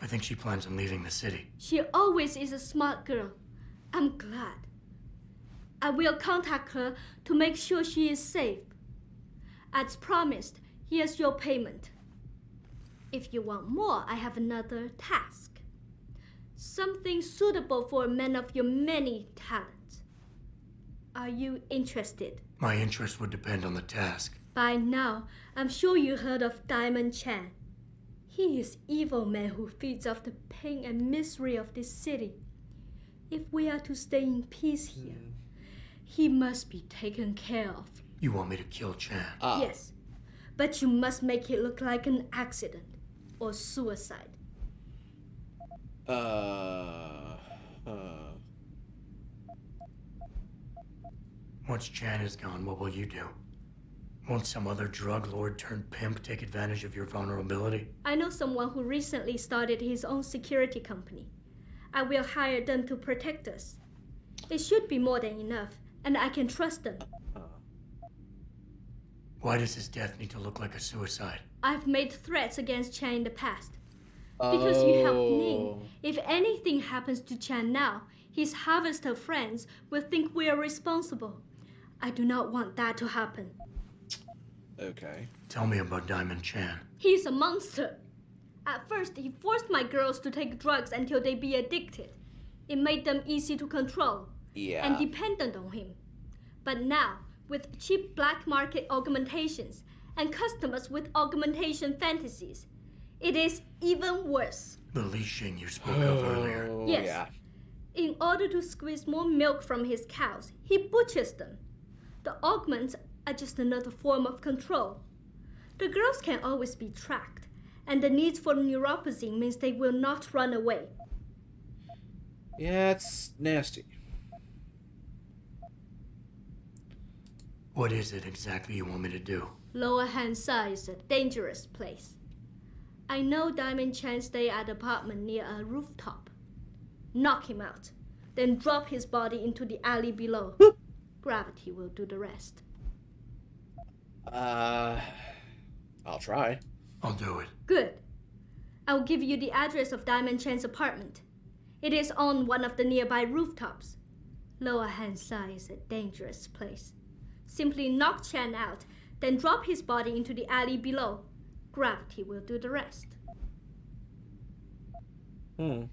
I think she plans on leaving the city. She always is a smart girl. I'm glad. I will contact her to make sure she is safe. As promised, here's your payment. If you want more, I have another task. Something suitable for a man of your many talents. Are you interested? My interest would depend on the task. By now, I'm sure you heard of Diamond Chan. He is evil man who feeds off the pain and misery of this city. If we are to stay in peace here, he must be taken care of. You want me to kill Chan? Yes, but you must make it look like an accident or suicide. Once Chan is gone, what will you do? Won't some other drug lord turned pimp take advantage of your vulnerability? I know someone who recently started his own security company. I will hire them to protect us. It should be more than enough, and I can trust them. Why does his death need to look like a suicide? I've made threats against Chan in the past. Because you helped Ning. If anything happens to Chan now, his harvester friends will think we are responsible. I do not want that to happen. Okay. Tell me about Diamond Chan. He's a monster. At first, he forced my girls to take drugs until they be addicted. It made them easy to control. Yeah. And dependent on him. But now, with cheap black market augmentations and customers with augmentation fantasies, it is even worse. The Li Xing you spoke of earlier. Yes. Yeah. In order to squeeze more milk from his cows, he butchers them. The augments are just another form of control. The girls can always be tracked, and the need for neuropathy means they will not run away. Yeah, it's nasty. What is it exactly you want me to do? Lower Hansa is a dangerous place. I know Diamond Chan stay at an apartment near a rooftop. Knock him out, then drop his body into the alley below. Gravity will do the rest. I'll try. I'll do it. Good. I'll give you the address of Diamond Chan's apartment. It is on one of the nearby rooftops. Lower Hansa is a dangerous place. Simply knock Chan out, then drop his body into the alley below. Gravity will do the rest. Anything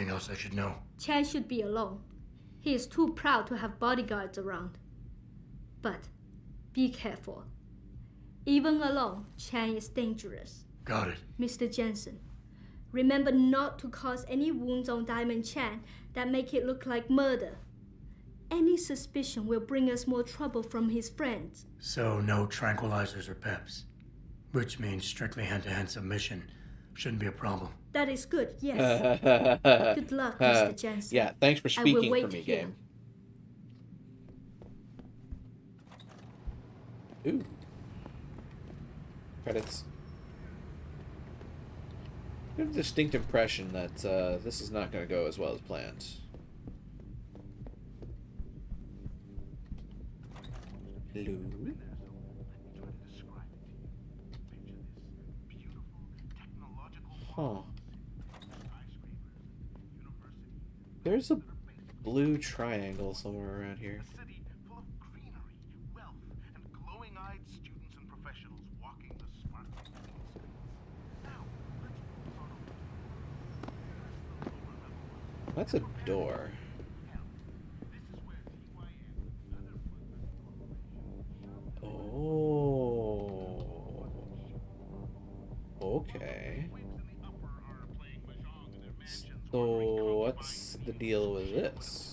else I should know? Chan should be alone. He is too proud to have bodyguards around. But be careful. Even alone, Chan is dangerous. Got it. Mr. Jensen, remember not to cause any wounds on Diamond Chan that make it look like murder. Any suspicion will bring us more trouble from his friends. So no tranquilizers or peps. Which means strictly hand-to-hand submission shouldn't be a problem. That is good, yes. Good luck, Mr. Jensen. Yeah, thanks for I will speaking wait for me, here. game. Ooh. Credits. I have a distinct impression that this is not going to go as well as planned. Hello? Huh. There's a blue triangle somewhere around here. A city full of greenery, wealth, and glowing-eyed student That's a door. Oh. Okay. So what's the deal with this?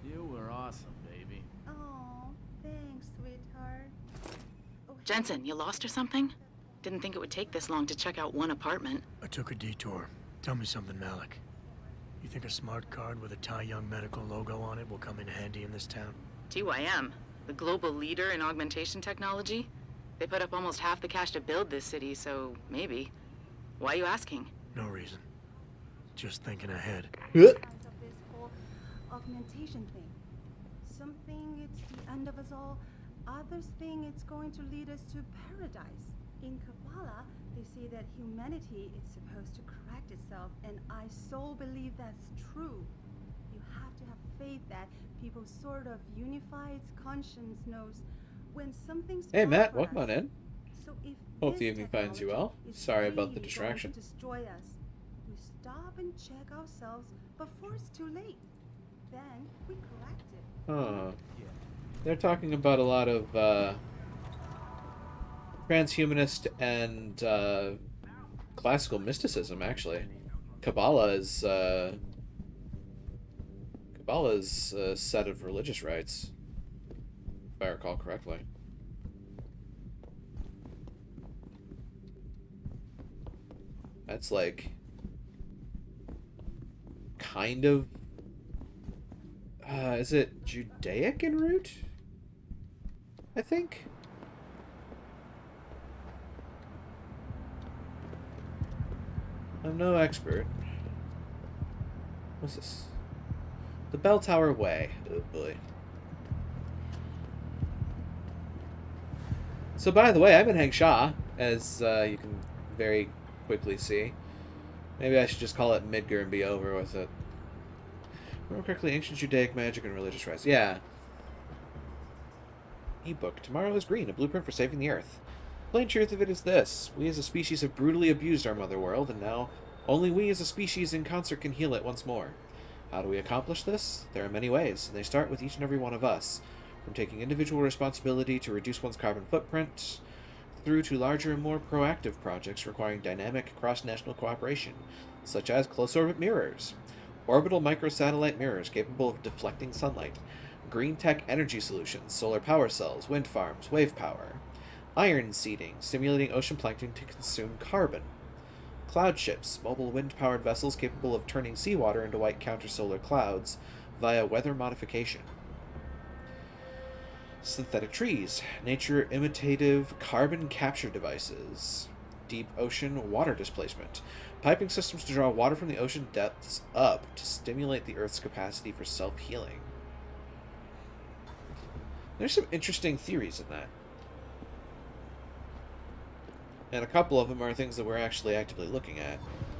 You were awesome, baby. Oh, thanks, sweetheart. Jensen, you lost or something? Didn't think it would take this long to check out one apartment. I took a detour. Tell me something, Malik. You think a smart card with a Tai Young Medical logo on it will come in handy in this town? TYM, the global leader in augmentation technology. They put up almost half the cash to build this city, so maybe. Why are you asking? No reason. Just thinking ahead. Of this whole augmentation thing. Some think it's the end of us all. Others think it's going to lead us to paradise. In Kabbalah, they say that humanity is supposed to correct itself, and I so believe that's true. You have to have faith that people sort of unify its conscience knows when something's Hey, wrong Matt, for welcome us. on in. So if Hope this the evening finds you well. technology is Sorry about the really distraction. going to destroy us, we stop and check ourselves before it's too late. Then we correct it. Huh. They're talking about a lot of transhumanist and classical mysticism, actually. Kabbalah's a set of religious rites, if I recall correctly. That's like kind of is it Judaic in root? I think. I'm no expert. What's this? The Bell Tower Way. Oh boy. So by the way, I'm in Hangsha, as you can very quickly see. Maybe I should just call it Midgar and be over with it. Remember correctly, ancient Judaic magic and religious rites. Yeah. Ebook. Tomorrow is Green, a blueprint for saving the Earth. Plain truth of it is this. We as a species have brutally abused our mother world, and now only we as a species in concert can heal it once more. How do we accomplish this? There are many ways, and they start with each and every one of us. From taking individual responsibility to reduce one's carbon footprint, through to larger and more proactive projects requiring dynamic cross-national cooperation, such as close-orbit mirrors, orbital microsatellite mirrors capable of deflecting sunlight, green tech energy solutions, solar power cells, wind farms, wave power, iron seeding, stimulating ocean plankton to consume carbon, cloud ships, mobile wind-powered vessels capable of turning seawater into white counter-solar clouds via weather modification, synthetic trees, nature-imitative carbon capture devices, deep ocean water displacement, piping systems to draw water from the ocean depths up to stimulate the Earth's capacity for self-healing. There's some interesting theories in that. And a couple of them are things that we're actually actively looking at,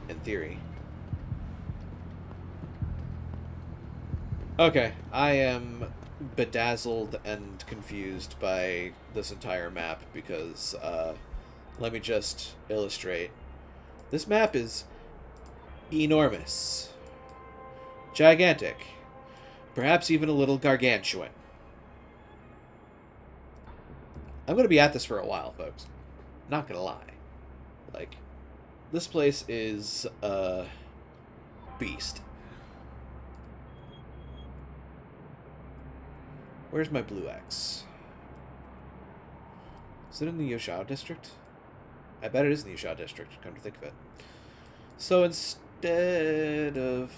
in theory. Okay, I am bedazzled and confused by this entire map because, let me just illustrate. This map is enormous. Gigantic. Perhaps even a little gargantuan. I'm going to be at this for a while, folks. Not going to lie. Like, this place is a beast. Where's my blue X? Is it in the Yoshao district? I bet it is in the Yoshao district, come to think of it. So instead of...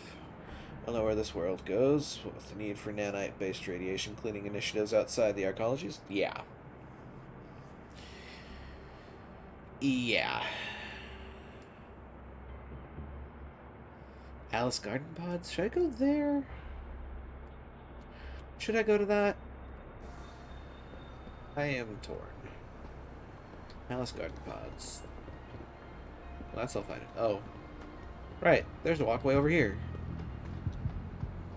I don't know where this world goes. With the need for nanite-based radiation cleaning initiatives outside the arcologies? Yeah. Yeah. Alice Garden Pods? Should I go there? Should I go to that? I am torn. Alice Garden Pods. Well, that's all fine. Oh. Right. There's a walkway over here.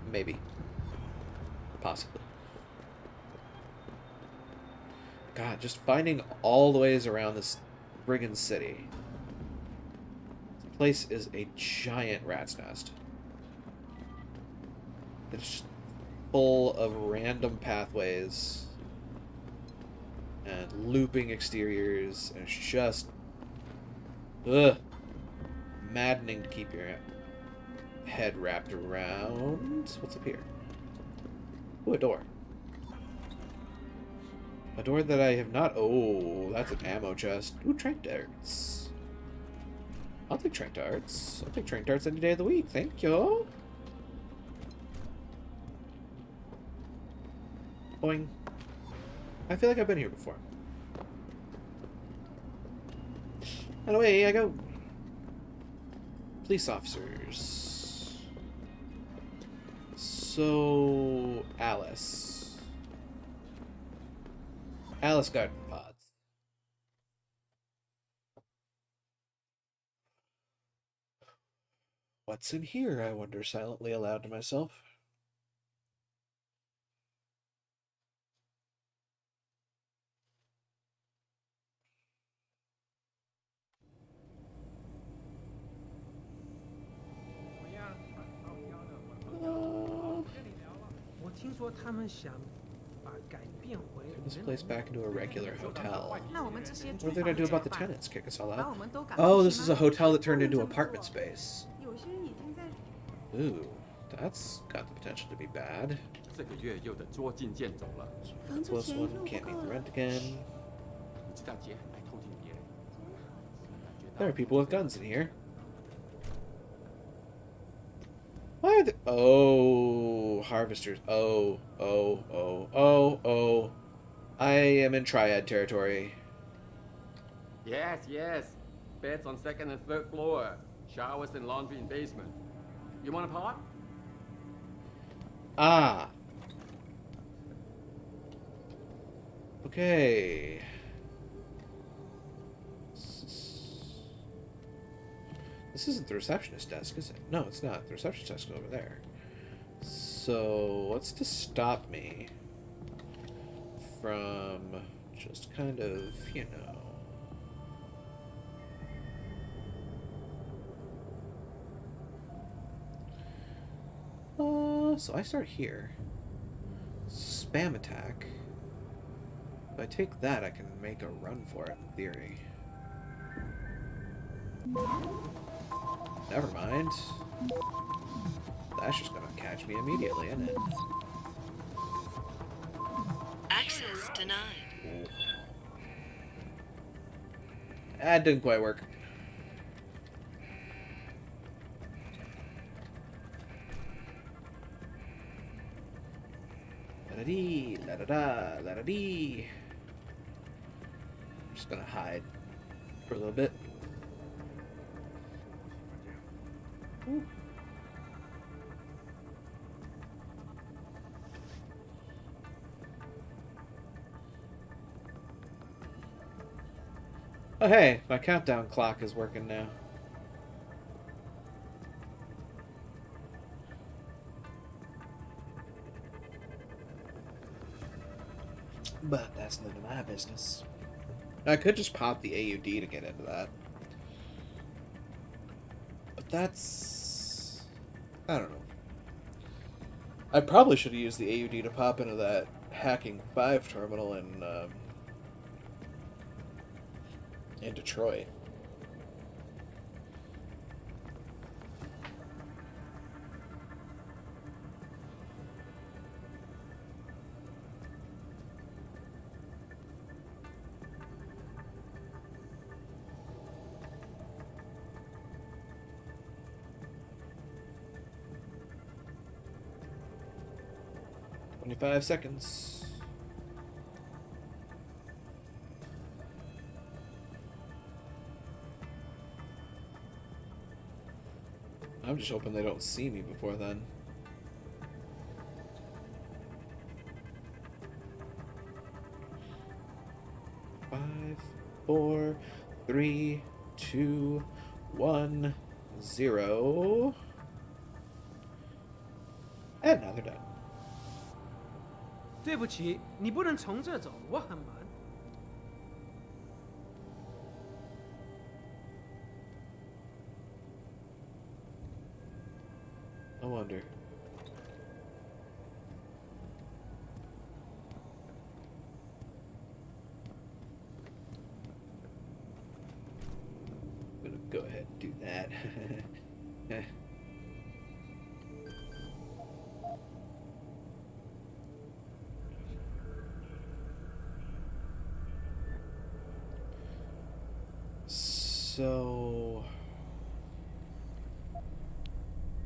Maybe. Possibly. God, just finding all the ways around this friggin' city. This place is a giant rat's nest. It's full of random pathways and looping exteriors, and it's just maddening to keep your head wrapped around. What's up here? Ooh, a door. A door that I have not... Oh, that's an ammo chest. Ooh, trank darts. I'll take trank darts. I'll take trank darts any day of the week. Thank you. Boing. I feel like I've been here before. And away I go. Police officers. So... Alice. Alice Garden Pods. What's in here, I wonder silently aloud to myself. Turn this place back into a regular hotel. What are they gonna do about the tenants? Kick us all out? Oh, this is a hotel that turned into apartment space. Ooh, that's got the potential to be bad. Plus one, can't meet the rent again. There are people with guns in here. Why are they... Oh, harvesters. Oh. I am in triad territory. Yes. Beds on second and third floor. Showers and laundry in basement. You want a pot? Ah. Okay. This isn't the receptionist desk, is it? No, it's not. The receptionist desk is over there. So, what's to stop me from just kind of, you know... so I start here. Spam attack. If I take that, I can make a run for it, in theory. Never mind. That's just gonna catch me immediately, isn't it? Access denied. Ooh. That didn't quite work. La-da-dee, la-da-da, la-da-dee. I'm just gonna hide for a little bit. Ooh. Oh hey, my countdown clock is working now. But that's none of my business. I could just pop the AUD to get into that. But that's... I don't know. I probably should have used the AUD to pop into that Hacking 5 terminal in Detroit. "25 seconds. I'm just hoping they don't see me before then. Five, 4, 3, 2, 1, 0. And now they're done. 对不起，你不能从这走，我很忙。wonder. I'm gonna go ahead and do that. So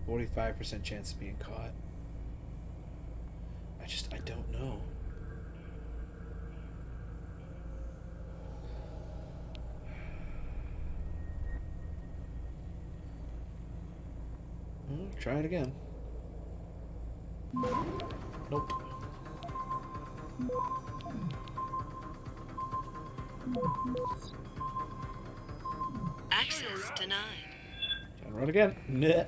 45% chance of being caught. I don't know. Well, try it again. Nope. Access denied. Try and run again. Nah.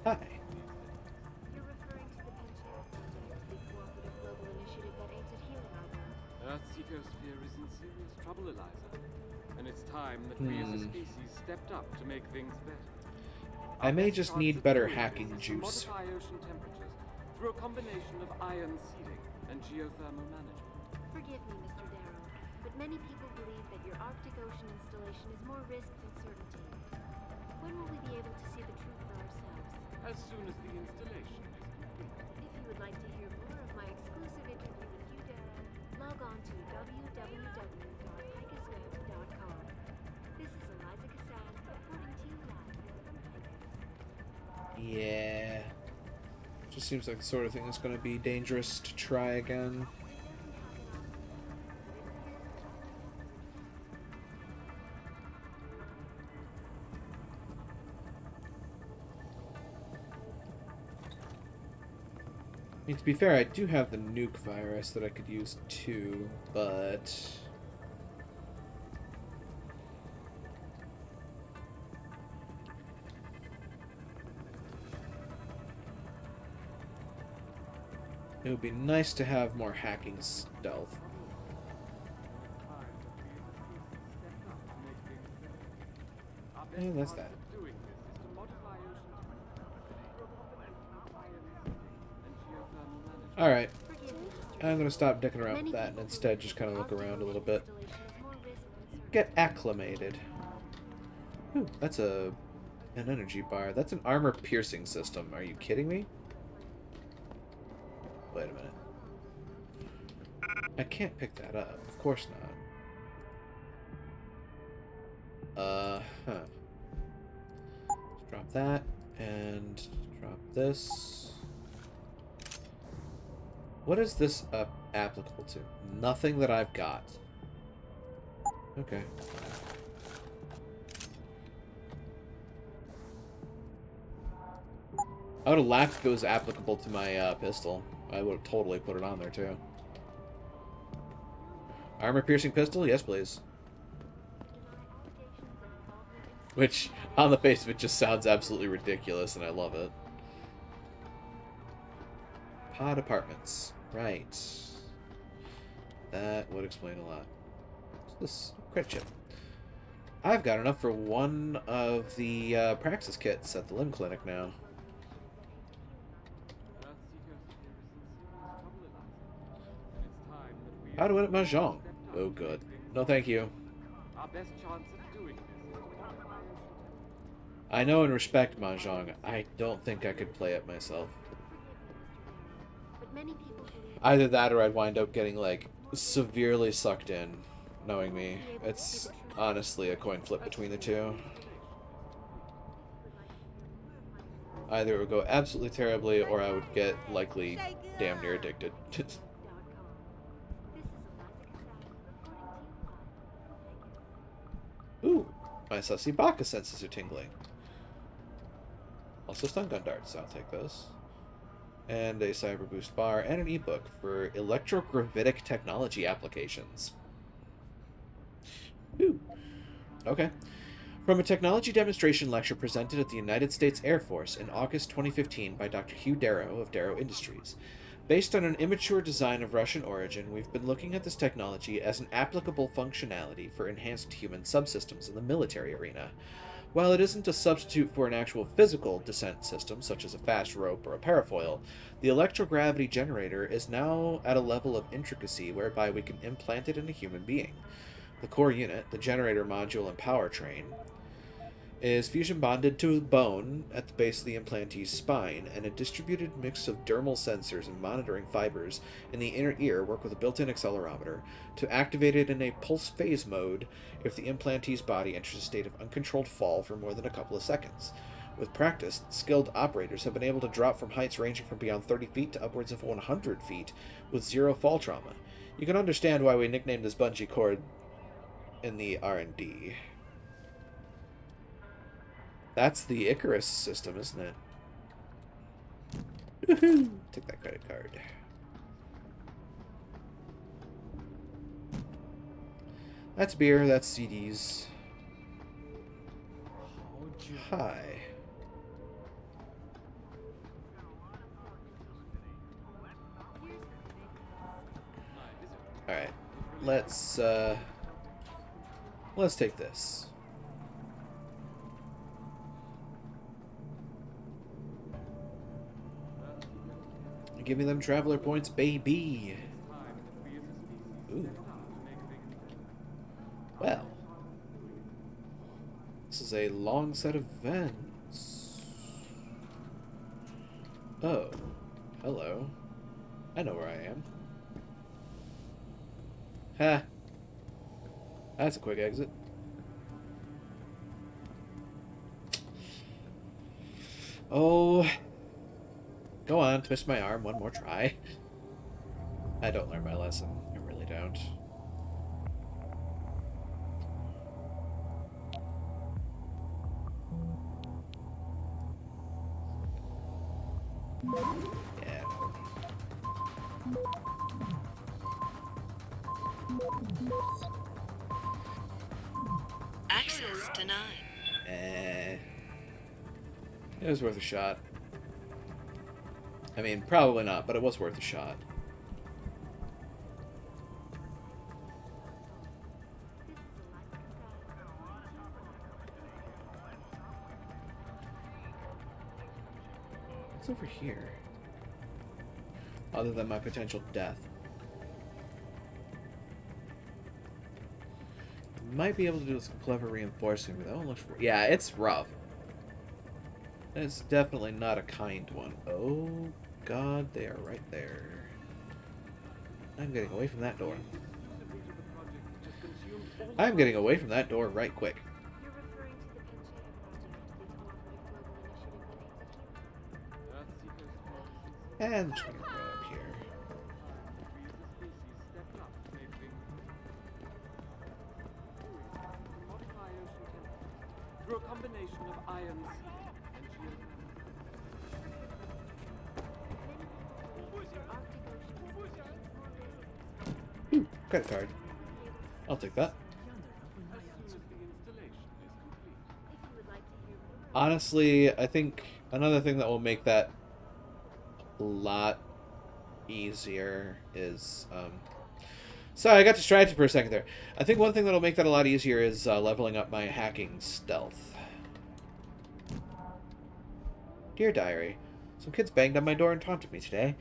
Hi. You're referring to the Pinchot, the cooperative global initiative that aims at healing our world. Earth's ecosphere is in serious trouble, Eliza. And it's time that we as a species stepped up to make things better. I may just need better hacking juice. Modify ocean temperatures through a combination of ion seeding and geothermal management. Forgive me, Mr. Darrow, but many people believe that your Arctic Ocean installation is more risk than certainty. When will we be able to see the truth for ourselves? As soon as the installation is complete. If you would like to hear more of my exclusive interview with you, Darrow, log on to www.hikasweb.com. This is Eliza Cassan reporting to you live from Hikas. Yeah. Just seems like the sort of thing that's going to be dangerous to try again. I mean, to be fair, I do have the nuke virus that I could use too, but... it would be nice to have more hacking stealth. And that's that. Alright. I'm going to stop dicking around with that and instead just kind of look around a little bit. Get acclimated. Ooh, that's an energy bar. That's an armor piercing system. Are you kidding me? Wait a minute. I can't pick that up. Of course not. Huh. Let's drop that and drop this. What is this applicable to? Nothing that I've got. Okay. I would have laughed if it was applicable to my pistol. I would have totally put it on there too. Armor-piercing pistol? Yes, please. Which, on the face of it, just sounds absolutely ridiculous, and I love it. Pod apartments. Right. That would explain a lot. What's this? Credit chip. I've got enough for one of the Praxis kits at the Limb Clinic now. How to win at Mahjong? Oh, good. No, thank you. Our best chance of doing this. I know and respect Mahjong. I don't think I could play it myself. Either that or I'd wind up getting, like, severely sucked in, knowing me. It's honestly a coin flip between the two. Either it would go absolutely terribly, or I would get, likely, damn near addicted. Ooh, my sussy Baka senses are tingling. Also stun gun darts, I'll take those. And a cyber boost bar, and an ebook for electrogravitic technology applications. Ooh. Okay. From a technology demonstration lecture presented at the United States Air Force in August 2015 by Dr. Hugh Darrow of Darrow Industries. Based on an immature design of Russian origin, we've been looking at this technology as an applicable functionality for enhanced human subsystems in the military arena. While it isn't a substitute for an actual physical descent system, such as a fast rope or a parafoil, the electrogravity generator is now at a level of intricacy whereby we can implant it in a human being. The core unit, the generator module and powertrain, is fusion bonded to a bone at the base of the implantee's spine, and a distributed mix of dermal sensors and monitoring fibers in the inner ear work with a built-in accelerometer to activate it in a pulse phase mode if the implantee's body enters a state of uncontrolled fall for more than a couple of seconds. With practice, skilled operators have been able to drop from heights ranging from beyond 30 feet to upwards of 100 feet with zero fall trauma. You can understand why we nicknamed this bungee cord in the R&D. That's the Icarus system, isn't it? Woohoo! Take that credit card. That's beer, that's CDs. Hi. Alright. Let's take this. Give me them traveler points, baby. Ooh. Well. This is a long set of events. Oh. Hello. I know where I am. Ha. That's a quick exit. Oh. Go on, twist my arm one more try. I don't learn my lesson. I really don't. Yeah. Access denied. It was worth a shot. I mean, probably not, but it was worth a shot. What's over here? Other than my potential death. Might be able to do some clever reinforcing, but that one looks... Yeah, it's rough. It's definitely not a kind one. Oh, God, they are right there. I'm getting away from that door. I'm getting away from that door right quick. And just gonna go up here. Through a combination of ions and Ooh, credit card. I'll take that. Honestly, I think another thing that will make that a lot easier is... Sorry, I got distracted for a second there. I think one thing that'll make that a lot easier is leveling up my hacking stealth. Dear Diary, some kids banged on my door and taunted me today.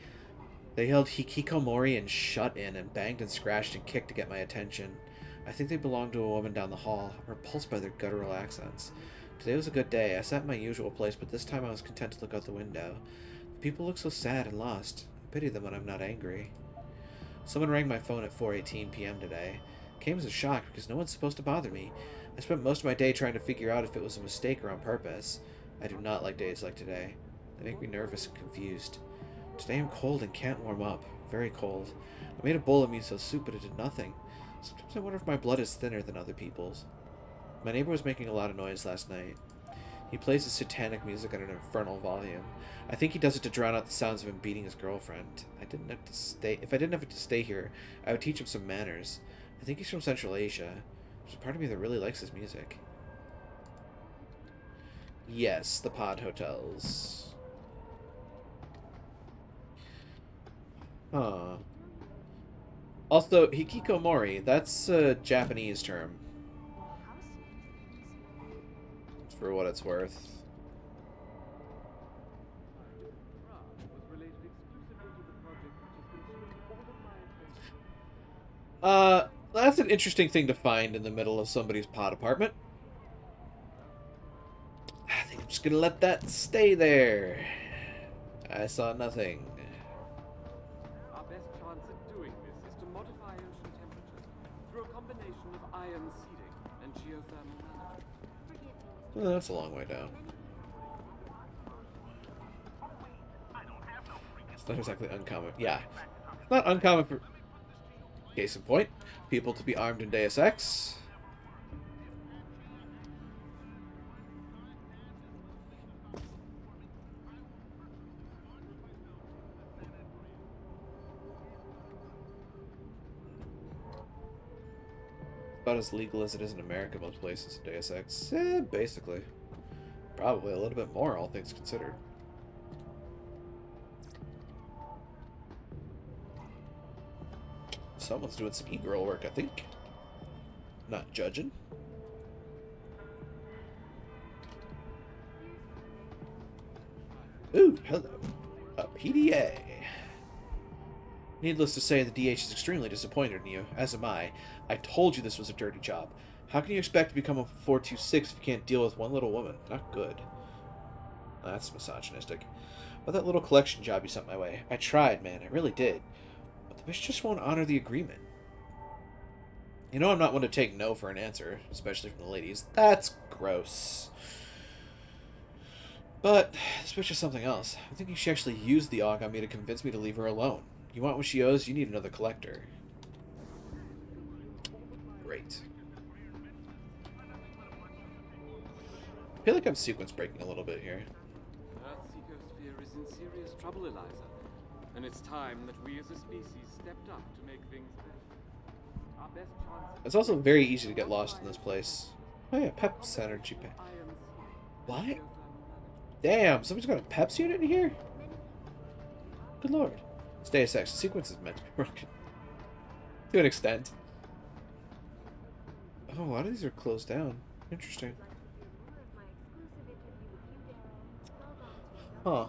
They yelled hikikomori and shut in and banged and scratched and kicked to get my attention. I think they belonged to a woman down the hall. I'm repulsed by their guttural accents. Today was a good day. I sat in my usual place, but this time I was content to look out the window. The people look so sad and lost. I pity them when I'm not angry. Someone rang my phone at 4:18 p.m. today. It came as a shock because no one's supposed to bother me. I spent most of my day trying to figure out if it was a mistake or on purpose. I do not like days like today. They make me nervous and confused. Today I'm cold and can't warm up. Very cold. I made a bowl of miso soup, but it did nothing. Sometimes I wonder if my blood is thinner than other people's. My neighbor was making a lot of noise last night. He plays his satanic music at an infernal volume. I think he does it to drown out the sounds of him beating his girlfriend. If I didn't have to stay here, I would teach him some manners. I think he's from Central Asia. There's a part of me that really likes his music. Yes, the pod hotels. Huh. Also, hikikomori, that's a Japanese term. For what it's worth. That's an interesting thing to find in the middle of somebody's pod apartment. I think I'm just gonna let that stay there. I saw nothing. Our best chance at doing this is to modify ocean temperatures through a combination of ion seeding and geothermal management. Well, that's a long way down. It's not exactly uncommon. Yeah. It's not uncommon for... Case in point, people to be armed in Deus Ex. About as legal as it is in America, most places in Deus Ex. Basically. Probably a little bit more, all things considered. Someone's doing some e-girl work, I think. Not judging. Ooh, hello. A PDA. Needless to say, the DH is extremely disappointed in you, as am I. I told you this was a dirty job. How can you expect to become a 426 if you can't deal with one little woman? Not good. That's misogynistic. But that little collection job you sent my way, I tried, man, I really did. But the bitch just won't honor the agreement. You know I'm not one to take no for an answer, especially from the ladies. That's gross. But this bitch is something else. I'm thinking she actually used the AUG on me to convince me to leave her alone. You want what she owes, you need another collector. Great. I feel like I'm sequence breaking a little bit here. Earth's ecosphere is in serious trouble, Eliza. And it's time that we as a species stepped up to make things better. Our best chance... It's also very easy to get lost in this place. Oh yeah, Pep's energy pack. What? Damn, somebody's got a Pep's unit in here? Good lord. Stay a sec. The sequence is meant to be broken. To an extent. Oh, a lot of these are closed down. Interesting. Huh.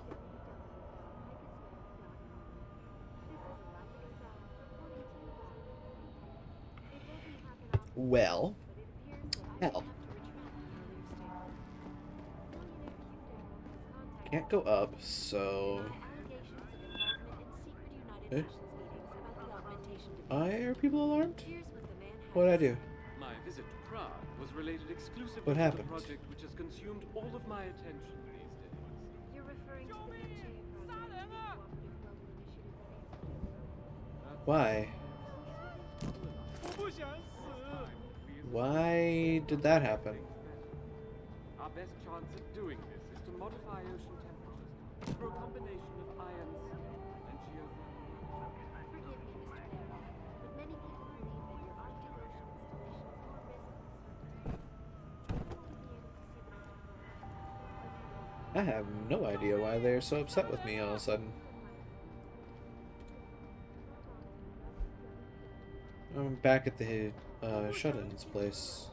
Well. Hell. Can't go up, so... Eh? Why are people alarmed? What'd I do? My visit to Prague was related exclusively What to happened? the project which has consumed all of my attention these days. You're referring to the Neptune project, cooperative global initiative that aims at... Why? Why did that happen? Our best chance at doing this is to modify ocean temperatures through a combination of ion seeding and geothermal. Forgive me, Mr. Darrow, but many people believe that your Arctic Ocean installation is more risk than certainty. I have no idea why they're so upset with me all of a sudden. I'm back at the shut-ins place.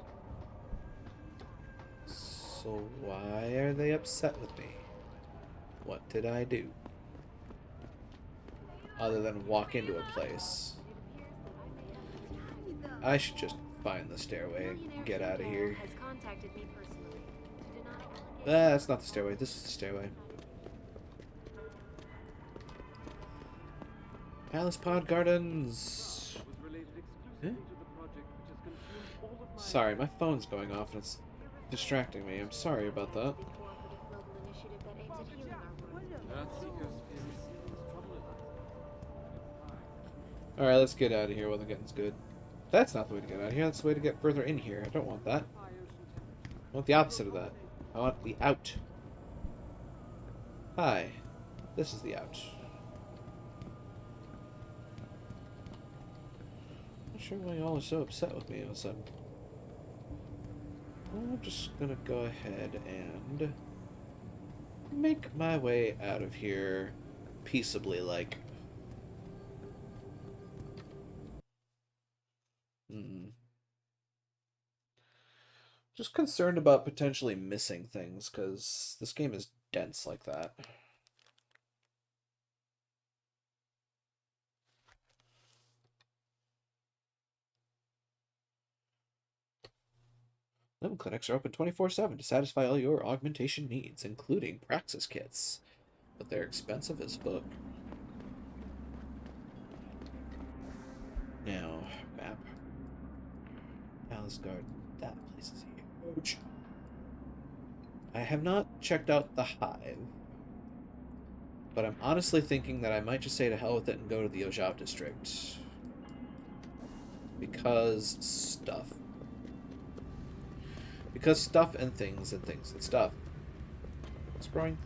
So why are they upset with me? What did I do? Other than walk into a place. I should just find the stairway and get out of here. That's not the stairway. This is the stairway. Palace Pod Gardens. Eh? Sorry, my phone's going off and it's distracting me. I'm sorry about that. Alright, let's get out of here while the getting's good. That's not the way to get out of here. That's the way to get further in here. I don't want that. I want the opposite of that. I want the out. Hi. This is the out. Not sure why y'all are so upset with me all of a sudden. Well, I'm just gonna go ahead and make my way out of here peaceably, like. Just concerned about potentially missing things, because this game is dense like that. Limb clinics are open 24/7 to satisfy all your augmentation needs, including praxis kits. But they're expensive as fuck. Now, map. Palace Garden. That place is huge. I have not checked out the Hive. But I'm honestly thinking that I might just say to hell with it and go to the Ojab district. Because stuff. Because stuff and things and things and stuff. It's growing.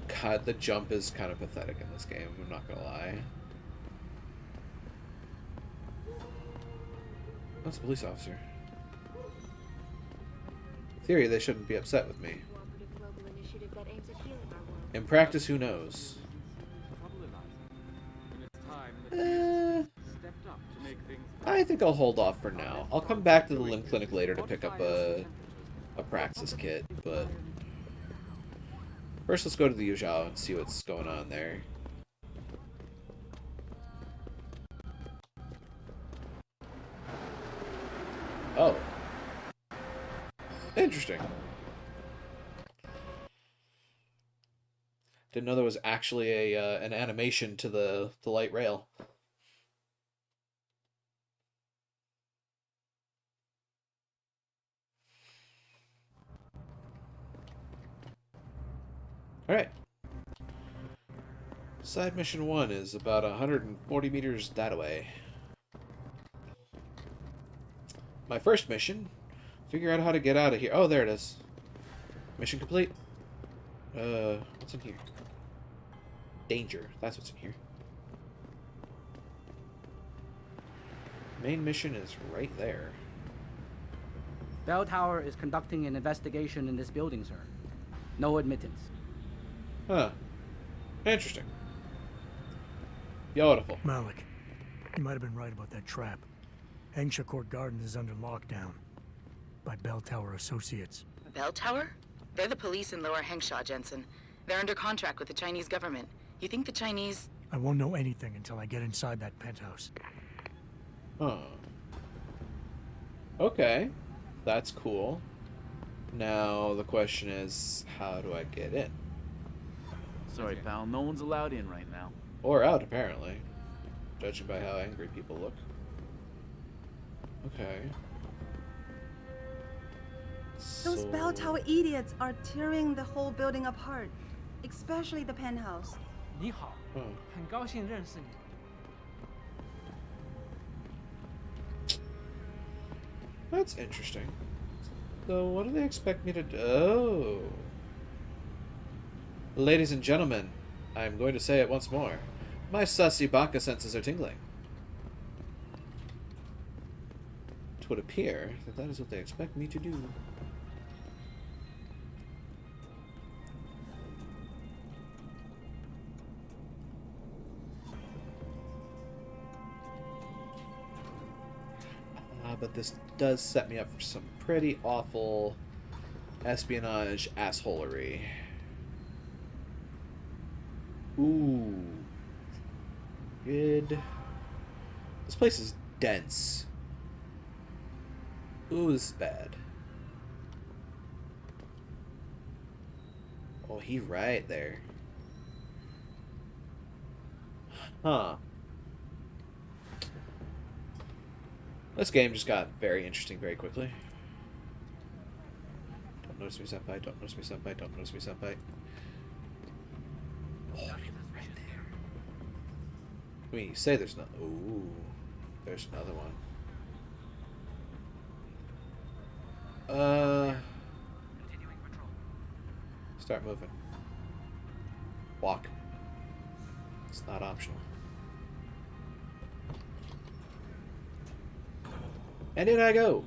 God, the jump is kind of pathetic in this game, I'm not gonna lie. That's a police officer. In theory, they shouldn't be upset with me. In practice, who knows? I think I'll hold off for now. I'll come back to the limb clinic later to pick up a praxis kit, but first let's go to the Yuzhao and see what's going on there. Oh. Interesting. Didn't know there was actually an animation to the light rail. Alright. Side mission 1 is about 140 meters that way. My first mission, figure out how to get out of here. Oh, there it is. Mission complete. What's in here? Danger. That's what's in here. Main mission is right there. Bell Tower is conducting an investigation in this building, sir. No admittance. Huh. Interesting. Beautiful. Malik, you might have been right about that trap. Hengsha Court Garden is under lockdown by Bell Tower Associates. Bell Tower? They're the police in Lower Hengsha, Jensen. They're under contract with the Chinese government. You think the Chinese... I won't know anything until I get inside that penthouse. Huh. Okay. That's cool. Now, the question is, how do I get in? Sorry, pal. No one's allowed in right now. Or out, apparently. Judging by how angry people look. Okay. Those Bell Tower idiots are tearing the whole building apart. Especially the penthouse. 你好，很高兴认识你。 That's interesting. So, what do they expect me to do? Oh. Ladies and gentlemen, I'm going to say it once more. My sussy baka senses are tingling. It would appear that that is what they expect me to do. But this does set me up for some pretty awful espionage assholery. Ooh. Good. This place is dense. Ooh, this is bad. Oh, he right there. Huh. This game just got very interesting very quickly. Don't notice me, senpai. Don't notice me, senpai. Don't notice me, senpai. Oh, you're right there. I mean, you say there's no... Ooh. There's another one. Start moving. Walk. It's not optional. And in I go.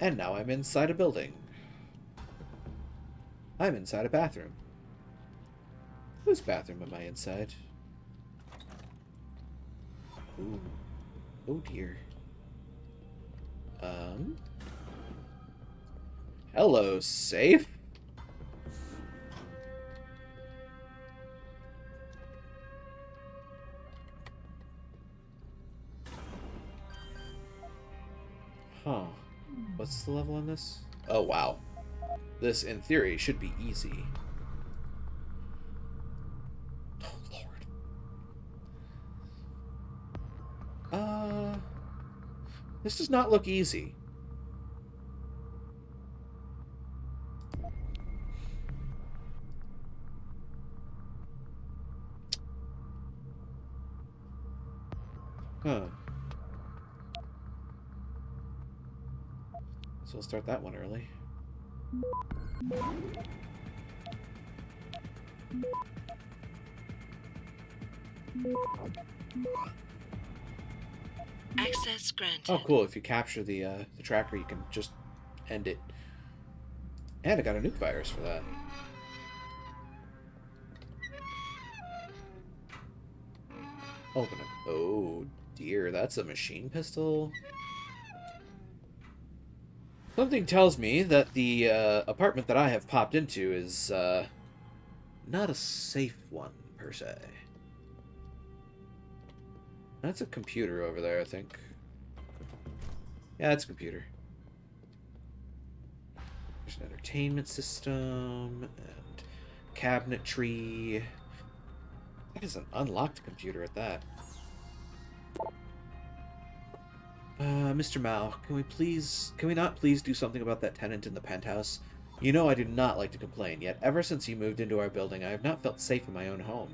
And now I'm inside a building. I'm inside a bathroom. Whose bathroom am I inside? Ooh. Oh dear. Hello, safe? Huh. What's the level on this? Oh, wow. This, in theory, should be easy. Oh, Lord. This does not look easy. Huh. So we'll start that one early. Access granted. Oh, cool. If you capture the tracker, you can just end it. And I got a nuke virus for that. Open it. Oh, dear. That's a machine pistol. Something tells me that the apartment that I have popped into is not a safe one, per se. That's a computer over there, I think. Yeah, it's a computer. There's an entertainment system and cabinetry. That is an unlocked computer at that. Mr. Mao, can we not please do something about that tenant in the penthouse? You know I do not like to complain, yet ever since he moved into our building, I have not felt safe in my own home.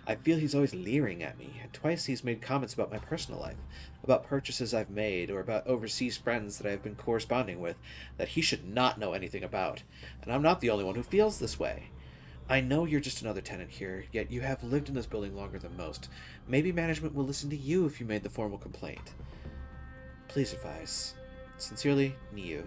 I feel he's always leering at me, and twice he's made comments about my personal life, about purchases I've made, or about overseas friends that I have been corresponding with, that he should not know anything about. And I'm not the only one who feels this way. I know you're just another tenant here, yet you have lived in this building longer than most. Maybe management will listen to you if you made the formal complaint. Please advise. Sincerely, Niu.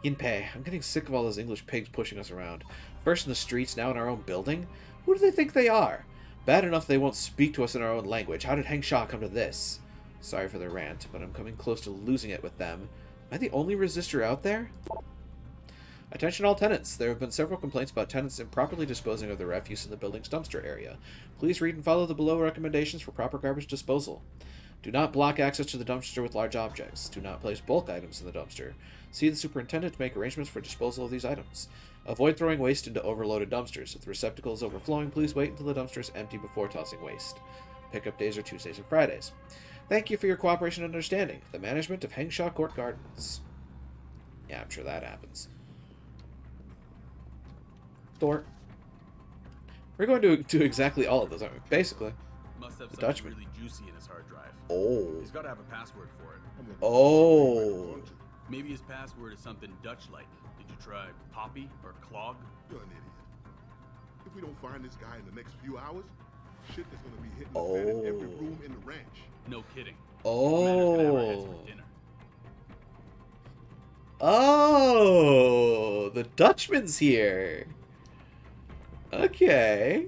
Yinpei, I'm getting sick of all those English pigs pushing us around. First in the streets, now in our own building? Who do they think they are? Bad enough they won't speak to us in our own language. How did Hengsha come to this? Sorry for the rant, but I'm coming close to losing it with them. Am I the only resistor out there? Attention all tenants. There have been several complaints about tenants improperly disposing of their refuse in the building's dumpster area. Please read and follow the below recommendations for proper garbage disposal. Do not block access to the dumpster with large objects. Do not place bulk items in the dumpster. See the superintendent to make arrangements for disposal of these items. Avoid throwing waste into overloaded dumpsters. If the receptacle is overflowing, please wait until the dumpster is empty before tossing waste. Pickup days are Tuesdays and Fridays. Thank you for your cooperation and understanding. The management of Hengsha Court Gardens. Yeah, I'm sure that happens. Store. We're going to do exactly all of those, aren't we? Basically. Must have the something Dutchman. really juicy in his hard drive. Oh. He's got to have a password for it. Oh. Maybe his password is something Dutch-like. Did you try Poppy or Clog? You're an idiot. If we don't find this guy in the next few hours, shit is going to be hitting the fan in every room in the ranch. No kidding. Oh. Oh, the Dutchman's here. Okay.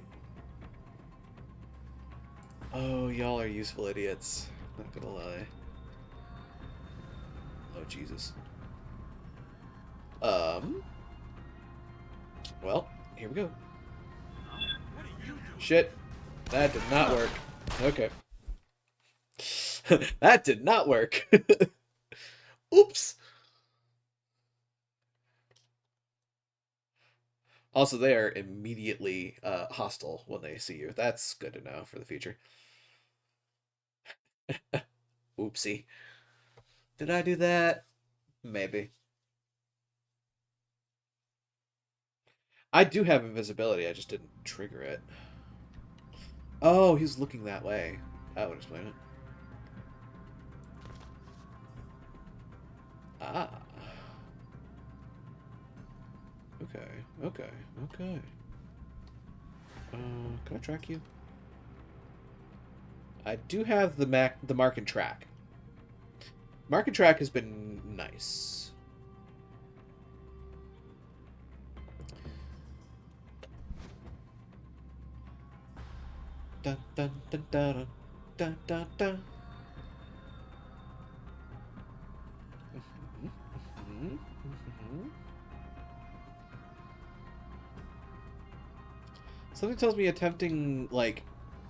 Oh, y'all are useful idiots. Not gonna lie. Oh, Jesus. Well, here we go. Shit. That did not work. Okay. That did not work. Oops. Also, they are immediately hostile when they see you. That's good to know for the future. Oopsie. Did I do that? Maybe. I do have invisibility, I just didn't trigger it. Oh, he's looking that way. That would explain it. Ah. Okay, okay, okay. Can I track you? I do have the mark and track. Market Track has been nice. Dun, dun, dun, dun, dun, dun, dun. Something tells me attempting, like,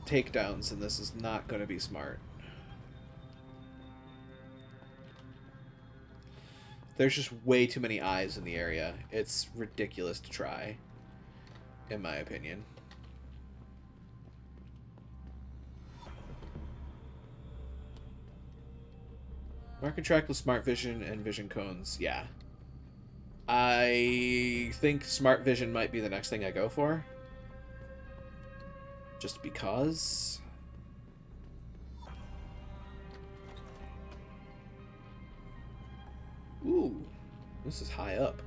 takedowns in this is not going to be smart. There's just way too many eyes in the area. It's ridiculous to try, in my opinion. Market track with smart vision and vision cones, yeah. I think smart vision might be the next thing I go for. Just because. Ooh, this is high up.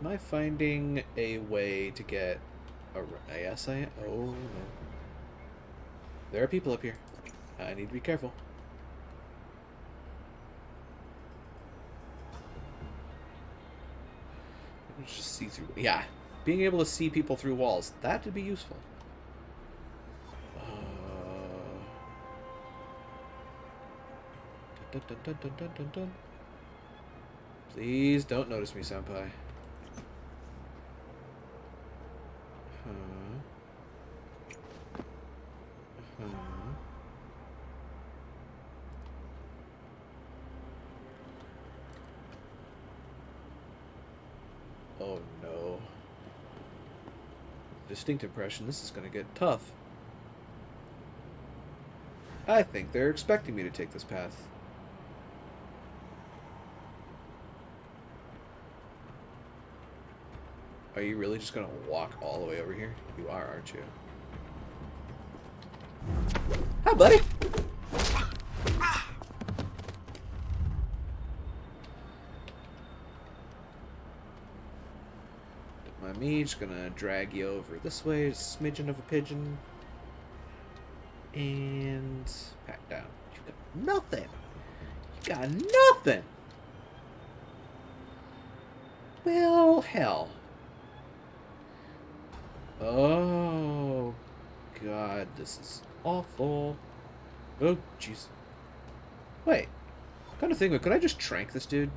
Am I finding a way to get a... Yes, I am. Oh, no. There are people up here. I need to be careful. Just see through. Yeah, being able to see people through walls, that would be useful. Dun, dun, dun, dun, dun, dun, dun. Please don't notice me, senpai. Oh no. Distinct impression, this is gonna get tough. I think they're expecting me to take this path. Are you really just gonna walk all the way over here? You are, aren't you? Hi, buddy! Me, just gonna drag you over this way, a smidgen of a pigeon, and back down. You got nothing. You got nothing. Well, hell. Oh God, this is awful. Oh jeez. Wait, kind of thing. Could I just trank this dude?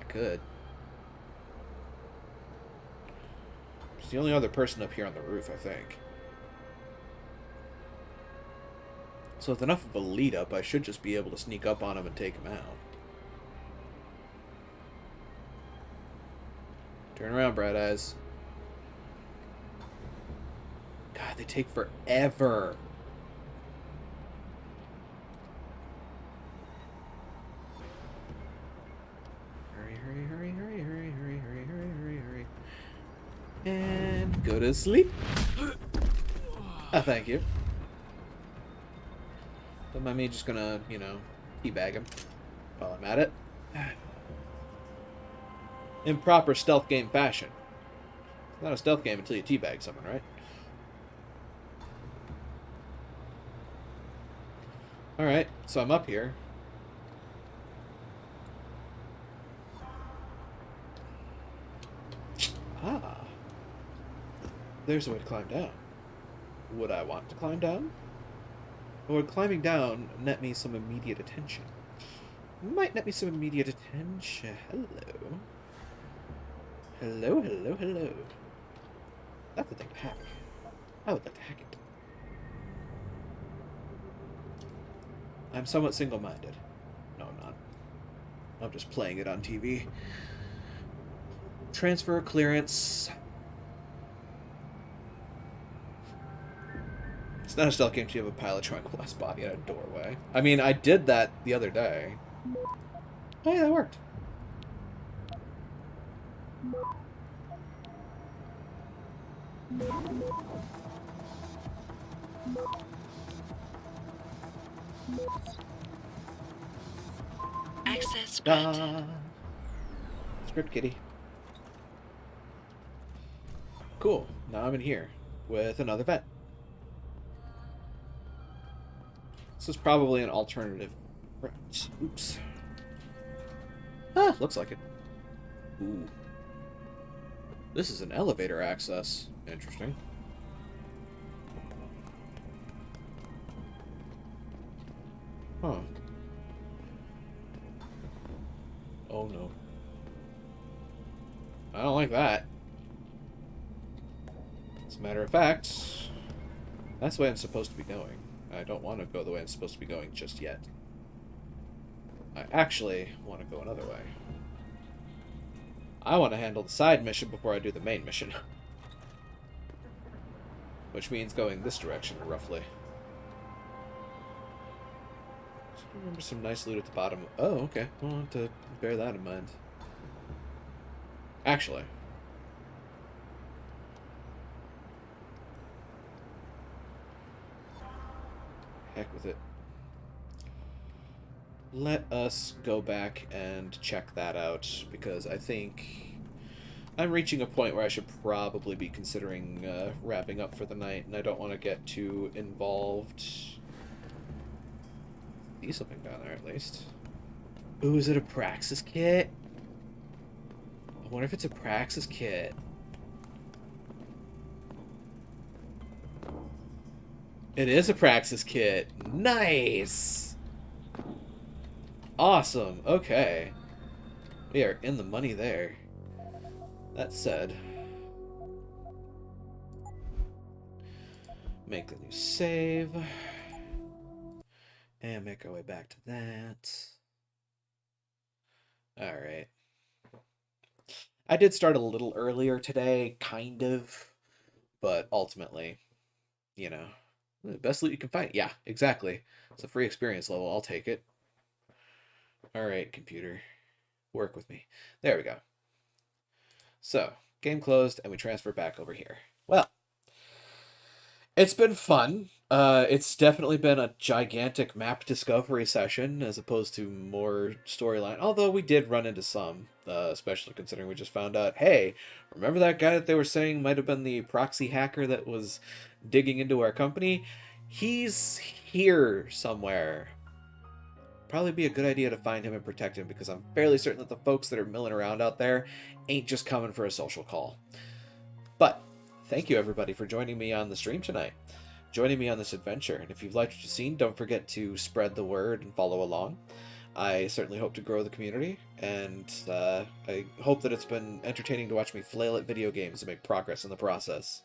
I could. The only other person up here on the roof, I think. So with enough of a lead up, I should just be able to sneak up on him and take him out. Turn around, bright eyes. God, they take forever. Hurry, hurry, hurry, hurry, hurry, hurry, hurry, hurry, hurry, hurry. And go to sleep. Oh, thank you. Don't mind me just gonna, you know, teabag him while I'm at it. In proper stealth game fashion. It's not a stealth game until you teabag someone, right? Alright, so I'm up here. Ah. There's a way to climb down. Would I want to climb down? Or would climbing down net me some immediate attention? Might net me some immediate attention. Hello. Hello, hello, hello. That's the thing to hack. I would like to hack it. I'm somewhat single-minded. No, I'm not. I'm just playing it on TV. Transfer clearance. It's not a stealth game to have a pilot tranquilized body at a doorway. I mean, I did that the other day. Oh yeah, that worked. Access granted. Script kitty. Cool. Now I'm in here with another vet. is probably an alternative. Oops. Ah, looks like it. Ooh. This is an elevator access. Interesting. Huh. Oh no. I don't like that. As a matter of fact, that's the way I'm supposed to be going. I don't want to go the way I'm supposed to be going just yet. I actually want to go another way. I want to handle the side mission before I do the main mission. Which means going this direction, roughly. Just remember some nice loot at the bottom. Oh, okay. We'll have to bear that in mind. Actually. Heck with it. Let us go back and check that out, because I think I'm reaching a point where I should probably be considering wrapping up for the night, and I don't want to get too involved. See something down there, at least. Ooh, is it a Praxis kit? I wonder if it's a Praxis kit. It is a Praxis kit. Nice! Awesome. Okay. We are in the money there. That said, make a new save. And make our way back to that. Alright. I did start a little earlier today, kind of. But ultimately, you know, the best loot you can find. Yeah, exactly. It's a free experience level. I'll take it. Alright, computer. Work with me. There we go. So, game closed, and we transfer back over here. Well, it's been fun. It's definitely been a gigantic map discovery session, as opposed to more storyline. Although we did run into some, especially considering we just found out, hey, remember that guy that they were saying might have been the proxy hacker that was digging into our company? He's here somewhere. Probably be a good idea to find him and protect him, because I'm fairly certain that the folks that are milling around out there ain't just coming for a social call. But thank you everybody for joining me on the stream tonight, joining me on this adventure. And if you've liked what you've seen, don't forget to spread the word and follow along. I certainly hope to grow the community, and I hope that it's been entertaining to watch me flail at video games and make progress in the process.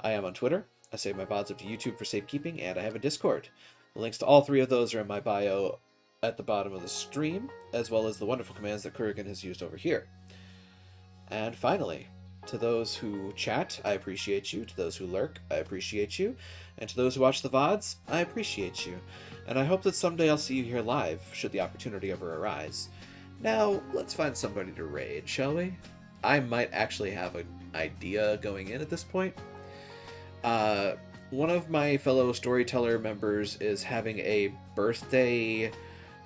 I am on Twitter. I save my VODs up to YouTube for safekeeping, and I have a Discord. The links to all three of those are in my bio at the bottom of the stream, as well as the wonderful commands that Kurgan has used over here. And finally, to those who chat, I appreciate you. To those who lurk, I appreciate you. And to those who watch the VODs, I appreciate you. And I hope that someday I'll see you here live, should the opportunity ever arise. Now, let's find somebody to raid, shall we? I might actually have an idea going in at this point. One of my fellow storyteller members is having a birthday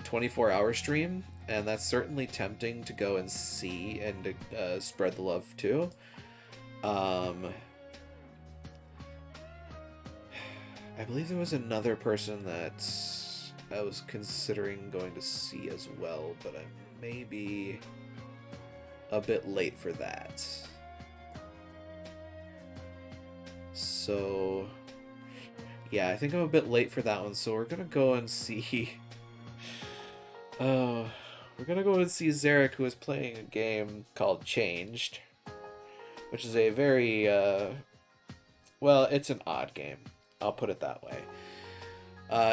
24-hour stream, and that's certainly tempting to go and see and to spread the love too. I believe there was another person that I was considering going to see as well, but I may be a bit late for that. So, yeah, I think I'm a bit late for that one, so we're gonna go and see... we're gonna go and see Zarek, who is playing a game called Changed, which is a very, well, it's an odd game. I'll put it that way.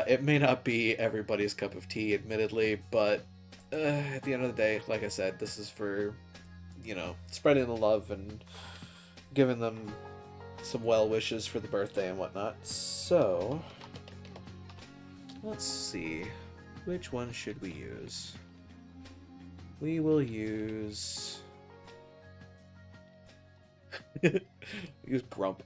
It may not be everybody's cup of tea, admittedly, but at the end of the day, like I said, this is for, you know, spreading the love and giving them some well wishes for the birthday and whatnot. So, let's see. Which one should we use? We will use... use Grump.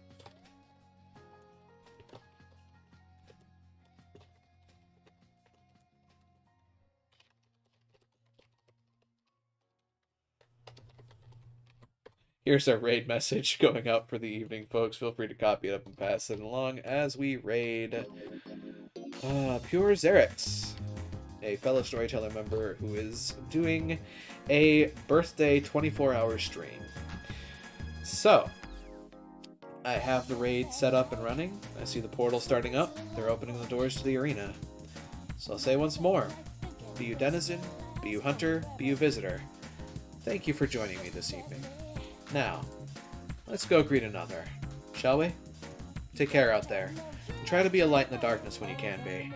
Here's our raid message going out for the evening, folks. Feel free to copy it up and pass it along as we raid Pure Xerix, a fellow storyteller member who is doing a birthday 24-hour stream. So, I have the raid set up and running. I see the portal starting up. They're opening the doors to the arena. So I'll say once more, be you denizen, be you hunter, be you visitor, thank you for joining me this evening. Now, let's go greet another, shall we? Take care out there. And try to be a light in the darkness when you can be.